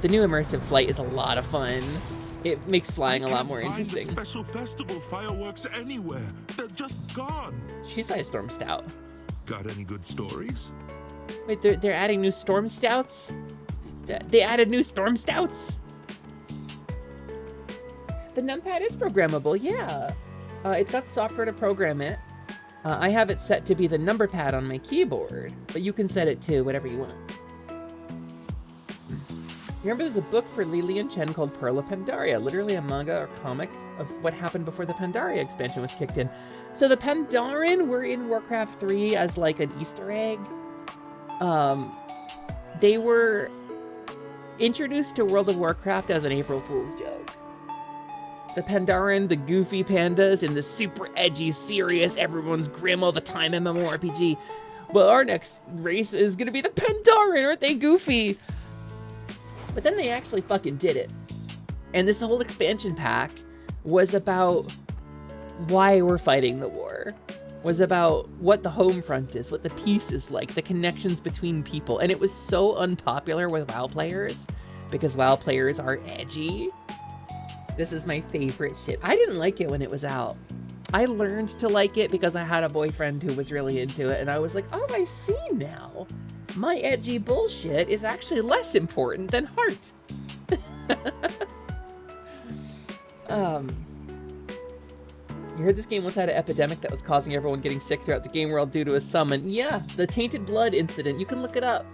The new immersive flight is a lot of fun. It makes flying a lot more interesting. Special festival fireworks anywhere. They're just gone. She's a Storm Stout. Got any good stories? Wait, they're adding new Storm Stouts? They added new Storm Stouts? The numpad is programmable, yeah. It's got software to program it. I have it set to be the number pad on my keyboard, but you can set it to whatever you want. Remember there's a book for Lilian Chen called Pearl of Pandaria, literally a manga or comic of what happened before the Pandaria expansion was kicked in. So the Pandaren were in Warcraft 3 as like an Easter egg. They were introduced to World of Warcraft as an April Fool's joke. The Pandaren, the goofy pandas, and the super edgy, serious, everyone's grim all the time MMORPG. Well, our next race is gonna be the Pandaren, aren't they goofy? But then they actually fucking did it. And this whole expansion pack was about why we're fighting the war. Was about what the home front is, what the peace is like, the connections between people. And it was so unpopular with WoW players because WoW players are edgy. This is my favorite shit. I didn't like it when it was out. I learned to like it because I had a boyfriend who was really into it, and I was like, oh, I see now. My edgy bullshit is actually less important than heart. You heard this game once had an epidemic that was causing everyone getting sick throughout the game world due to a summon. Yeah, the Tainted Blood incident. You can look it up.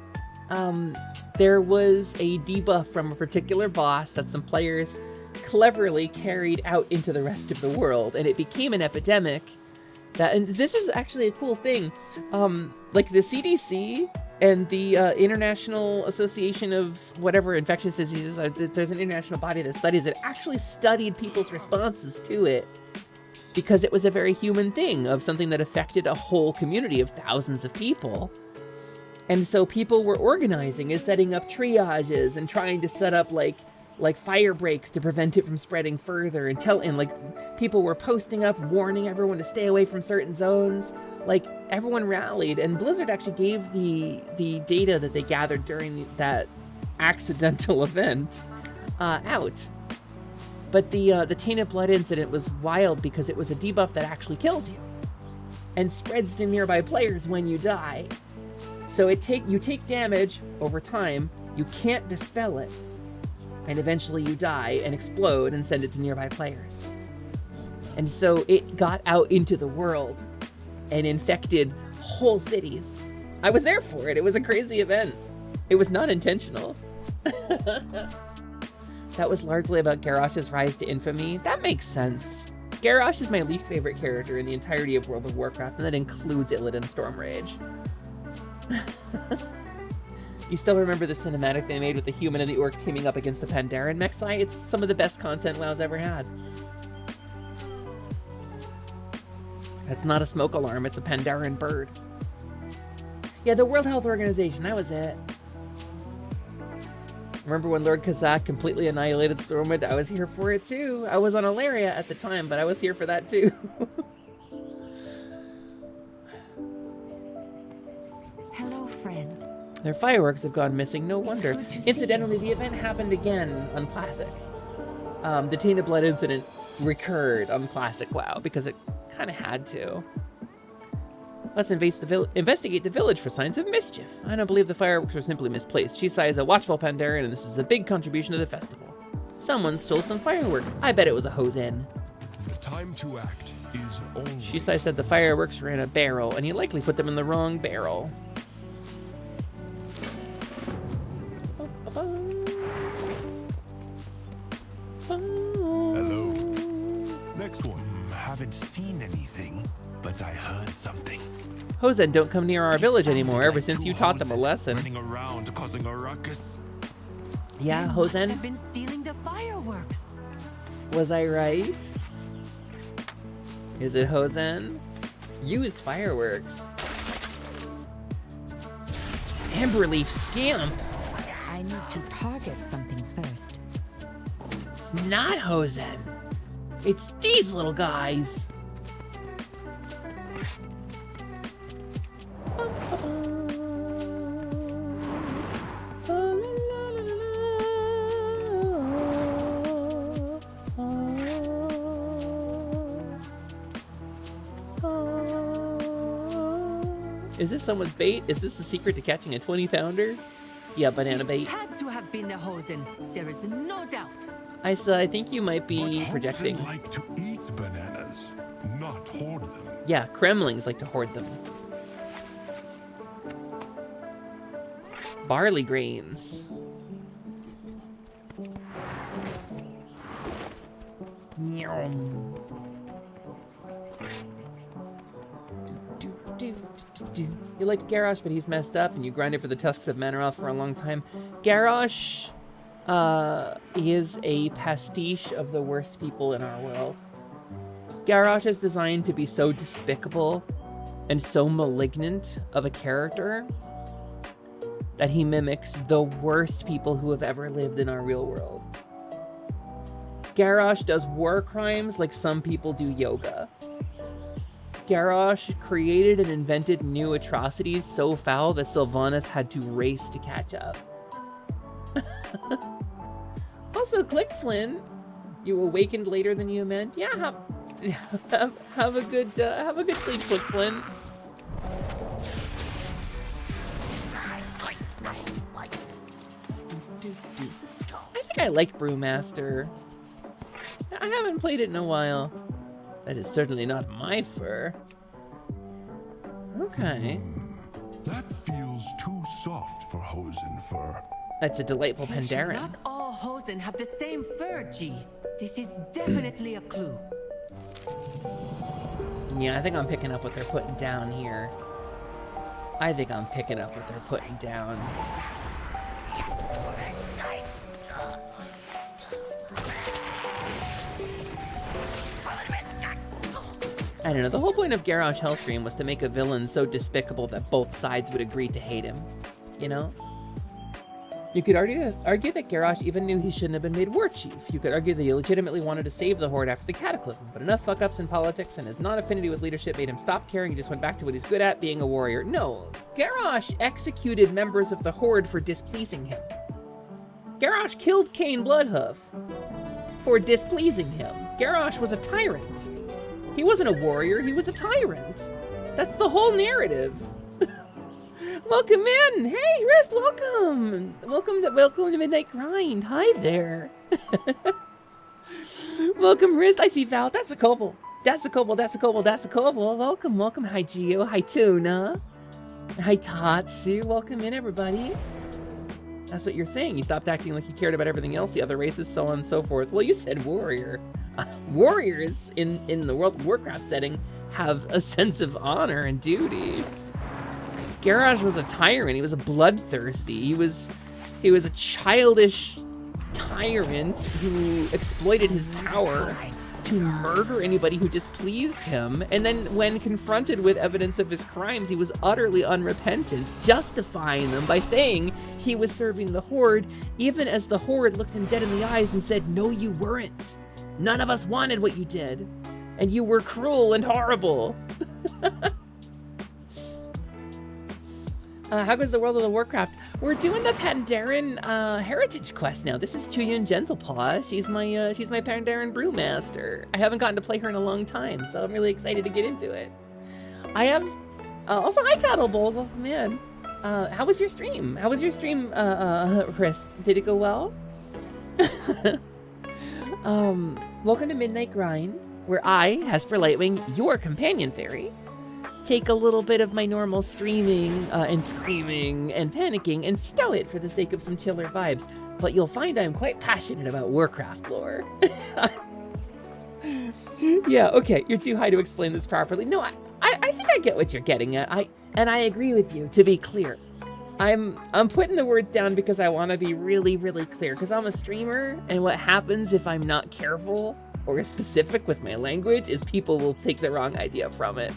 There was a debuff from a particular boss that some players cleverly carried out into the rest of the world, and it became an epidemic. And this is actually a cool thing. Like the CDC and the International Association of whatever infectious diseases, there's an international body that studies it, actually studied people's responses to it because it was a very human thing of something that affected a whole community of thousands of people. And so people were organizing and setting up triages and trying to set up like fire breaks to prevent it from spreading further, and like people were posting up warning everyone to stay away from certain zones. Like everyone rallied, and Blizzard actually gave the data that they gathered during that accidental event out. But the Tainted Blood incident was wild because it was a debuff that actually kills you and spreads to nearby players when you die. So you take damage over time, you can't dispel it, and eventually you die and explode and send it to nearby players. And so it got out into the world and infected whole cities. I was there for it. It was a crazy event. It was not intentional. That was largely about Garrosh's rise to infamy. That makes sense. Garrosh is my least favorite character in the entirety of World of Warcraft, and that includes Illidan Stormrage. You still remember the cinematic they made with the human and the orc teaming up against the Pandaren Mechai? It's some of the best content WoW's ever had. That's not a smoke alarm, it's a Pandaren bird. Yeah, the World Health Organization, that was it. Remember when Lord Kazak completely annihilated Stormwind? I was here for it too. I was on Alaria at the time, but I was here for that too. Hello, friend. Their fireworks have gone missing, no wonder. Incidentally, the event happened again on Classic. The Tainted Blood incident recurred on Classic WoW because it kind of had to. Let's investigate the village for signs of mischief. I don't believe the fireworks were simply misplaced. Shisai is a watchful Pandaren, and this is a big contribution to the festival. Someone stole some fireworks. I bet it was a Hosen. The time to act is only... Shisai said the fireworks were in a barrel, and he likely put them in the wrong barrel. Hello. Next one. Haven't seen anything, but I heard something. Hosen don't come near our village anymore ever since you taught them a lesson. Running around causing a ruckus. Yeah, Hosen. Have been stealing the fireworks. Was I right? Is it Hosen? Used fireworks. Amberleaf scamp. I need to target something first. It's not Hosen. It's these little guys. Is this someone's bait? Is this the secret to catching a 20-pounder? Yeah, banana bait. Had to have been the Hosen. There is no doubt. I think you might be projecting. Hosen like to eat bananas, not hoard them. Yeah, Kremlings like to hoard them. Barley grains. Yum. You liked Garrosh, but he's messed up, and you grinded for the tusks of Manaroth for a long time. Garrosh is a pastiche of the worst people in our world. Garrosh is designed to be so despicable and so malignant of a character that he mimics the worst people who have ever lived in our real world. Garrosh does war crimes like some people do yoga. Garrosh created and invented new atrocities so foul that Sylvanas had to race to catch up. Also, Click Flynn, you awakened later than you meant. Yeah, have a good sleep, Click Flynn. I think I like Brewmaster. I haven't played it in a while. That is certainly not my fur. Okay. That feels too soft for Hosen fur. That's a delightful Pandaren. Not all Hosen have the same fur, G. This is definitely a clue. Yeah, I think I'm picking up what they're putting down here. I think I'm picking up what they're putting down. I don't know, the whole point of Garrosh Hellscream was to make a villain so despicable that both sides would agree to hate him, you know? You could argue that Garrosh even knew he shouldn't have been made war chief. You could argue that he legitimately wanted to save the Horde after the Cataclysm, but enough fuck-ups in politics and his non-affinity with leadership made him stop caring. He just went back to what he's good at, being a warrior. No, Garrosh executed members of the Horde for displeasing him. Garrosh killed Cain Bloodhoof for displeasing him. Garrosh was a tyrant. He wasn't a warrior, he was a tyrant. That's the whole narrative. Welcome in! Hey, Rist, welcome! Welcome to Midnight Grind. Hi there. Welcome, Rist. I see Val. That's a Kobold. That's a Kobold. Welcome. Hi, Gio. Hi, Tuna. Hi, Tatsu. Welcome in, everybody. That's what you're saying. You stopped acting like you cared about everything else, the other races, so on and so forth. Well, you said warrior. Warriors in the World of Warcraft setting have a sense of honor and duty. Garrosh was a tyrant. He was a bloodthirsty. He was a childish tyrant who exploited his power to murder anybody who displeased him. And then when confronted with evidence of his crimes, he was utterly unrepentant, justifying them by saying he was serving the Horde, even as the Horde looked him dead in the eyes and said, "No, you weren't. None of us wanted what you did. And you were cruel and horrible." How goes the World of the Warcraft? We're doing the Pandaren Heritage quest now. This is Chuyun Gentlepaw. She's my Pandaren Brewmaster. I haven't gotten to play her in a long time, so I'm really excited to get into it. I have also hi Cuddlebowl. Welcome in. How was your stream? Chris? Did it go well? Welcome to Midnight Grind, where I, Hesper Lightwing, your companion fairy, take a little bit of my normal streaming and screaming and panicking and stow it for the sake of some chiller vibes. But you'll find I'm quite passionate about Warcraft lore. Yeah, okay, you're too high to explain this properly. No, I think I get what you're getting at. I agree with you, to be clear. I'm putting the words down because I want to be really, really clear, because I'm a streamer, and what happens if I'm not careful or specific with my language is people will take the wrong idea from it.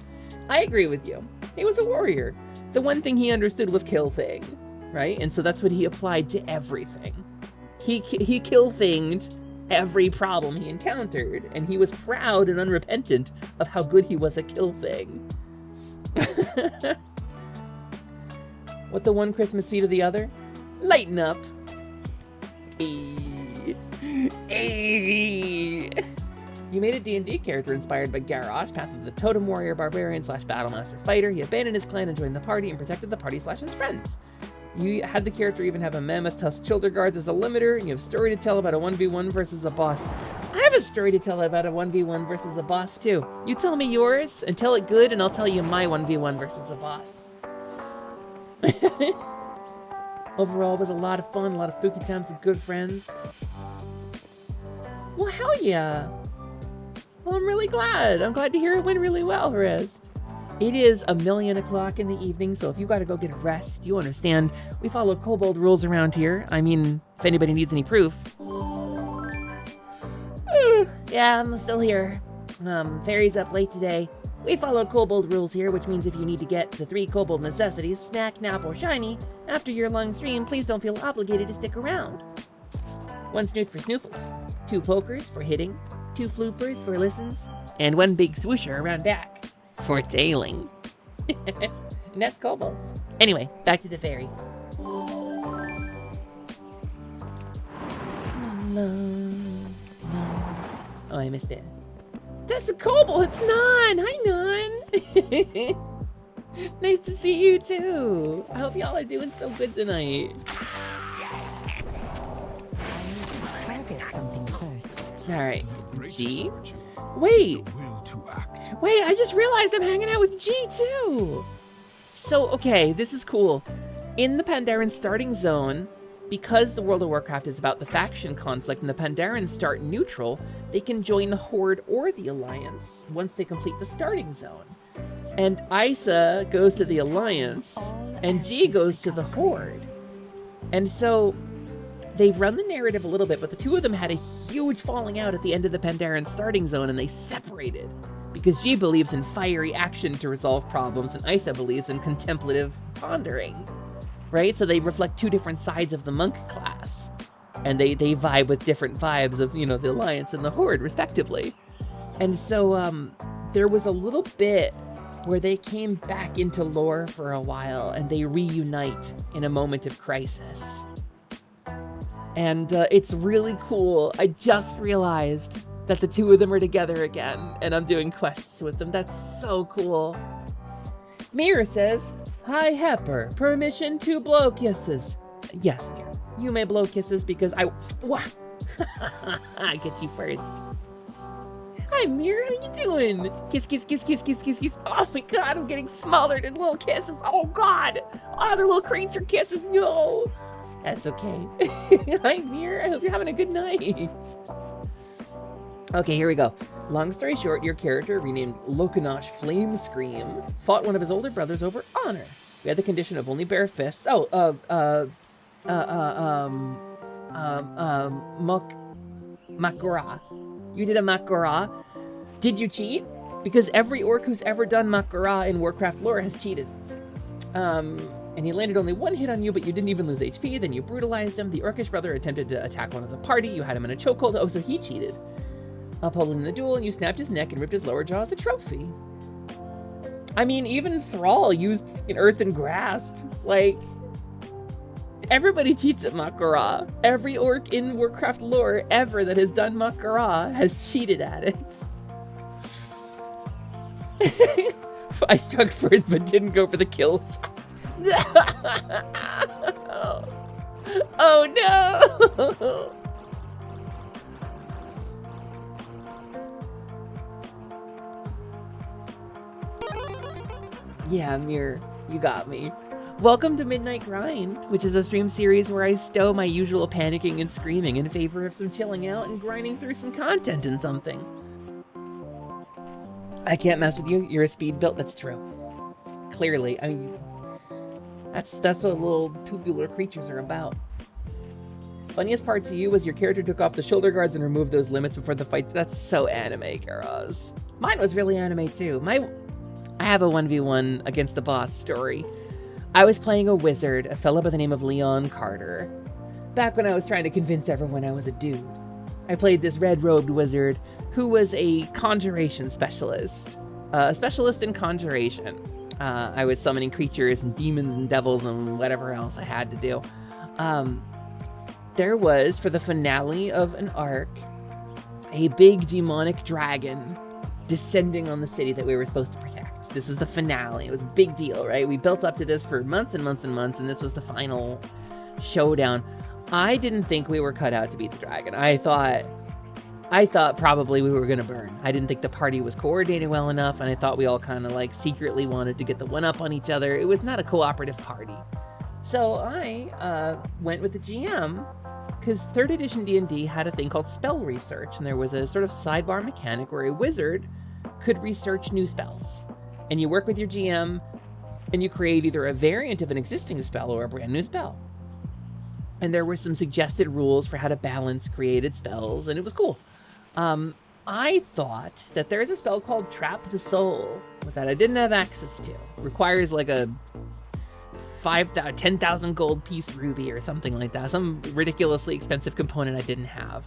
I agree with you. He was a warrior. The one thing he understood was kill thing, right? And so that's what he applied to everything. He kill thinged every problem he encountered, and he was proud and unrepentant of how good he was at kill thing. What the one Christmas seed of the other? Lighten up. You made a D&D character inspired by Garrosh, Path of the Totem Warrior Barbarian / Battlemaster Fighter. He abandoned his clan and joined the party and protected the party / his friends. You had the character even have a mammoth tusk shoulder guards as a limiter, and you have a story to tell about a 1v1 versus a boss. I have a story to tell about a 1v1 versus a boss too. You tell me yours and tell it good, and I'll tell you my 1v1 versus a boss. Overall, it was a lot of fun, a lot of spooky times with good friends. Well, hell yeah. Well, I'm really glad. I'm glad to hear it went really well, Rist. It is 1,000,000 o'clock in the evening, so if you gotta go get a rest, you understand. We follow kobold rules around here. I mean, if anybody needs any proof. Yeah, I'm still here. Fairy's up late today. We follow kobold rules here, which means if you need to get the 3 kobold necessities, snack, nap, or shiny, after your long stream, please don't feel obligated to stick around. 1 snoot for snoofles, 2 pokers for hitting, 2 floopers for listens, and 1 big swoosher around back for tailing. And that's kobolds. Anyway, back to the fairy. Oh, I missed it. That's a kobold. It's Nan. Hi, Nan. Nice to see you too. I hope y'all are doing so good tonight. Target something first. All right, G. Wait, I just realized I'm hanging out with G too. So, okay, this is cool. In the Pandaren starting zone, because the World of Warcraft is about the faction conflict and the Pandarens start neutral, they can join the Horde or the Alliance once they complete the starting zone. And Isa goes to the Alliance, and G goes to the Horde. And so they've run the narrative a little bit, but the two of them had a huge falling out at the end of the Pandaren starting zone, and they separated. Because G believes in fiery action to resolve problems, and Isa believes in contemplative pondering. Right? So they reflect 2 different sides of the monk class. And they vibe with different vibes of, you know, the Alliance and the Horde, respectively. And so there was a little bit where they came back into lore for a while, and they reunite in a moment of crisis. And it's really cool. I just realized that the 2 of them are together again, and I'm doing quests with them. That's so cool. Mira says, "Hi, Hepper. Permission to blow kisses." Yes, Mira. You may blow kisses because I get you first. Hi, Mira. How you doing? Kiss, kiss, kiss, kiss, kiss, kiss, kiss. Oh my God, I'm getting smothered in little kisses. Oh God. Oh, they're little creature kisses. No. That's okay. Hi, Mira. I hope you're having a good night. Okay, here we go. Long story short, your character, renamed Lokanash Flame Scream, fought one of his older brothers over honor. We had the condition of only bare fists. Mak'gora. You did a Mak'gora. Did you cheat? Because every orc who's ever done Mak'gora in Warcraft lore has cheated. And he landed only 1 hit on you, but you didn't even lose HP. Then you brutalized him. The orcish brother attempted to attack one of the party. You had him in a chokehold. Oh, so he cheated. Upholding in the duel, and you snapped his neck and ripped his lower jaw as a trophy. I mean, even Thrall used Earth and Grasp. Like, everybody cheats at Mak'gora. Every orc in Warcraft lore ever that has done Mak'gora has cheated at it. I struck first, but didn't go for the kill shot. Oh no! Yeah, Mir, you got me. Welcome to Midnight Grind, which is a stream series where I stow my usual panicking and screaming in favor of some chilling out and grinding through some content and something. I can't mess with you. You're a speed built. That's true. Clearly, I mean, that's what little tubular creatures are about. Funniest part to you was your character took off the shoulder guards and removed those limits before the fights. That's so anime, Garaz. Mine was really anime too. I have a 1v1 against the boss story. I was playing a wizard, a fellow by the name of Leon Carter. Back when I was trying to convince everyone I was a dude. I played this red-robed wizard who was a conjuration specialist. A specialist in conjuration. I was summoning creatures and demons and devils and whatever else I had to do. There was, for the finale of an arc, a big demonic dragon descending on the city that we were supposed to protect. This was the finale. It was a big deal, right? We built up to this for months and months and months, and this was the final showdown. I didn't think we were cut out to beat the dragon. I thought probably we were gonna burn. I didn't think the party was coordinated well enough, and I thought we all kind of like secretly wanted to get the one up on each other. It was not a cooperative party. So I went with the GM, because 3rd edition D&D had a thing called spell research, and there was a sort of sidebar mechanic where a wizard could research new spells. And you work with your GM, and you create either a variant of an existing spell or a brand new spell. And there were some suggested rules for how to balance created spells, and it was cool. I thought that there's a spell called Trap the Soul that I didn't have access to. It requires like a 10,000 gold piece ruby or something like that. Some ridiculously expensive component I didn't have.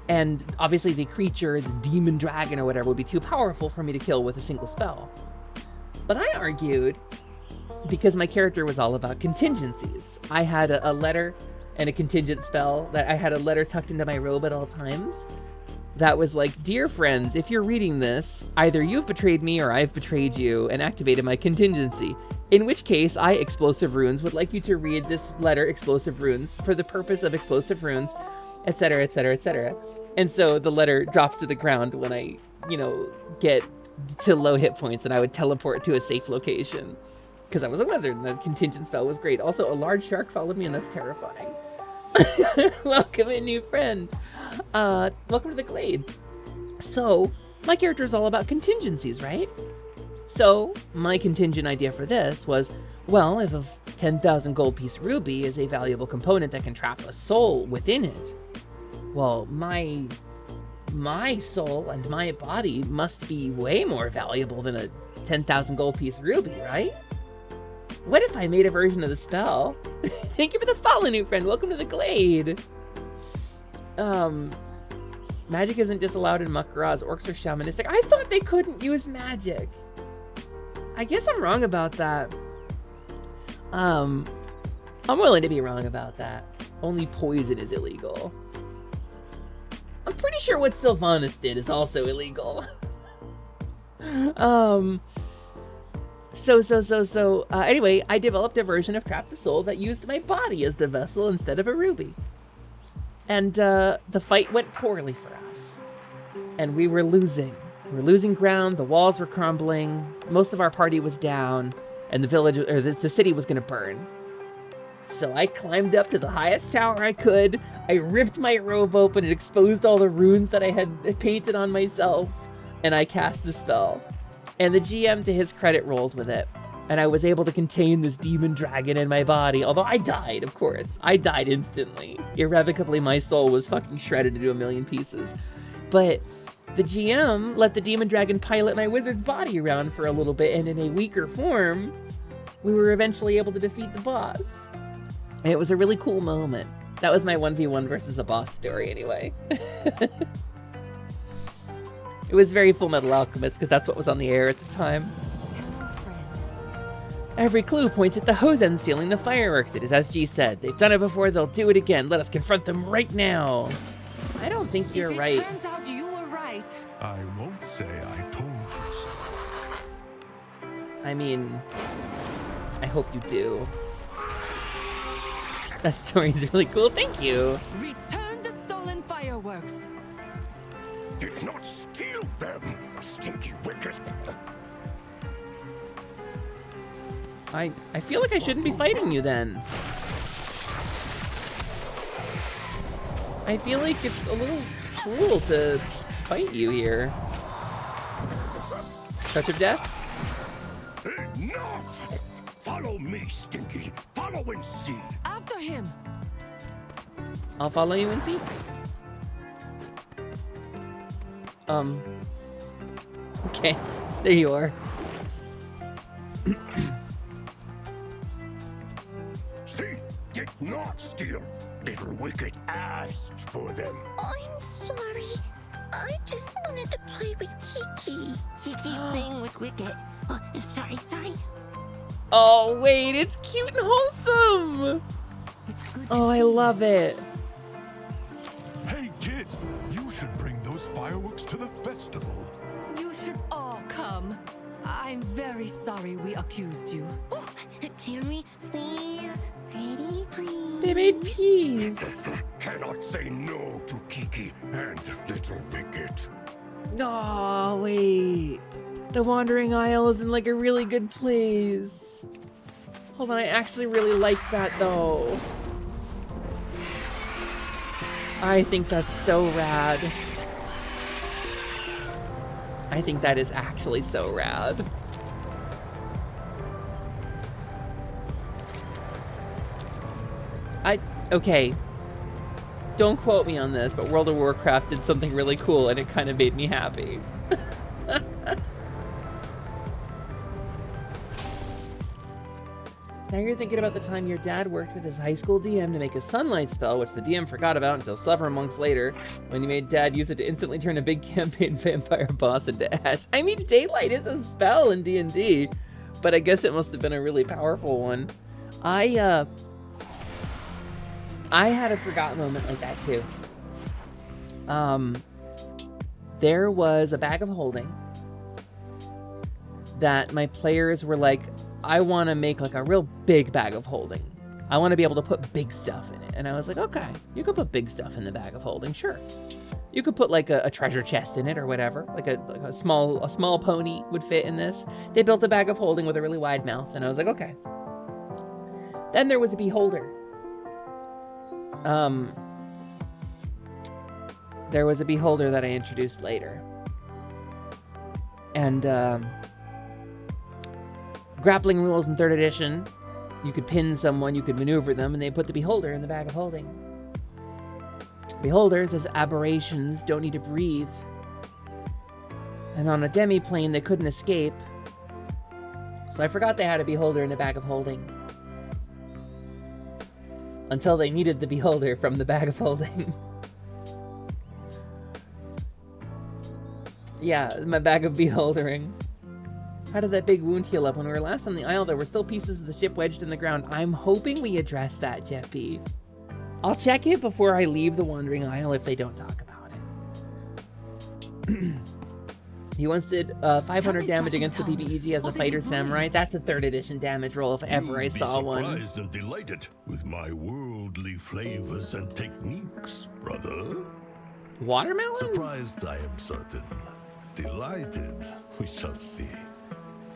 And obviously the creature, the demon dragon or whatever, would be too powerful for me to kill with a single spell. But I argued, because my character was all about contingencies, I had a letter and a contingent spell, that I had a letter tucked into my robe at all times that was like, dear friends, if you're reading this, either you've betrayed me or I've betrayed you and activated my contingency. In which case, I, Explosive Runes, would like you to read this letter, Explosive Runes, for the purpose of Explosive Runes, etc., etc., etc. And so the letter drops to the ground when I, get to low hit points, and I would teleport to a safe location. Because I was a wizard, and the contingent spell was great. Also, a large shark followed me, and that's terrifying. Welcome, a new friend. Welcome to the Glade. So, my character is all about contingencies, right? So, my contingent idea for this was, well, if a 10,000 gold piece ruby is a valuable component that can trap a soul within it, well, my soul and my body must be way more valuable than a 10,000 gold piece ruby, right? What if I made a version of the spell? Thank you for the follow, new friend. Welcome to the Glade. Magic isn't disallowed in Makraz. Orcs are shamanistic. I thought they couldn't use magic. I guess I'm wrong about that. I'm willing to be wrong about that. Only poison is illegal. I'm pretty sure what Sylvanas did is also illegal. Anyway, I developed a version of Trap the Soul that used my body as the vessel instead of a ruby. And the fight went poorly for us. And we were losing. We were losing ground, the walls were crumbling, most of our party was down, and the city was gonna burn. So I climbed up to the highest tower I could, I ripped my robe open and exposed all the runes that I had painted on myself, and I cast the spell. And the GM, to his credit, rolled with it. And I was able to contain this demon dragon in my body, although I died, of course. I died instantly. Irrevocably, my soul was fucking shredded into a million pieces. But the GM let the demon dragon pilot my wizard's body around for a little bit, and in a weaker form, we were eventually able to defeat the boss. And it was a really cool moment. That was my 1v1 versus a boss story, anyway. It was very Full Metal Alchemist, because that's what was on the air at the time. Every clue points at the Hosen stealing the fireworks. It is as G said. They've done it before, they'll do it again. Let us confront them right now. I don't think you're right. Turns out you were right. I won't say I told you so. I mean, I hope you do. That story's really cool. Thank you. Return the stolen fireworks. Did not steal them, stinky wicked. I feel like I shouldn't be fighting you then. I feel like it's a little cruel to fight you here. Touch of death? Enough! Follow me, Stinky. Follow and see. After him. I'll follow you and see. Okay, there you are. See, did not steal. Little Wicked asked for them. I'm sorry. I just wanted to play with Kiki. Kiki playing with Wicked. Oh, sorry. Oh, wait, it's cute and wholesome. It's good. Oh, I love it. Hey, kids, you thanks to the festival. You should all come. I'm very sorry we accused you. Oh, can we please? Pretty please. They made peas. Cannot say no to Kiki and Little Wicket. Oh, wait. The Wandering Isle is in like a really good place. Hold on, I actually really like that though. I think that's so rad. I think that is actually so rad. Okay. Don't quote me on this, but World of Warcraft did something really cool and it kind of made me happy. Now you're thinking about the time your dad worked with his high school DM to make a sunlight spell, which the DM forgot about until several months later, when he made dad use it to instantly turn a big campaign vampire boss into ash. I mean, daylight is a spell in D&D, but I guess it must have been a really powerful one. I had a forgotten moment like that too. There was a bag of holding that my players were like, I want to make like a real big bag of holding. I want to be able to put big stuff in it. And I was like, okay, you can put big stuff in the bag of holding, sure. You could put like a treasure chest in it or whatever. Like a small pony would fit in this. They built a bag of holding with a really wide mouth, and I was like, okay. Then there was a beholder. There was a beholder that I introduced later. And grappling rules in 3rd edition, you could pin someone, you could maneuver them, and they put the beholder in the bag of holding. Beholders, as aberrations, don't need to breathe. And on a demi-plane, they couldn't escape. So I forgot they had a beholder in the bag of holding. Until they needed the beholder from the bag of holding. Yeah, my bag of beholdering. How did that big wound heal up? When we were last on the isle, there were still pieces of the ship wedged in the ground. I'm hoping we address that, Jeffy. I'll check it before I leave the Wandering Isle if they don't talk about it. He once did 500 damage against the PBEG as a fighter samurai. That's a 3rd edition damage roll if ever I saw one. You'll be surprised and delighted with my worldly flavors and techniques, brother. Watermelon? Surprised, I am certain. Delighted, we shall see.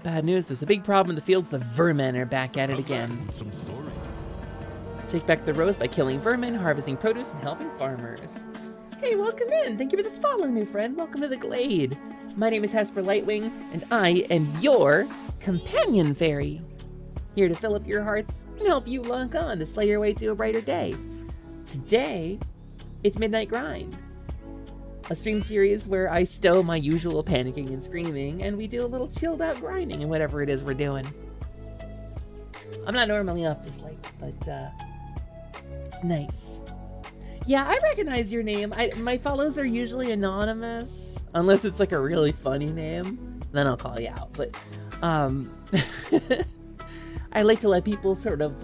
Bad news, there's a big problem in the fields. The vermin are back at it again. Take back the rose by killing vermin, harvesting produce, and helping farmers. Hey, welcome in. Thank you for the follow, new friend. Welcome to the Glade. My name is Hesper Lightwing, and I am your companion fairy. Here to fill up your hearts and help you lunk on to slay your way to a brighter day. Today, it's Midnight Grind. A stream series where I stow my usual panicking and screaming, and we do a little chilled out grinding in whatever it is we're doing. I'm not normally up this late, but it's nice. Yeah, I recognize your name. My follows are usually anonymous, unless it's like a really funny name, then I'll call you out. But I like to let people sort of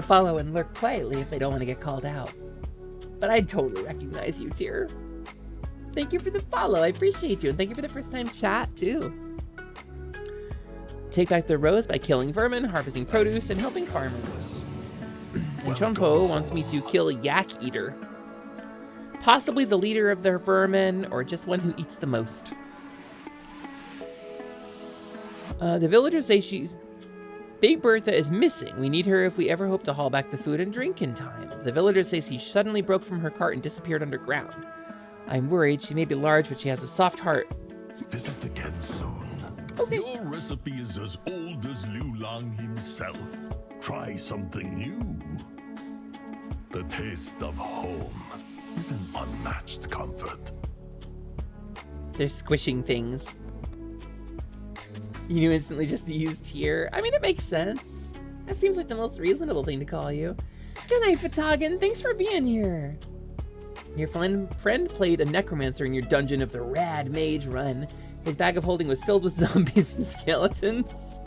follow and lurk quietly if they don't want to get called out. But I totally recognize you, Tyr. Thank you for the follow. I appreciate you. And thank you for the first time chat, too. Take back the rose by killing vermin, harvesting produce, and helping farmers. And Chompo wants me to kill Yak Eater. Possibly the leader of their vermin, or just one who eats the most. The villagers say Big Bertha is missing. We need her if we ever hope to haul back the food and drink in time. The villagers say she suddenly broke from her cart and disappeared underground. I'm worried. She may be large, but she has a soft heart. Visit again soon. Okay. Your recipe is as old as Liu Lang himself. Try something new. The taste of home is an unmatched comfort. They're squishing things. You instantly just used here. I mean, it makes sense. That seems like the most reasonable thing to call you. Good night, Fatagan. Thanks for being here. Your friend played a necromancer in your dungeon of the Rad Mage Run. His bag of holding was filled with zombies and skeletons.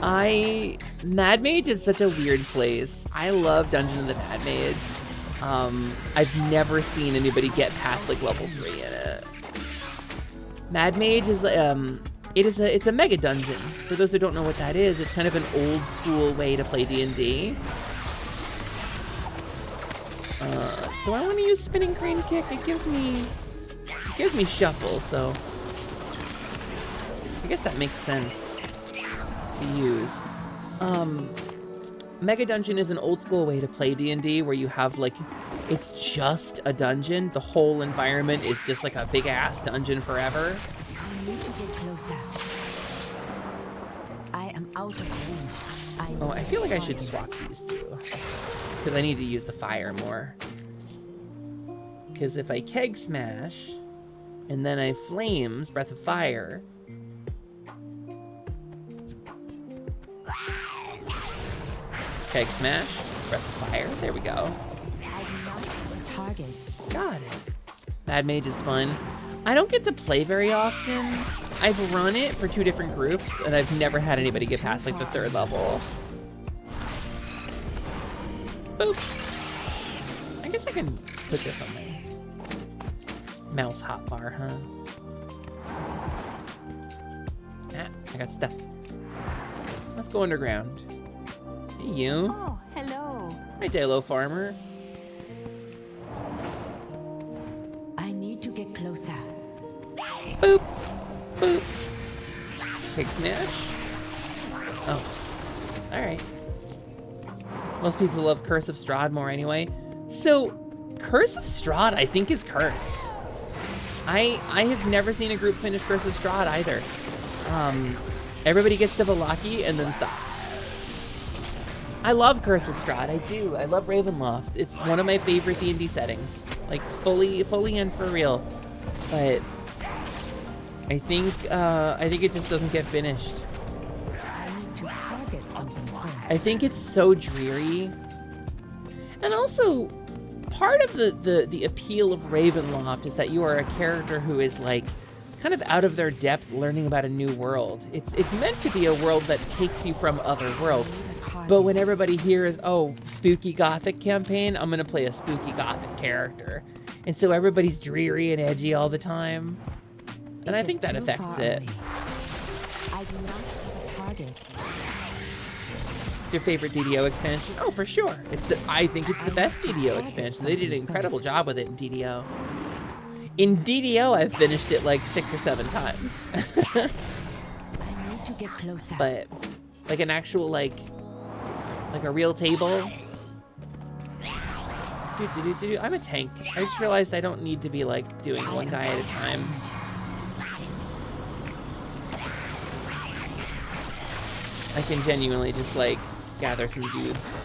Mad Mage is such a weird place. I love Dungeon of the Mad Mage. I've never seen anybody get past like level 3 in it. Mad Mage is it's a mega dungeon. For those who don't know what that is, it's kind of an old school way to play D&D. Do I want to use spinning crane kick? It gives me shuffle, so I guess that makes sense to use. Mega Dungeon is an old school way to play D&D where you have like, it's just a dungeon. The whole environment is just like a big ass dungeon forever. I need to get closer. I am out of range. Oh, I feel like I should swap these two because I need to use the fire more. Because if I keg smash and then I flames, breath of fire, keg smash, breath of fire, there we go. Target. Got it. Mad Mage is fun. I don't get to play very often. I've run it for 2 different groups and I've never had anybody get past like the 3rd level. Boop. I guess I can put this on my mouse hotbar, huh? Ah, I got stuck. Let's go underground. Hey, you. Oh, hello. Hi, Dalo Farmer. I need to get closer. Boop. Boop. Kick smash. Oh. Alright. Most people love Curse of Strahd more anyway. So, Curse of Strahd, I think, is cursed. I have never seen a group finish Curse of Strahd either. Everybody gets to Vallaki and then stops. I love Curse of Strahd, I do. I love Ravenloft. It's one of my favorite D&D settings. Like, fully and for real. But I think it just doesn't get finished. I think it's so dreary. And also, part of the appeal of Ravenloft is that you are a character who is like kind of out of their depth learning about a new world. It's meant to be a world that takes you from other worlds. But when everybody hears, oh, spooky gothic campaign, I'm gonna play a spooky gothic character. And so everybody's dreary and edgy all the time. And I think that affects it. I do not have a target. Your favorite DDO expansion? Oh, for sure. I think it's the best DDO expansion. They did an incredible job with it in DDO. In DDO, I've finished it like 6 or 7 times. I need to get closer. But like an actual like a real table. I'm a tank. I just realized I don't need to be like doing one guy at a time. I can genuinely just like gather some dudes.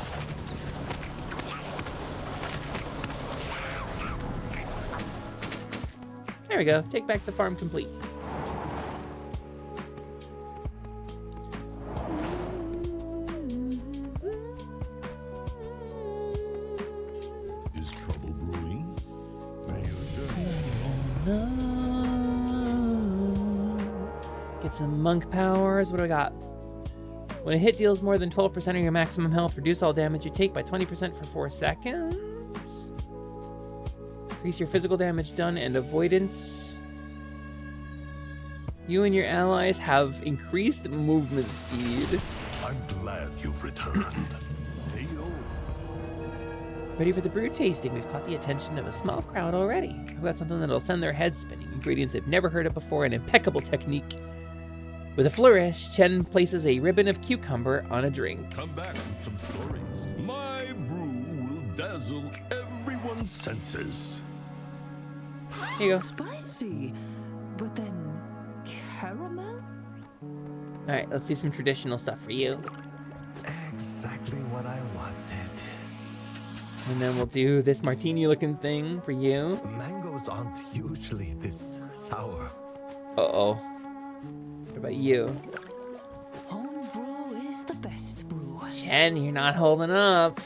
There we go. Take back the farm complete. Is trouble brewing? Get some monk powers. What do I got? When a hit deals more than 12% of your maximum health, reduce all damage you take by 20% for 4 seconds. Increase your physical damage done and avoidance. You and your allies have increased movement speed. I'm glad you've returned. Ready for the brew tasting. We've caught the attention of a small crowd already. I've got something that'll send their heads spinning. Ingredients they've never heard of before, an impeccable technique. With a flourish, Chen places a ribbon of cucumber on a drink. Come back with some stories. My brew will dazzle everyone's senses. Here you go. Spicy, but then caramel? All right, let's do some traditional stuff for you. Exactly what I wanted. And then we'll do this martini-looking thing for you. Mangoes aren't usually this sour. Uh-oh. What about you? Home brew is the best brew. Chen, you're not holding up.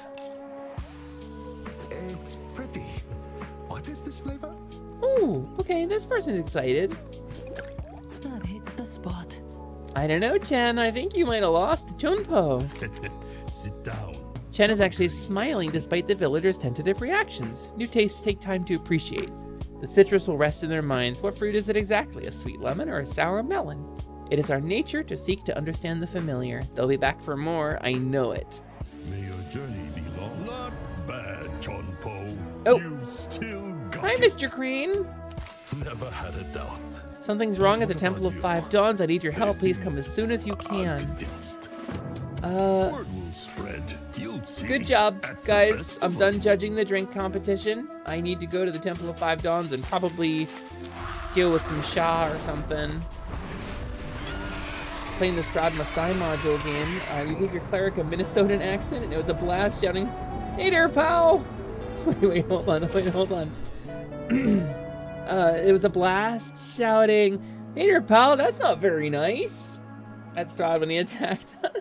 It's pretty. What is this flavor? Ooh, okay, this person's excited. That hits the spot. I don't know, Chen. I think you might have lost to Chunpo. Sit down. Chen is actually smiling despite the villagers' tentative reactions. New tastes take time to appreciate. The citrus will rest in their minds. What fruit is it exactly? A sweet lemon or a sour melon? It is our nature to seek to understand the familiar. They'll be back for more, I know it. May your journey be long. Not bad, Chonpo. Oh. You've still got Hi, it. Mr. Crane. Never had a doubt. Something's wrong at the Temple of Five Dawns. I need your help. Please come as soon as you can. Word will spread. You'll see. Good job, at the guys. festival. I'm done judging the drink competition. I need to go to the Temple of Five Dawns and probably deal with some Sha or something. Playing the Strad Mustai module game. You gave your cleric a Minnesotan accent, and it was a blast shouting, "Hey there, pal!" Wait, hold on. It was a blast shouting, "Hey there, pal, that's not very nice." That's Strad when he attacked us.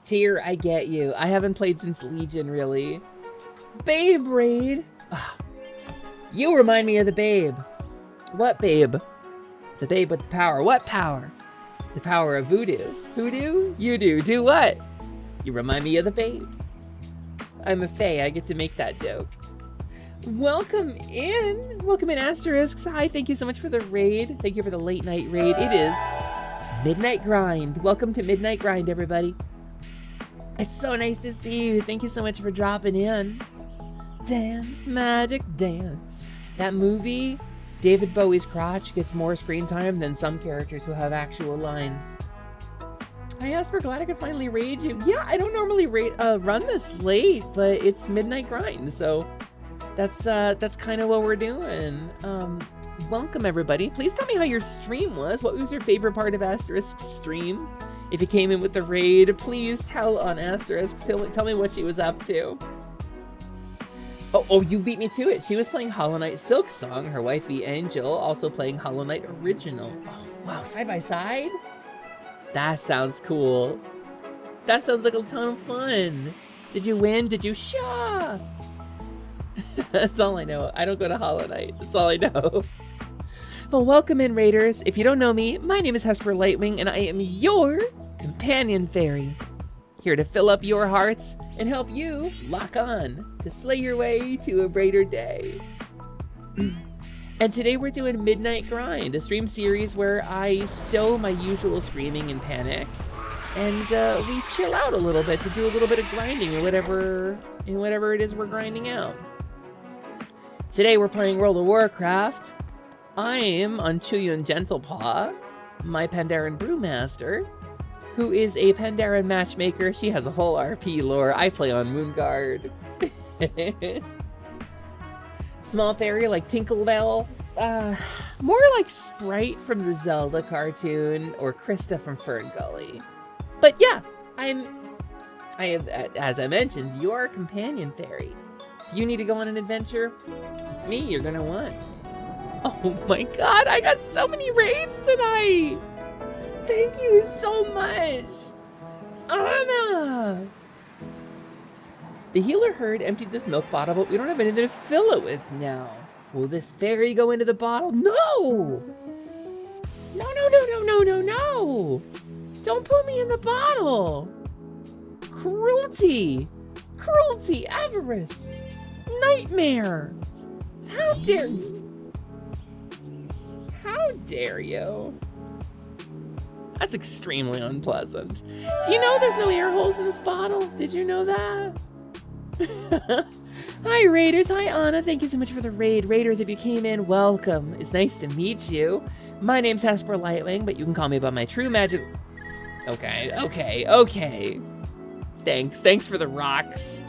Tyr, I get you. I haven't played since Legion, really. Babe raid. You remind me of the babe. What babe? The babe with the power. What power? The power of voodoo. Voodoo? You do. Do what? You remind me of the babe. I'm a fae. I get to make that joke. Welcome in. Welcome in, Asterisks. Hi, thank you so much for the raid. Thank you for the late night raid. It is Midnight Grind. Welcome to Midnight Grind, everybody. It's so nice to see you. Thank you so much for dropping in. Dance, magic, dance. That movie, David Bowie's crotch, gets more screen time than some characters who have actual lines. Hi, Asper, glad I could finally raid you. Yeah, I don't normally run this late, but it's Midnight Grind, so that's kind of what we're doing. Welcome, everybody. Please tell me how your stream was. What was your favorite part of Asterisk's stream? If you came in with the raid, please tell on Asterisk. Tell me what she was up to. Oh, you beat me to it. She was playing Hollow Knight Silksong, her wifey Angel, also playing Hollow Knight Original. Oh, wow, side by side? That sounds cool. That sounds like a ton of fun. Did you win? Did you Sha? That's all I know. I don't go to Hollow Knight. That's all I know. Well, welcome in, Raiders. If you don't know me, my name is Hesper Lightwing, and I am your companion fairy. Here to fill up your hearts and help you lock on to slay your way to a brighter day. And today we're doing Midnight Grind, a stream series where I stow my usual screaming and panic, and we chill out a little bit to do a little bit of grinding in whatever it is we're grinding out. Today we're playing World of Warcraft. I am on Chuyun Gentlepaw, my Pandaren Brewmaster, who is a Pandaren matchmaker. She has a whole RP lore. I play on Moonguard. Small fairy like Tinkerbell. More like Sprite from the Zelda cartoon or Krista from Fern Gully. But yeah, I am, as I mentioned, your companion fairy. If you need to go on an adventure, it's me you're gonna want. Oh my god, I got so many raids tonight! Thank you so much! Anna! The healer herd emptied this milk bottle, but we don't have anything to fill it with now. Will this fairy go into the bottle? No! No! Don't put me in the bottle! Cruelty! Avarice! Nightmare! How dare you? That's extremely unpleasant. Do you know there's no air holes in this bottle? Did you know that? Hi, Raiders. Hi, Anna. Thank you so much for the raid. Raiders, if you came in, welcome. It's nice to meet you. My name's Hesper Lightwing, but you can call me by my true magic... Okay. Thanks for the rocks.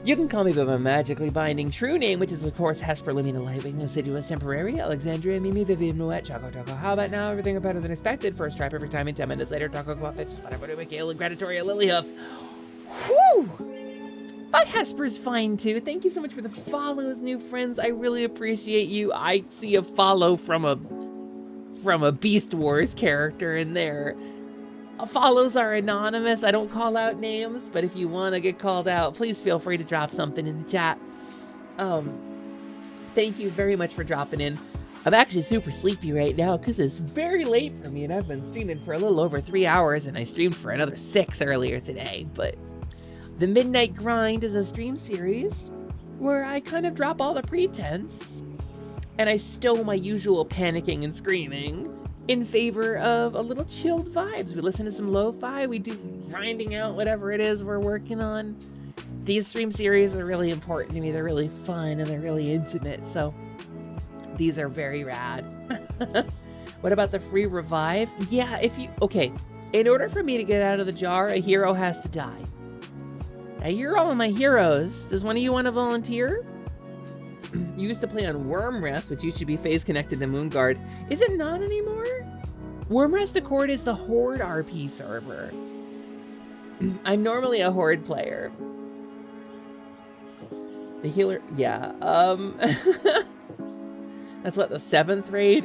You can call me by my magically binding true name, which is, of course, Hesper Lumina Lightwing, Assiduous Temporary, Alexandria, Mimi, Vivian, Moet, Choco. How about now? Everything are better than expected. First try every time, and 10 minutes later, Taco Fitch, whatever to Mikhail, and Gratitoria, Lilyhoof. Whew! But Hesper's fine, too. Thank you so much for the follows, new friends. I really appreciate you. I see a follow from a Beast Wars character in there. Follows are anonymous. I don't call out names, but if you want to get called out, please feel free to drop something in the chat. Thank you very much for dropping in. I'm actually super sleepy right now because it's very late for me and I've been streaming for a little over 3 hours and I streamed for another 6 earlier today. But the Midnight Grind is a stream series where I kind of drop all the pretense and I stow my usual panicking and screaming in favor of a little chilled vibes. We listen to some lo-fi, we do grinding out whatever it is we're working on. These stream series are really important to me. They're really fun and they're really intimate. So these are very rad. What about the free revive? Yeah, okay. In order for me to get out of the jar, a hero has to die. Now you're all my heroes. Does one of you want to volunteer? You used to play on Wormrest, which used to be phase connected to Moonguard. Is it not anymore? Wormrest Accord is the Horde RP server. I'm normally a Horde player. The healer, yeah. That's what, the 7th raid?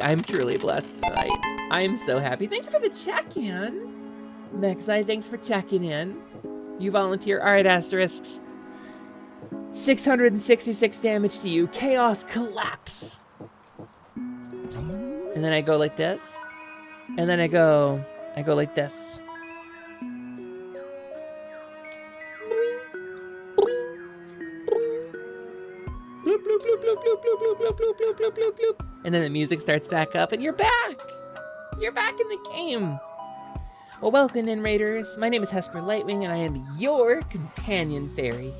I'm truly blessed tonight. I'm so happy. Thank you for the check-in. Mexi, thanks for checking in. You volunteer. All right, asterisks. 666 damage to you. Chaos collapse. And then I go like this. And then I go like this. Bloop, bloop, bloop, bloop, bloop, bloop, bloop, bloop, bloop, bloop, bloop, bloop, bloop. And then the music starts back up and you're back. You're back in the game. Well, welcome in, Raiders. My name is Hesper Lightwing and I am your companion fairy.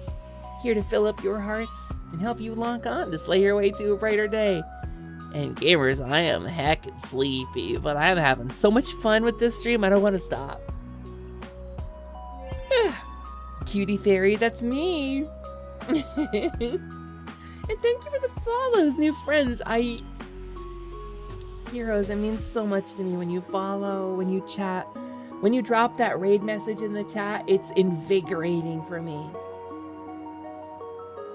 Here to fill up your hearts and help you lock on to slay your way to a brighter day. And gamers, I am heckin' sleepy, but I'm having so much fun with this stream, I don't want to stop. Cutie fairy, that's me. And thank you for the follows, new friends. Heroes, it means so much to me when you follow, when you chat. When you drop that raid message in the chat, it's invigorating for me.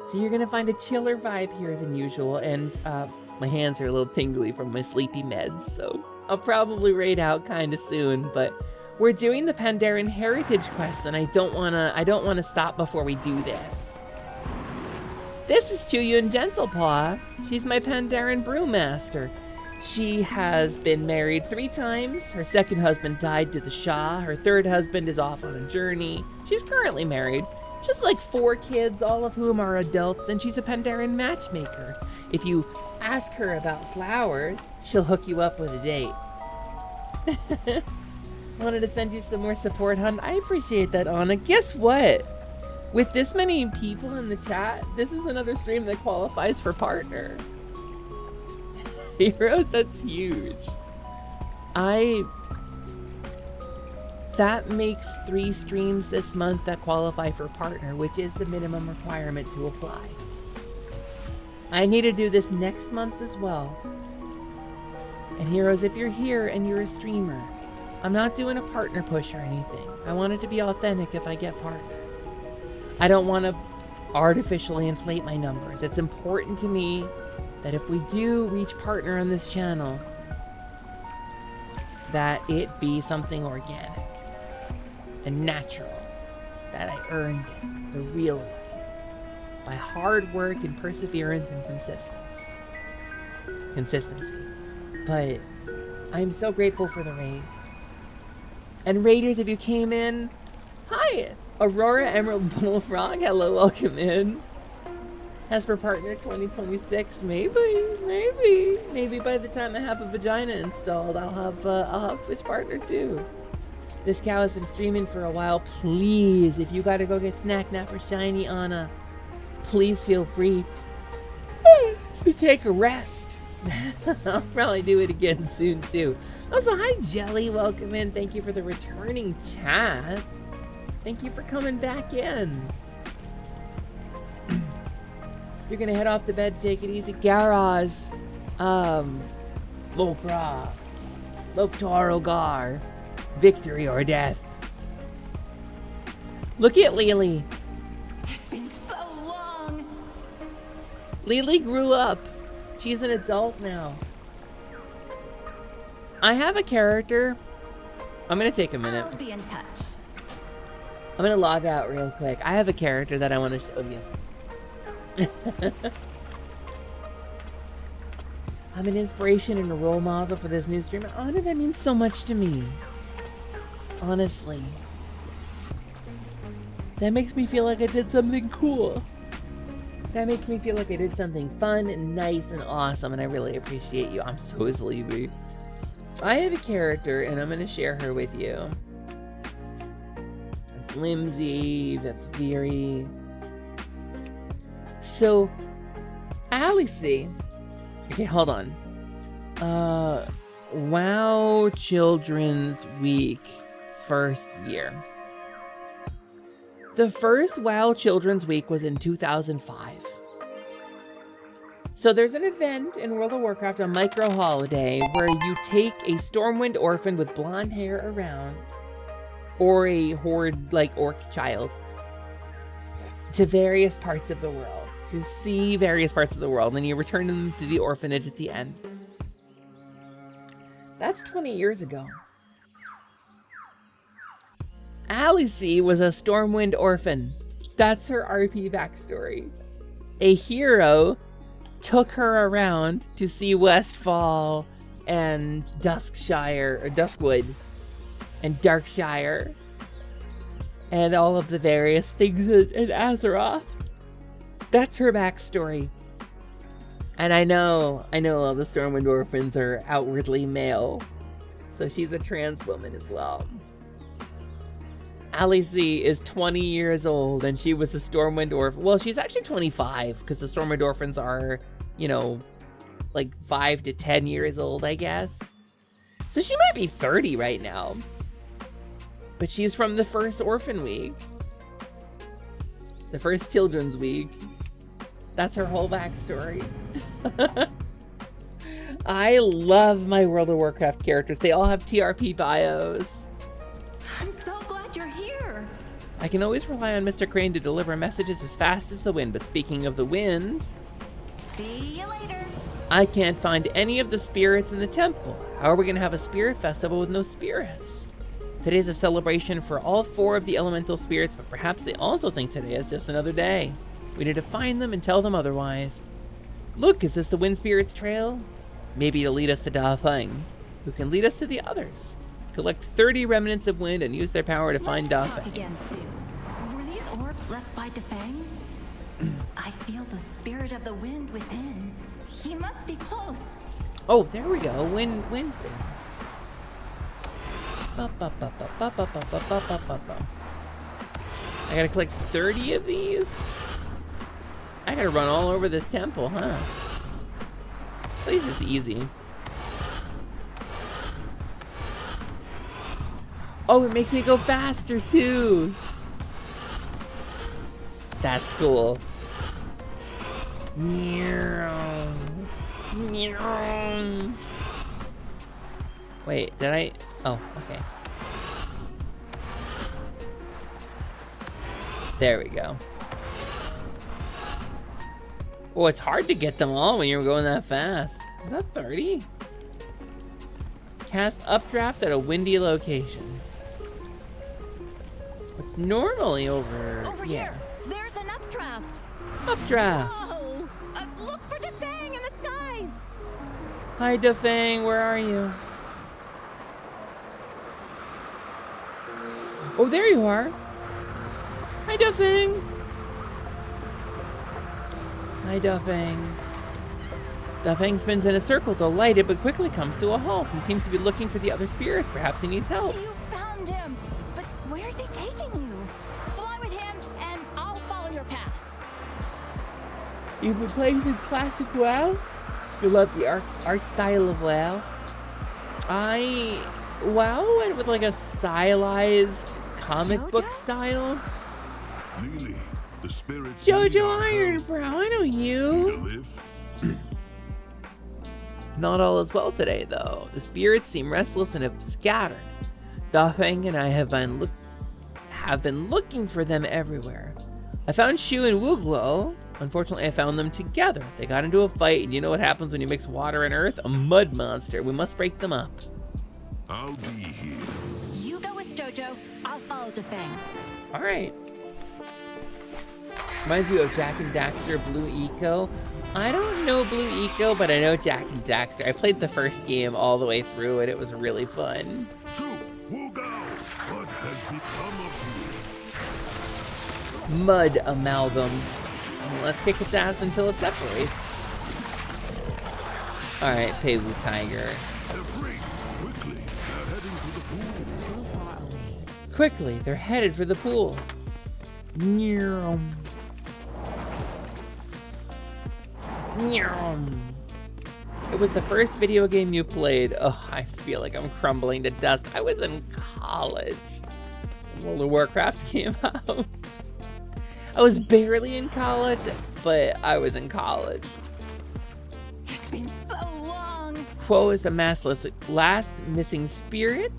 So you're gonna find a chiller vibe here than usual, and my hands are a little tingly from my sleepy meds, so I'll probably raid out kinda soon, but we're doing the Pandaren Heritage quest, and I don't wanna stop before we do this. This is Chuyun Gentlepaw. She's my Pandaren brewmaster. She has been married 3 times. Her second husband died to the Shah. Her third husband is off on a journey. She's currently married. She has like 4 kids, all of whom are adults, and she's a Pandaren matchmaker. If you ask her about flowers, she'll hook you up with a date. Wanted to send you some more support, hon. I appreciate that, Anna. Guess what? With this many people in the chat, this is another stream that qualifies for partner. Heroes, that's huge. That makes 3 streams this month that qualify for partner, which is the minimum requirement to apply. I need to do this next month as well. And heroes, if you're here and you're a streamer, I'm not doing a partner push or anything. I want it to be authentic if I get partner. I don't want to artificially inflate my numbers. It's important to me that if we do reach partner on this channel, that it be something organic and natural, that I earned it the real way, by hard work and perseverance and consistency. But I'm so grateful for the raid. And Raiders, if you came in, hi! Aurora Emerald Bullfrog, hello, welcome in. Hesper Partner 2026, maybe by the time I have a vagina installed, I'll have Switch Partner too. This cow has been streaming for a while. Please, if you gotta go get Snack Nap or Shiny Anna, please feel free to take a rest. I'll probably do it again soon too. Also, hi Jelly, welcome in. Thank you for the returning chat. Thank you for coming back in. You're gonna head off to bed, take it easy. Garaz, Lokra, Loktarogar, victory or death. Look at Lily. It's been so long. Lily grew up. She's an adult now. I have a character. I'm gonna take a minute. I'll be in touch. I'm gonna log out real quick. I have a character that I want to show you. I'm an inspiration and a role model for this new streamer. Anna, that means so much to me. Honestly. That makes me feel like I did something cool. That makes me feel like I did something fun and nice and awesome, and I really appreciate you. I'm so sleepy. I have a character, and I'm going to share her with you. That's Limsy. That's Veery. So, Alice. Okay, hold on. WoW Children's Week, first year. The first WoW Children's Week was in 2005. So there's an event in World of Warcraft, a micro holiday, where you take a Stormwind orphan with blonde hair around, or a horde like orc child, to various parts of the world, to see various parts of the world, and you return them to the orphanage at the end. That's 20 years ago. Alice was a Stormwind orphan. That's her RP backstory. A hero took her around to see Westfall and Duskshire, or Duskwood, and Darkshire, and all of the various things in Azeroth. That's her backstory. And I know all the Stormwind orphans are outwardly male, so she's a trans woman as well. Alice is 20 years old, and she was a Stormwind orphan. Well, she's actually 25, because the Stormwind orphans are, you know, like 5 to 10 years old, I guess. So she might be 30 right now. But she's from the first Orphan Week. The first Children's Week. That's her whole backstory. I love my World of Warcraft characters. They all have TRP bios. I'm so glad you're here. I can always rely on Mr. Crane to deliver messages as fast as the wind, but speaking of the wind... See you later. I can't find any of the spirits in the temple. How are we going to have a spirit festival with no spirits? Today's a celebration for all 4 of the elemental spirits, but perhaps they also think today is just another day. We need to find them and tell them otherwise. Look, is this the Wind Spirit's trail? Maybe it'll lead us to Dafeng, who can lead us to the others. Collect 30 remnants of wind and use their power to find Let's Dafeng. talk again soon. Were these orbs left by Dafeng? I feel the spirit of the wind within. He must be close. Oh, there we go. Wind things. I gotta collect 30 of these? I gotta run all over this temple, huh? At least it's easy. Oh, it makes me go faster too. That's cool. Wait, did I? Oh, okay. There we go. Oh, it's hard to get them all when you're going that fast. Is that 30? Cast updraft at a windy location. It's normally over here. There's an updraft. Updraft. Whoa! Look for Dafeng in the skies. Hi, Dafeng. Where are you? Oh, there you are. Hi, Dafeng. Hi, Dafeng. Dafeng spins in a circle, delighted, but quickly comes to a halt. He seems to be looking for the other spirits. Perhaps he needs help. You found him, but where's he taking you? Fly with him, and I'll follow your path. You've been playing some classic WoW? You love the art style of WoW? WoW went with like a stylized comic book style. Lily, the spirits. Jojo Ironbrow, I know you. Not all is well today, though. The spirits seem restless and have scattered. Dafeng and I have been looking for them everywhere. I found Shu and Wuglo. Unfortunately, I found them together. They got into a fight, and you know what happens when you mix water and earth? A mud monster. We must break them up. I'll be here. You go with Jojo. I'll follow Dafeng. All right. Reminds you of Jack and Daxter Blue Eco. I don't know Blue Eco, but I know Jack and Daxter. I played the first game all the way through and it was really fun. What has become of Mud amalgam. Let's kick its ass until it separates. Alright, Peiwu Tiger. Quickly, they're headed for the pool. It was the first video game you played. Oh, I feel like I'm crumbling to dust. I was in college when World of Warcraft came out. I was barely in college, but I was in college. It's been so long. Quo is the last missing spirit.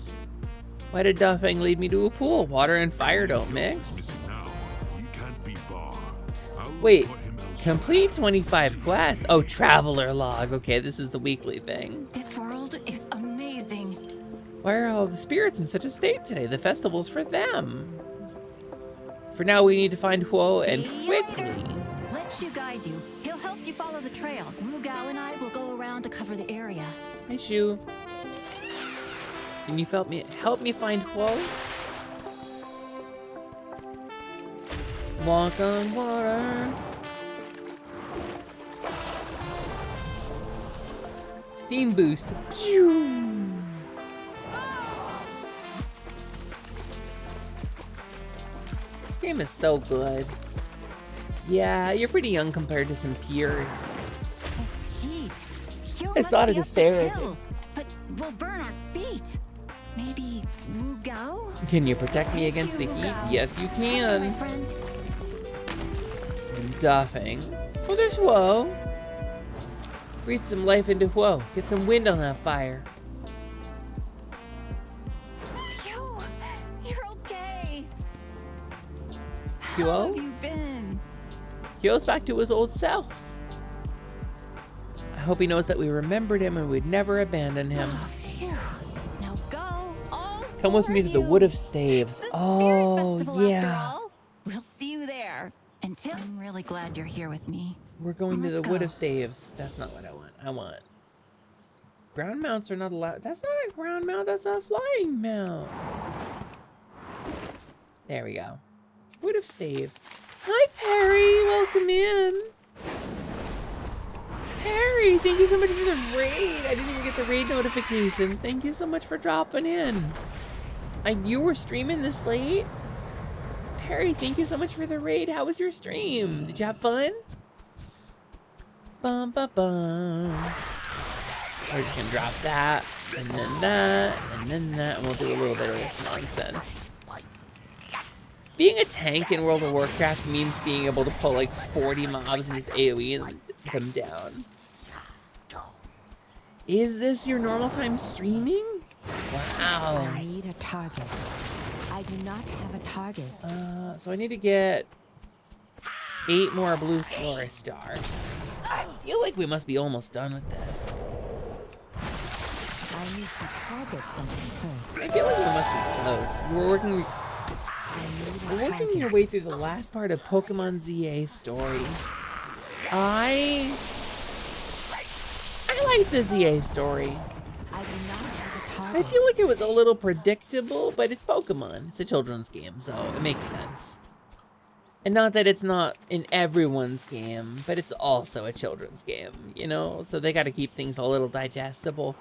Why did Duffing lead me to a pool? Water and fire don't mix. Wait, complete 25 quests. Oh, traveler log. Okay, this is the weekly thing. This world is amazing. Why are all the spirits in such a state today? The festival's for them. For now, we need to find Huo and quickly. Let Shu guide you. He'll help you follow the trail. Wu Gao and I will go around to cover the area. Hi, Shu. Can you help me find Huo? Walk on water. Steam boost. This game is so good. Yeah, you're pretty young compared to some peers. Heat. It's not a disparaging. But we'll burn our feet. Maybe Wu Gao? Can you protect me against the heat? Yes, you can. Duffing. Oh, there's Huo. Breathe some life into Huo. Get some wind on that fire. You're okay. Huo? How have you been? Huo's back to his old self. I hope he knows that we remembered him and we'd never abandon him. Now go. Come with me to the Wood of Staves. Oh, yeah. We'll see you there. Until I'm really glad you're here with me. We're going to the Wood of Staves. That's not what I want. I want... Ground mounts are not allowed. That's not a ground mount. That's a flying mount. There we go. Wood of Staves. Hi, Perry. Welcome in. Perry, thank you so much for the raid. I didn't even get the raid notification. Thank you so much for dropping in. You were streaming this late? Perry, thank you so much for the raid. How was your stream? Did you have fun? Bum, bum, bum. Or you can drop that, and then that, and then that, and we'll do a little bit of this nonsense. Being a tank in World of Warcraft means being able to pull like 40 mobs and just AoE them down. Is this your normal time streaming? Wow. I need a target. I do not have a target. So I need to get 8 more blue florist star. I feel like we must be almost done with this. I need to target something first. I feel like we must be close. We're working your way through the last part of Pokemon ZA story. I like the ZA story. I feel like it was a little predictable, but it's Pokemon. It's a children's game, so it makes sense. And not that it's not in everyone's game, but it's also a children's game, you know? So they gotta keep things a little digestible.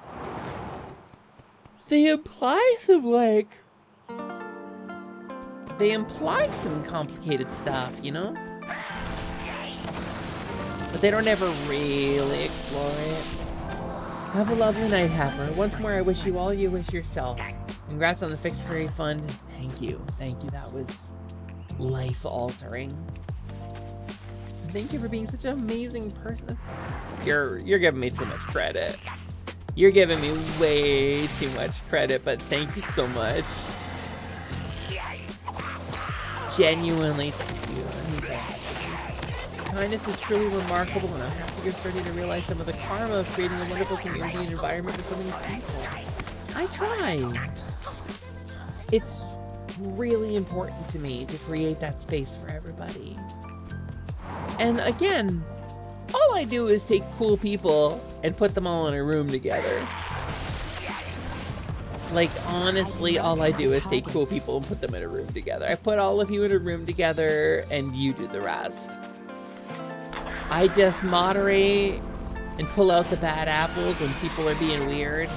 They imply some complicated stuff, you know? But they don't ever really explore it. Have a lovely night, Happer. Once more, I wish you all you wish yourself. Congrats on the Fixed Fairy Fund. Thank you. Thank you. That was life-altering. Thank you for being such an amazing person. You're giving me too much credit. You're giving me way too much credit, but thank you so much. Genuinely, thank you. Kindness is truly remarkable, and I'm happy you're starting to realize some of the karma of creating a wonderful community and environment for so many people. I try. It's really important to me to create that space for everybody. And again, all I do is take cool people and put them all in a room together. Like, honestly, all I do is take cool people and put them in a room together. I put all of you in a room together, and you do the rest. I just moderate and pull out the bad apples when people are being weird.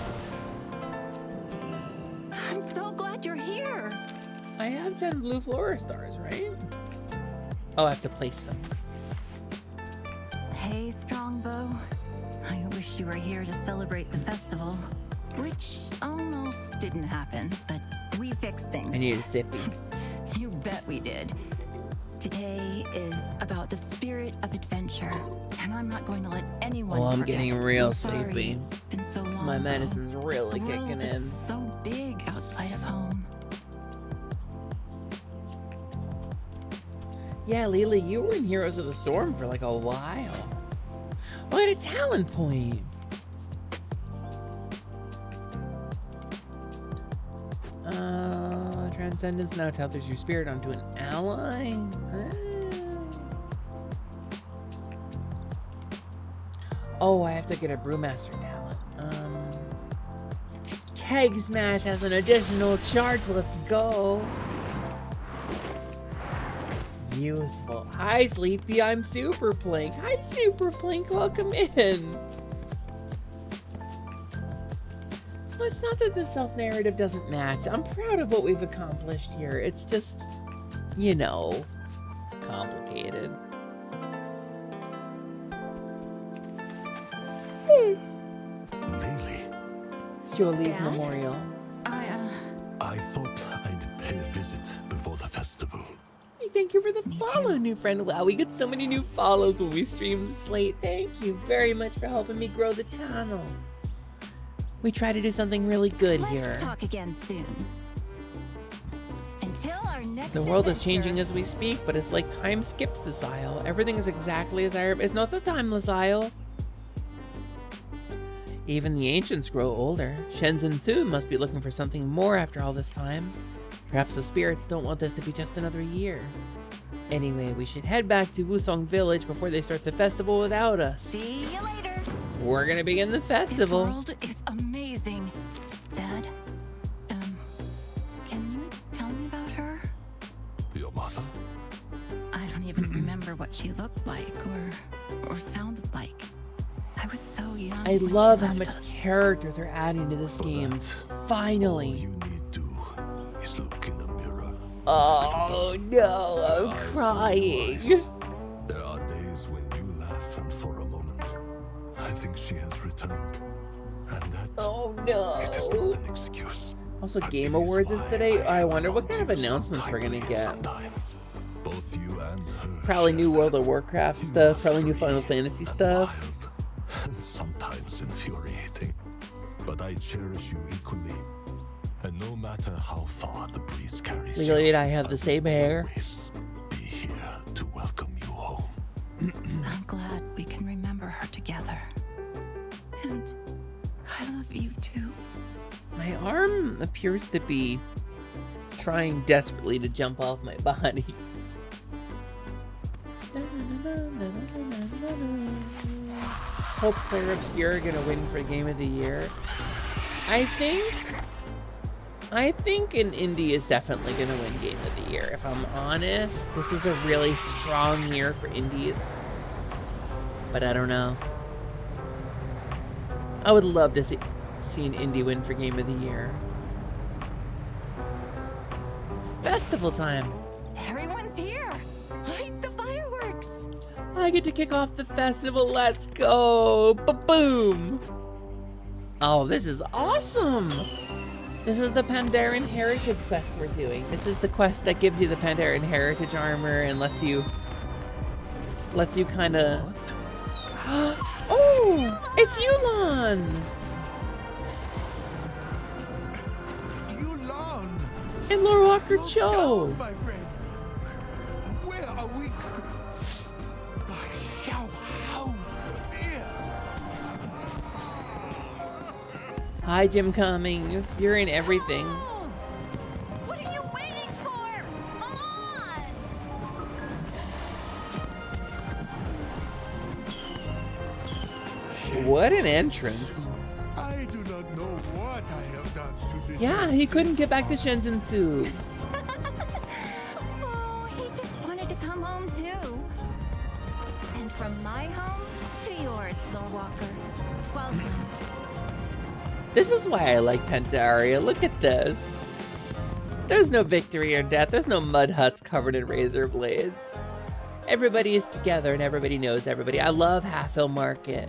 I'm so glad you're here. I have 10 blue flora stars, right? Oh, I have to place them. Hey, Strongbow. I wish you were here to celebrate the festival. Which almost didn't happen, but we fixed things. I need a sippy. You bet we did. Today is about the spirit of adventure, and I'm not going to let anyone Oh, I'm forget getting it. real I'm sorry sleepy. It's been so long. My though. medicine's really The world kicking is in. so big outside of home. Yeah, Lily, you were in Heroes of the Storm for like a while. Oh, I had a talent point. Transcendence now tethers your spirit onto an ally. Oh, I have to get a Brewmaster talent. Keg Smash has an additional charge. Let's go. Useful. Hi, Sleepy. I'm Super Plink. Hi, Super Plink. Welcome in. Well, it's not that the self-narrative doesn't match. I'm proud of what we've accomplished here. It's just, you know, it's complicated. Lily, Jolie's Dad? memorial. I thought I'd pay a visit before the festival. Hey, thank you for the follow, new friend. Wow, we get so many new follows when we stream this late. Thank you very much for helping me grow the channel. We try to do something really good here. Let's talk again soon. Until our next The world is adventure. changing as we speak, but it's like time skips this isle. Everything is exactly as it's not the timeless isle. Even the ancients grow older. Shenzhen Su must be looking for something more after all this time. Perhaps the spirits don't want this to be just another year. Anyway, we should head back to Wusong Village before they start the festival without us. See you later. We're gonna begin the festival. This world is amazing. Dad, can you tell me about her? Your mother? I don't even remember what she looked like or sounded like. I was so young. I when love she how left much us. character they're adding to this game. Finally. All you need do is look in the mirror. Oh no, I'm crying. There are days when you laugh, and for a moment, I think she has returned. And that Oh no. it is not an excuse. Also, Game Awards is today. I wonder what kind of announcements we're gonna get. Sometimes, both you and her Probably share new that World of Warcraft stuff, probably new Final Fantasy stuff. wild and sometimes infuriating. But I cherish you equally. And no matter how far the breeze carries you, Lily and I have the same hair. always be here to welcome you home. I'm glad we can remember her together. And I love you too. My arm appears to be trying desperately to jump off my body. Hope Player Obscure are gonna win for Game of the Year. I think an indie is definitely gonna win Game of the Year. If I'm honest, this is a really strong year for indies. But I don't know. I would love to see an indie win for Game of the Year. Festival time. Everyone's here. Light the fireworks. I get to kick off the festival. Let's go. Ba-boom. Oh, this is awesome. This is the Pandaren Heritage quest we're doing. This is the quest that gives you the Pandaren Heritage armor and lets you kind of... Oh, it's Yulon. Yulon! And Lord Walker Cho. My friend, where are we? Xiao House here. Hi, Jim Cummings. You're in everything. What are you waiting for? Come on! an entrance. I do not know what I have done to this. Yeah, he couldn't get back to Shenzhen-su. Oh, he just wanted to come home too. And from my home to yours, Lord Walker. Welcome. This is why I like Pandaria. Look at this. There's no victory or death. There's no mud huts covered in razor blades. Everybody is together and everybody knows everybody. I love Half Hill Market.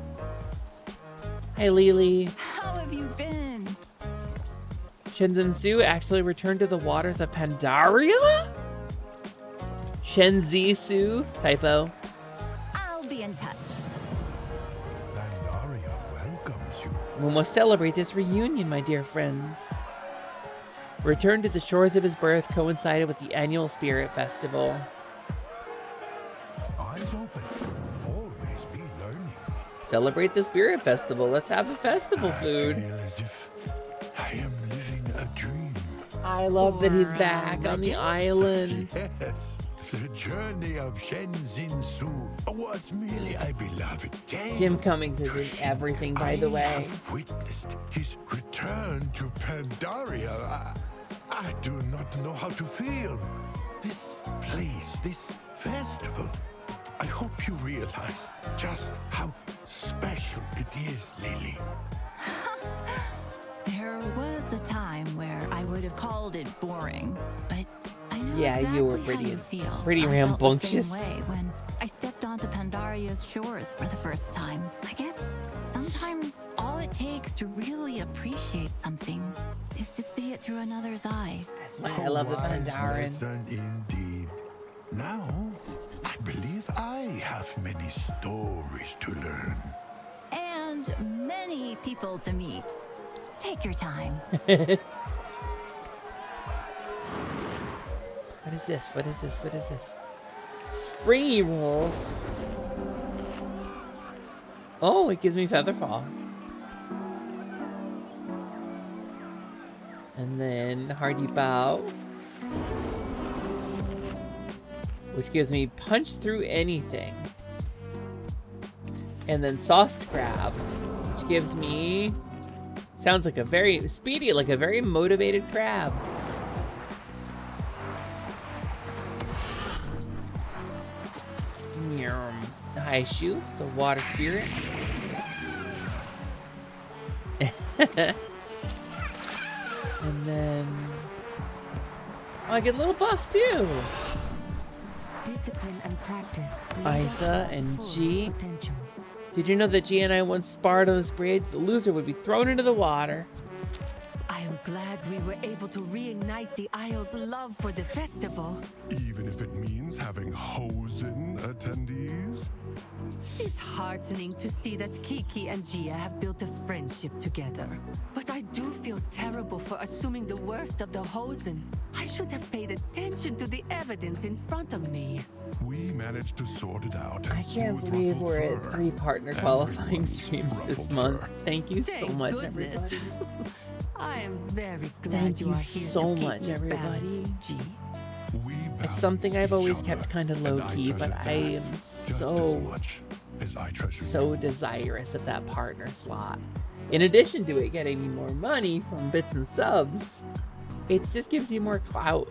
Hi, Lily. How have you been? Shenzhen-su actually returned to the waters of Pandaria? Shenzi-su? Typo. I'll be in touch. Pandaria welcomes you. We must celebrate this reunion, my dear friends. Return to the shores of his birth coincided with the annual Spirit Festival. Eyes open. Always be learning. Celebrate the Spirit Festival. Let's have a festival food. I feel as if I am living a dream. I love that he's back on the island. Yes. The journey of Shenzhen-su was merely a beloved tale. Jim Cummings is in everything, by the way. I have witnessed his return to Pandaria. I do not know how to feel. This place, this festival. I hope you realize just how special it is, Lily. There was a time where I would have called it boring, but I know Yeah, exactly you were how pretty you feel. pretty I felt the rambunctious. same way when I stepped onto Pandaria's shores for the first time. I guess sometimes all it takes to really appreciate something is to see it through another's eyes. That's why I love the Wise Pandaran. lesson indeed. Now, I believe I have many stories to learn. And many people to meet. Take your time. What is this? What is this? What is this? Springy rolls. Oh, it gives me Featherfall. And then Hardy Bow. Which gives me Punch Through Anything. And then Soft Grab. Which gives me... Sounds like a very speedy, like a very motivated crab. The High Shoe, the Water Spirit. And then... Oh, I get a little buff too. Discipline and practice. Isa and G. Did you know that G and I once sparred on this bridge? The loser would be thrown into the water. I am glad we were able to reignite the Isle's love for the festival. Even if it means having Hosen attendees? It's heartening to see that Kiki and Gia have built a friendship together. But I do feel terrible for assuming the worst of the Hosen. I should have paid attention to the evidence in front of me. We managed to sort it out. I can't believe we're at 3 partner qualifying streams this month. Thank you so much, Goodness. everybody. I am very glad Thank you you are here so to keep much, me everybody. balanced, G. It's something I've always kept kind of low key, but I am so desirous of that partner slot. In addition to it getting me more money from bits and subs, it just gives you more clout.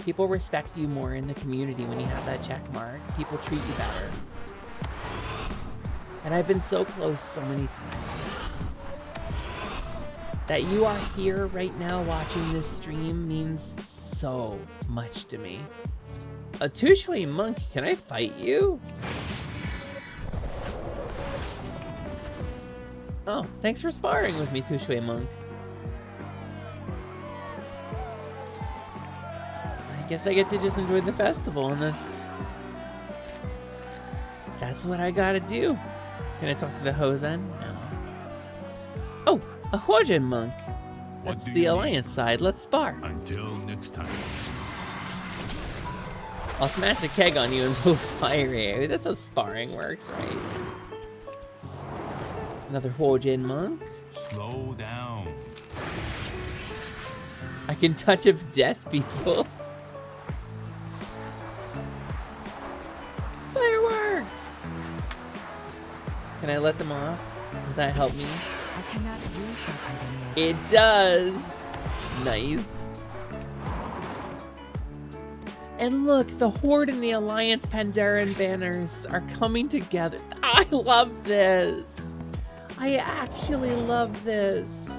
People respect you more in the community when you have that check mark. People treat you better. And I've been so close so many times. That you are here right now watching this stream means so much to me. A Tushui monk, can I fight you? Oh, thanks for sparring with me, Tushui monk. I guess I get to just enjoy the festival, and that's what I gotta do. Can I talk to the Hosen? No. Oh, a Huojin monk. That's the Alliance side. Let's spar. Until next time. I'll smash a keg on you and blow fire. That's how sparring works, right? Another Huojin monk. Slow down. I can touch of death people. Fireworks! Can I let them off? that help me? I cannot use that item yet. It does. Nice. And look, the Horde and the Alliance Pandaren banners are coming together. I love this. I actually love this.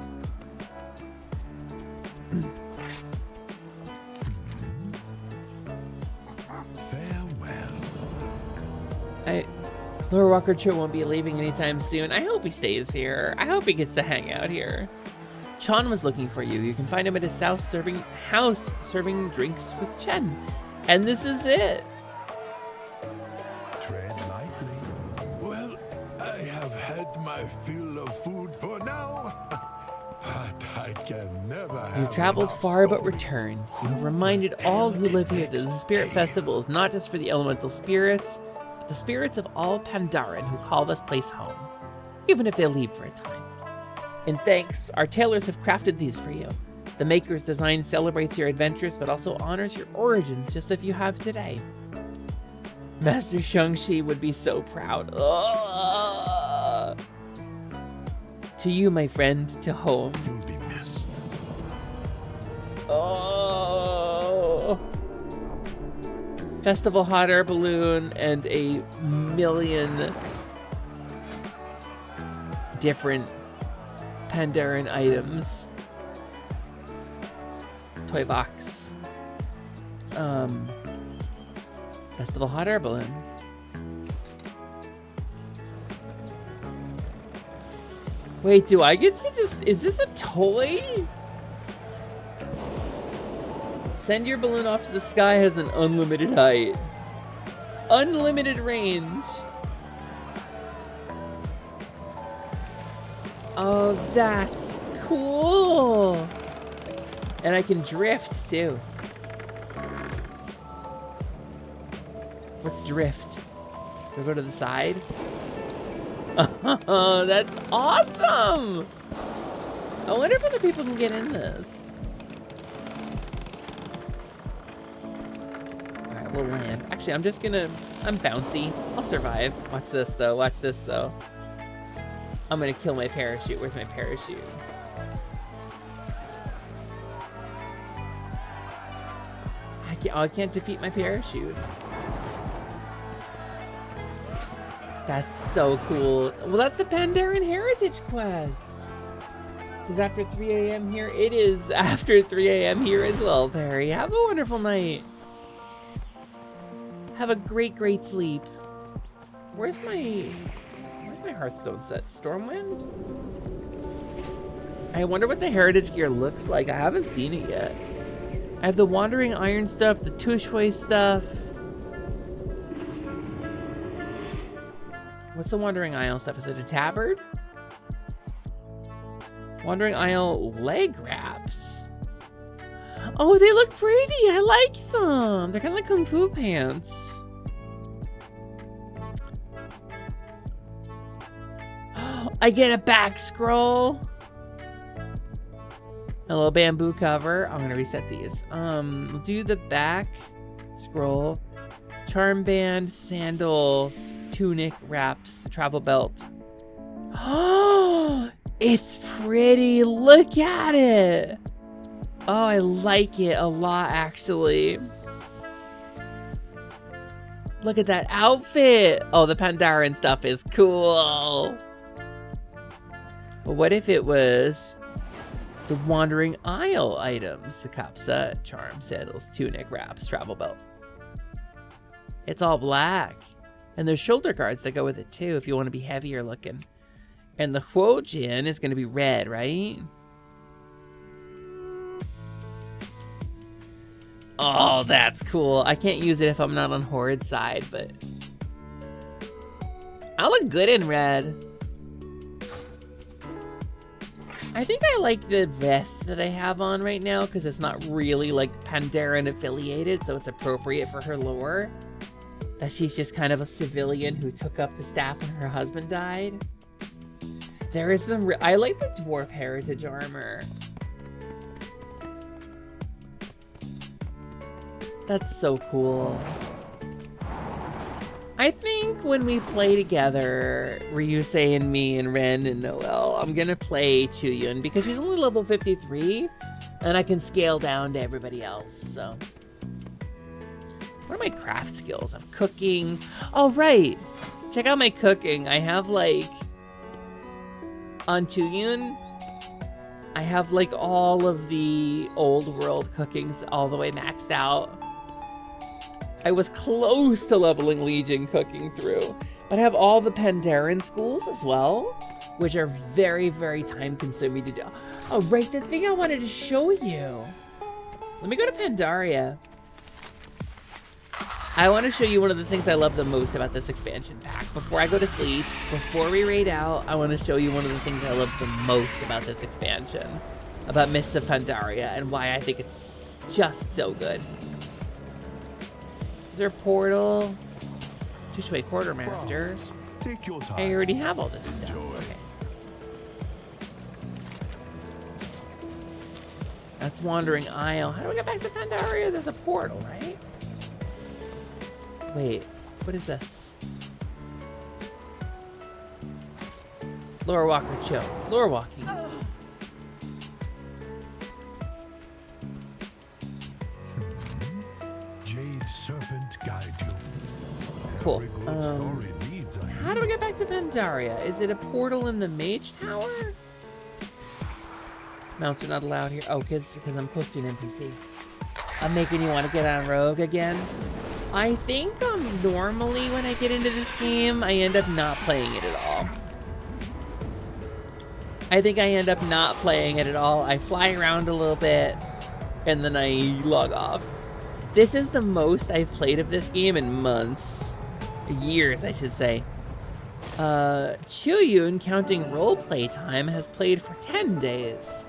Lord Walker Cho won't be leaving anytime soon. I hope he stays here. I hope he gets to hang out here. Chan was looking for you. You can find him at his house serving drinks with Chen. And this is it. Tread lightly. Well, I have had my fill of food for now. But I can never have You've traveled enough far but stories. returned. You have reminded all who live here that the Spirit Festival is not just for the elemental spirits, but the spirits of all Pandaren who call this place home, even if they leave for a time. In thanks, our tailors have crafted these for you. The maker's design celebrates your adventures, but also honors your origins just as you have today. Master Shang-Chi would be so proud. Ugh. To you, my friend, to home. You'll be missed. Oh. Festival hot air balloon and a million different Pandaren items. Toy box. Festival hot air balloon. Wait, do I get to just... Is this a toy? Send your balloon off to the sky has an unlimited height. Unlimited range. Oh, that's cool. And I can drift, too. What's drift? Do I go to the side? Oh, that's awesome! I wonder if other people can get in this. Alright, we'll land. Actually, I'm just gonna... I'm bouncy. I'll survive. Watch this, though. Watch this, though. I'm gonna kill my parachute. Where's my parachute? I can't defeat my parachute. That's so cool. Well, that's the Pandaren Heritage Quest. Is after 3 a.m. here? It is after 3 a.m. here as well, Perry. Have a wonderful night. Have a great, great sleep. Where's my Hearthstone set? Stormwind? I wonder what the Heritage gear looks like. I haven't seen it yet. I have the Wandering Iron stuff, the Tushway stuff. What's the Wandering Isle stuff? Is it a tabard? Wandering Isle leg wraps. Oh, they look pretty. I like them. They're kind of like Kung Fu pants. I get a back scroll. A little bamboo cover. I'm gonna reset these. We'll do the back scroll. Charm band, sandals, tunic, wraps, travel belt. Oh, it's pretty. Look at it. Oh, I like it a lot, actually. Look at that outfit. Oh, the Pandaren stuff is cool. But what if it was the Wandering Isle items? The Kapsa, charm, sandals, tunic, wraps, travel belt. It's all black. And there's shoulder guards that go with it too if you want to be heavier looking. And the Huojin is going to be red, right? Oh, that's cool. I can't use it if I'm not on Horde side, but I look good in red. I think I like the vest that I have on right now because it's not really like Pandaren affiliated, so it's appropriate for her lore. That she's just kind of a civilian who took up the staff when her husband died. There is some... I like the Dwarf Heritage armor. That's so cool. I think when we play together, Ryusei and me and Ren and Noelle, I'm gonna play Chuyun because she's only level 53 and I can scale down to everybody else, so. What are my craft skills? I'm cooking. Oh, right. Check out my cooking. I have like, on Chuyun, I have like all of the old world cookings all the way maxed out. I was close to leveling Legion cooking through, but I have all the Pandaren schools as well, which are very, very time consuming to do. Oh, right, the thing I wanted to show you. Let me go to Pandaria. I want to show you one of the things I love the most about this expansion pack. Before I go to sleep, before we raid out, I want to show you one of the things I love the most about this expansion, about Mists of Pandaria, and why I think it's just so good. Is there a portal? Jushui Quartermaster. Take your time. I already have all this stuff. Okay. That's Wandering Isle. How do we get back to Pandaria? There's a portal, right? Wait, what is this? Lore Walker Cho. Lore walking. Jade Serpent guide you. Cool. How do we get back to Pandaria? Is it a portal in the Mage Tower? Mounts are not allowed here. Oh, because I'm close to an NPC. I'm making you want to get on Rogue again. I think normally when I get into this game, I end up not playing it at all. I think I end up not playing it at all. I fly around a little bit, and then I log off. This is the most I've played of this game in months. Years, I should say. Chuyun, counting roleplay time, has played for 10 days.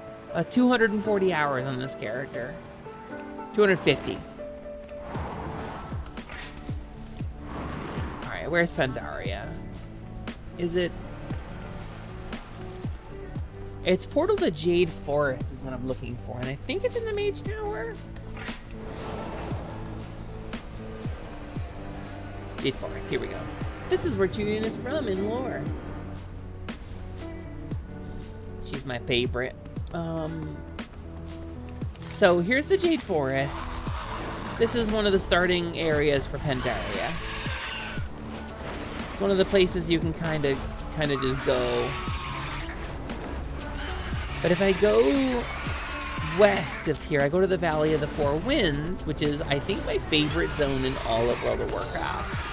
240 hours on this character. 250. Alright, where's Pandaria? Is it... It's Portal to Jade Forest is what I'm looking for, and I think it's in the Mage Tower. Jade Forest, here we go. This is where Chuyun is from in lore. She's my favorite. So here's the Jade Forest. This is one of the starting areas for Pandaria. It's one of the places you can kind of just go. But if I go west of here, I go to the Valley of the Four Winds, which is, I think, my favorite zone in all of World of Warcraft.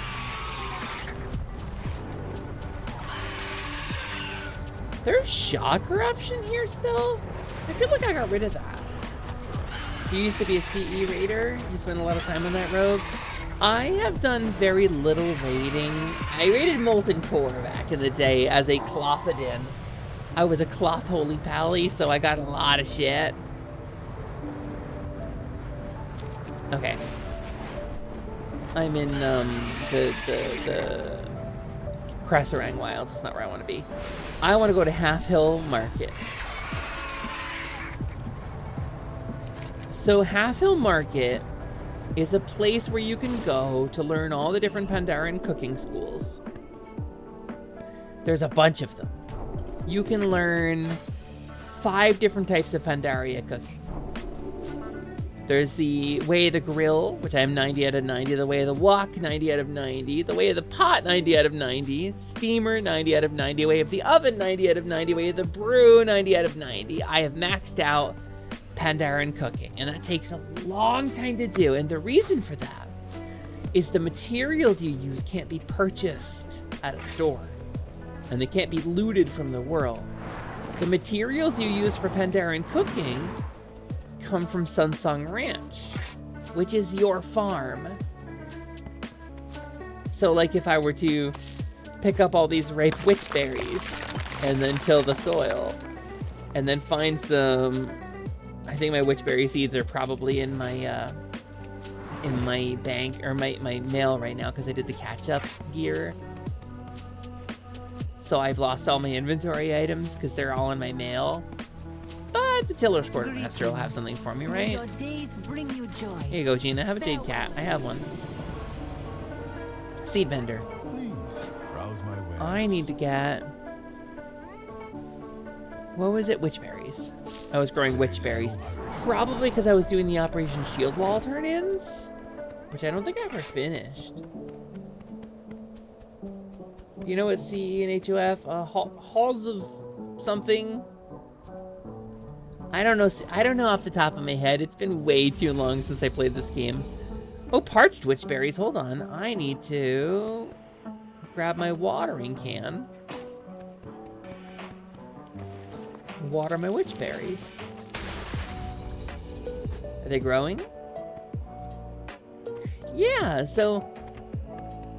There's Shaw corruption here still? I feel like I got rid of that. You used to be a CE raider. You spent a lot of time on that rogue. I have done very little raiding. I raided Molten Core back in the day as a Clothodin. I was a Cloth Holy Pally, so I got a lot of shit. Okay. I'm in the Cresserang Wilds. That's not where I want to be. I want to go to Half Hill Market. So Half Hill Market is a place where you can go to learn all the different Pandaren cooking schools. There's a bunch of them. You can learn 5 different types of Pandaria cooking. There's the Way of the Grill, which I'm 90 out of 90. The Way of the Wok, 90 out of 90. The Way of the Pot, 90 out of 90. Steamer, 90 out of 90. Way of the Oven, 90 out of 90. Way of the Brew, 90 out of 90. I have maxed out Pandaren cooking, and that takes a long time to do. And the reason for that is the materials you use can't be purchased at a store, and they can't be looted from the world. The materials you use for Pandaren cooking come from Sunsong Ranch, which is your farm. So like if I were to pick up all these ripe witch berries and then till the soil and then find some, I think my witchberry seeds are probably in my bank or my mail right now because I did the catch-up gear. So I've lost all my inventory items because they're all in my mail. But the Tiller's Quartermaster will have something for me, right? Your days bring you joy. Here you go, Gina. Have a jade cat. I have one. Seed vendor. Please browse my wares. I need to get... What was it? Witchberries. I was growing witchberries. Probably because I was doing the Operation Shield Wall turn-ins, which I don't think I ever finished. You know what CE and HOF? Halls of something? I don't know. I don't know off the top of my head. It's been way too long since I played this game. Oh, parched witchberries. Hold on. I need to grab my watering can. Water my witchberries. Are they growing? Yeah, so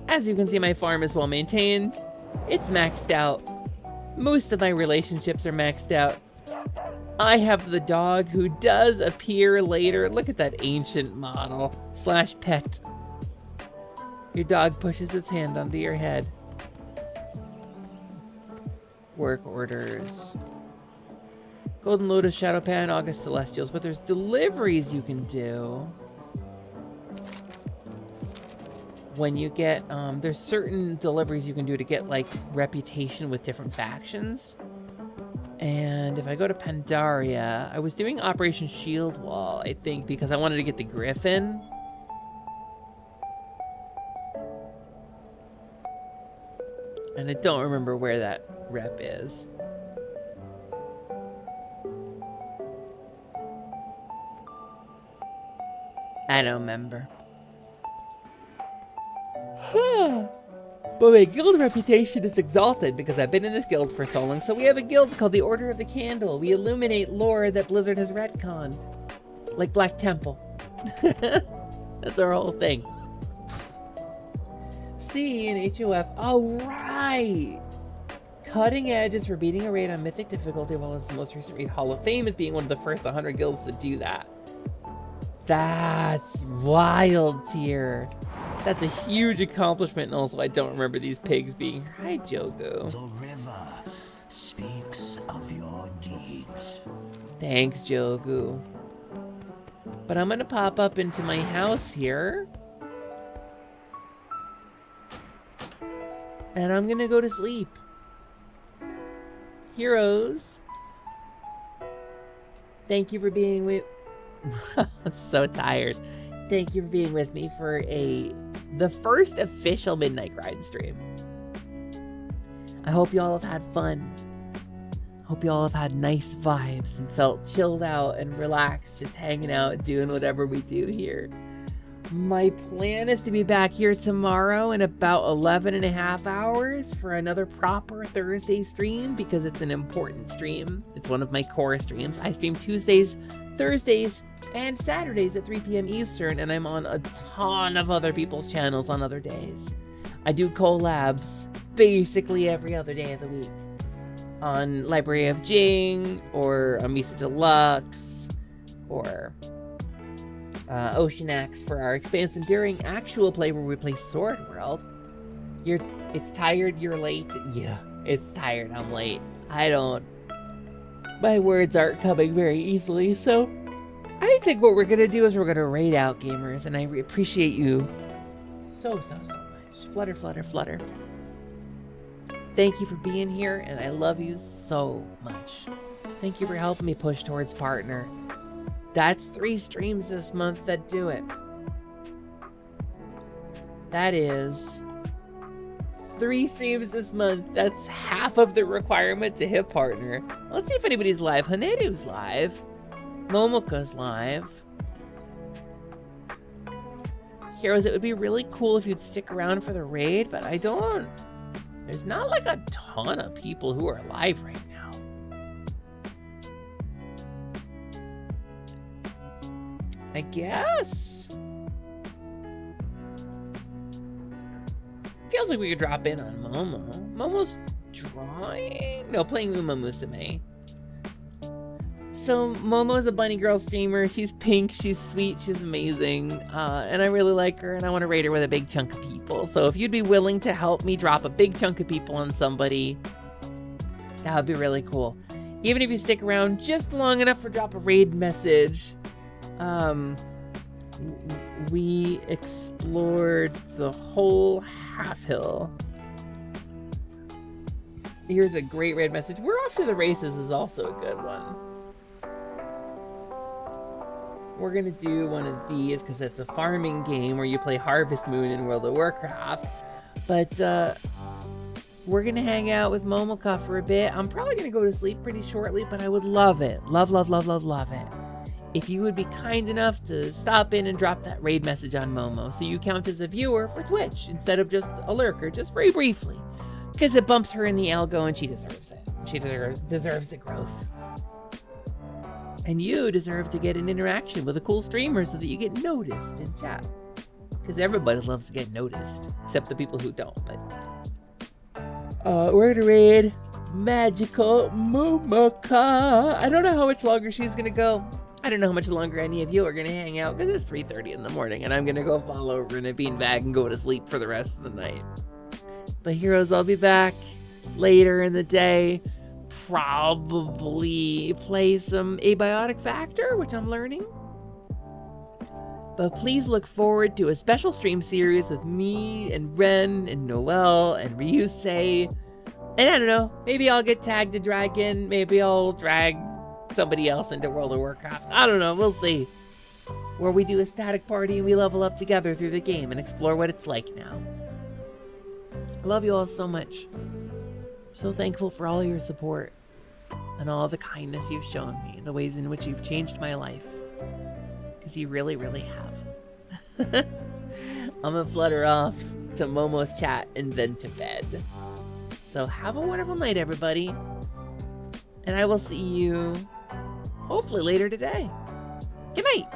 as you can see, my farm is well maintained. It's maxed out. Most of my relationships are maxed out. I have the dog who does appear later. Look at that ancient model / pet. Your dog pushes its hand onto your head. Work orders. Golden Lotus, Shadowpan, August Celestials, but there's deliveries you can do. When you get, there's certain deliveries you can do to get, like, reputation with different factions. And if I go to Pandaria, I was doing Operation Shield Wall, I think, because I wanted to get the Griffin. And I don't remember where that rep is. I don't remember. But my guild reputation is exalted because I've been in this guild for so long. So we have a guild called the Order of the Candle. We illuminate lore that Blizzard has retconned. Like Black Temple. That's our whole thing. C and HOF. Oh, right! Cutting Edge is for beating a raid on Mythic difficulty, while it's the most recent raid. Hall of Fame is being one of the first 100 guilds to do that. That's wild tier. That's a huge accomplishment, and also I don't remember these pigs being... Hi, Jogo. The river speaks of your deeds. Thanks, Jogu. But I'm gonna pop up into my house here. And I'm gonna go to sleep. Heroes. Thank you for being with... I'm so tired. Thank you for being with me for the first official Midnight Grind stream. I hope you all have had fun. Hope you all have had nice vibes and felt chilled out and relaxed, just hanging out, doing whatever we do here. My plan is to be back here tomorrow in about 11.5 hours for another proper Thursday stream because it's an important stream. It's one of my core streams. I stream Tuesdays, Thursdays, and Saturdays at 3 p.m. Eastern, and I'm on a ton of other people's channels on other days. I do collabs basically every other day of the week on Library of Jing, or Amisa Deluxe, or Ocean Axe for our Expanse Enduring actual play where we play Sword World. It's tired, you're late. Yeah, it's tired, I'm late. My words aren't coming very easily, so I think what we're gonna do is we're gonna raid out, gamers, and I appreciate you so much. Flutter, flutter, flutter. Thank you for being here, and I love you so much. Thank you for helping me push towards partner. That's 3 streams this month that do it. That is 3 streams this month. That's half of the requirement to hit partner. Let's see if anybody's live. Haneru's live. Momoka's live. Heroes, it would be really cool if you'd stick around for the raid, but I don't. There's not like a ton of people who are live right now. I guess. Feels like we could drop in on Momo. Momo's drawing? No, playing Uma Musume. So Momo's a bunny girl streamer. She's pink, she's sweet, she's amazing. And I really like her, and I want to raid her with a big chunk of people. So if you'd be willing to help me drop a big chunk of people on somebody, that would be really cool. Even if you stick around just long enough for drop a raid message, we explored the whole half hill. Here's a great raid message. We're off to the races is also a good one. We're gonna do one of these because it's a farming game where you play Harvest Moon in World of Warcraft. But we're gonna hang out with Momoka for a bit. I'm probably gonna go to sleep pretty shortly, but I would love it. Love it. If you would be kind enough to stop in and drop that raid message on Momo so you count as a viewer for Twitch instead of just a lurker, just very briefly. Because it bumps her in the algo and she deserves it. She deserves the growth. And you deserve to get an interaction with a cool streamer so that you get noticed in chat. Because everybody loves to get noticed, except the people who don't. But we're gonna raid Magical Momoka. I don't know how much longer she's gonna go. I don't know how much longer any of you are gonna hang out because it's 3:30 in the morning and I'm gonna go fall over in a beanbag and go to sleep for the rest of the night. But heroes, I'll be back later in the day. Probably play some Abiotic Factor, which I'm learning. But please look forward to a special stream series with me and Ren and Noelle and Ryusei. And I don't know, maybe I'll get tagged to Dragon. Maybe I'll drag somebody else into World of Warcraft. I don't know, we'll see. Where we do a static party and we level up together through the game and explore what it's like now. I love you all so much. I'm so thankful for all your support and all the kindness you've shown me, the ways in which you've changed my life. Because you really, really have. I'm gonna flutter off to Momo's chat and then to bed. So have a wonderful night, everybody. And I will see you hopefully later today. Good night.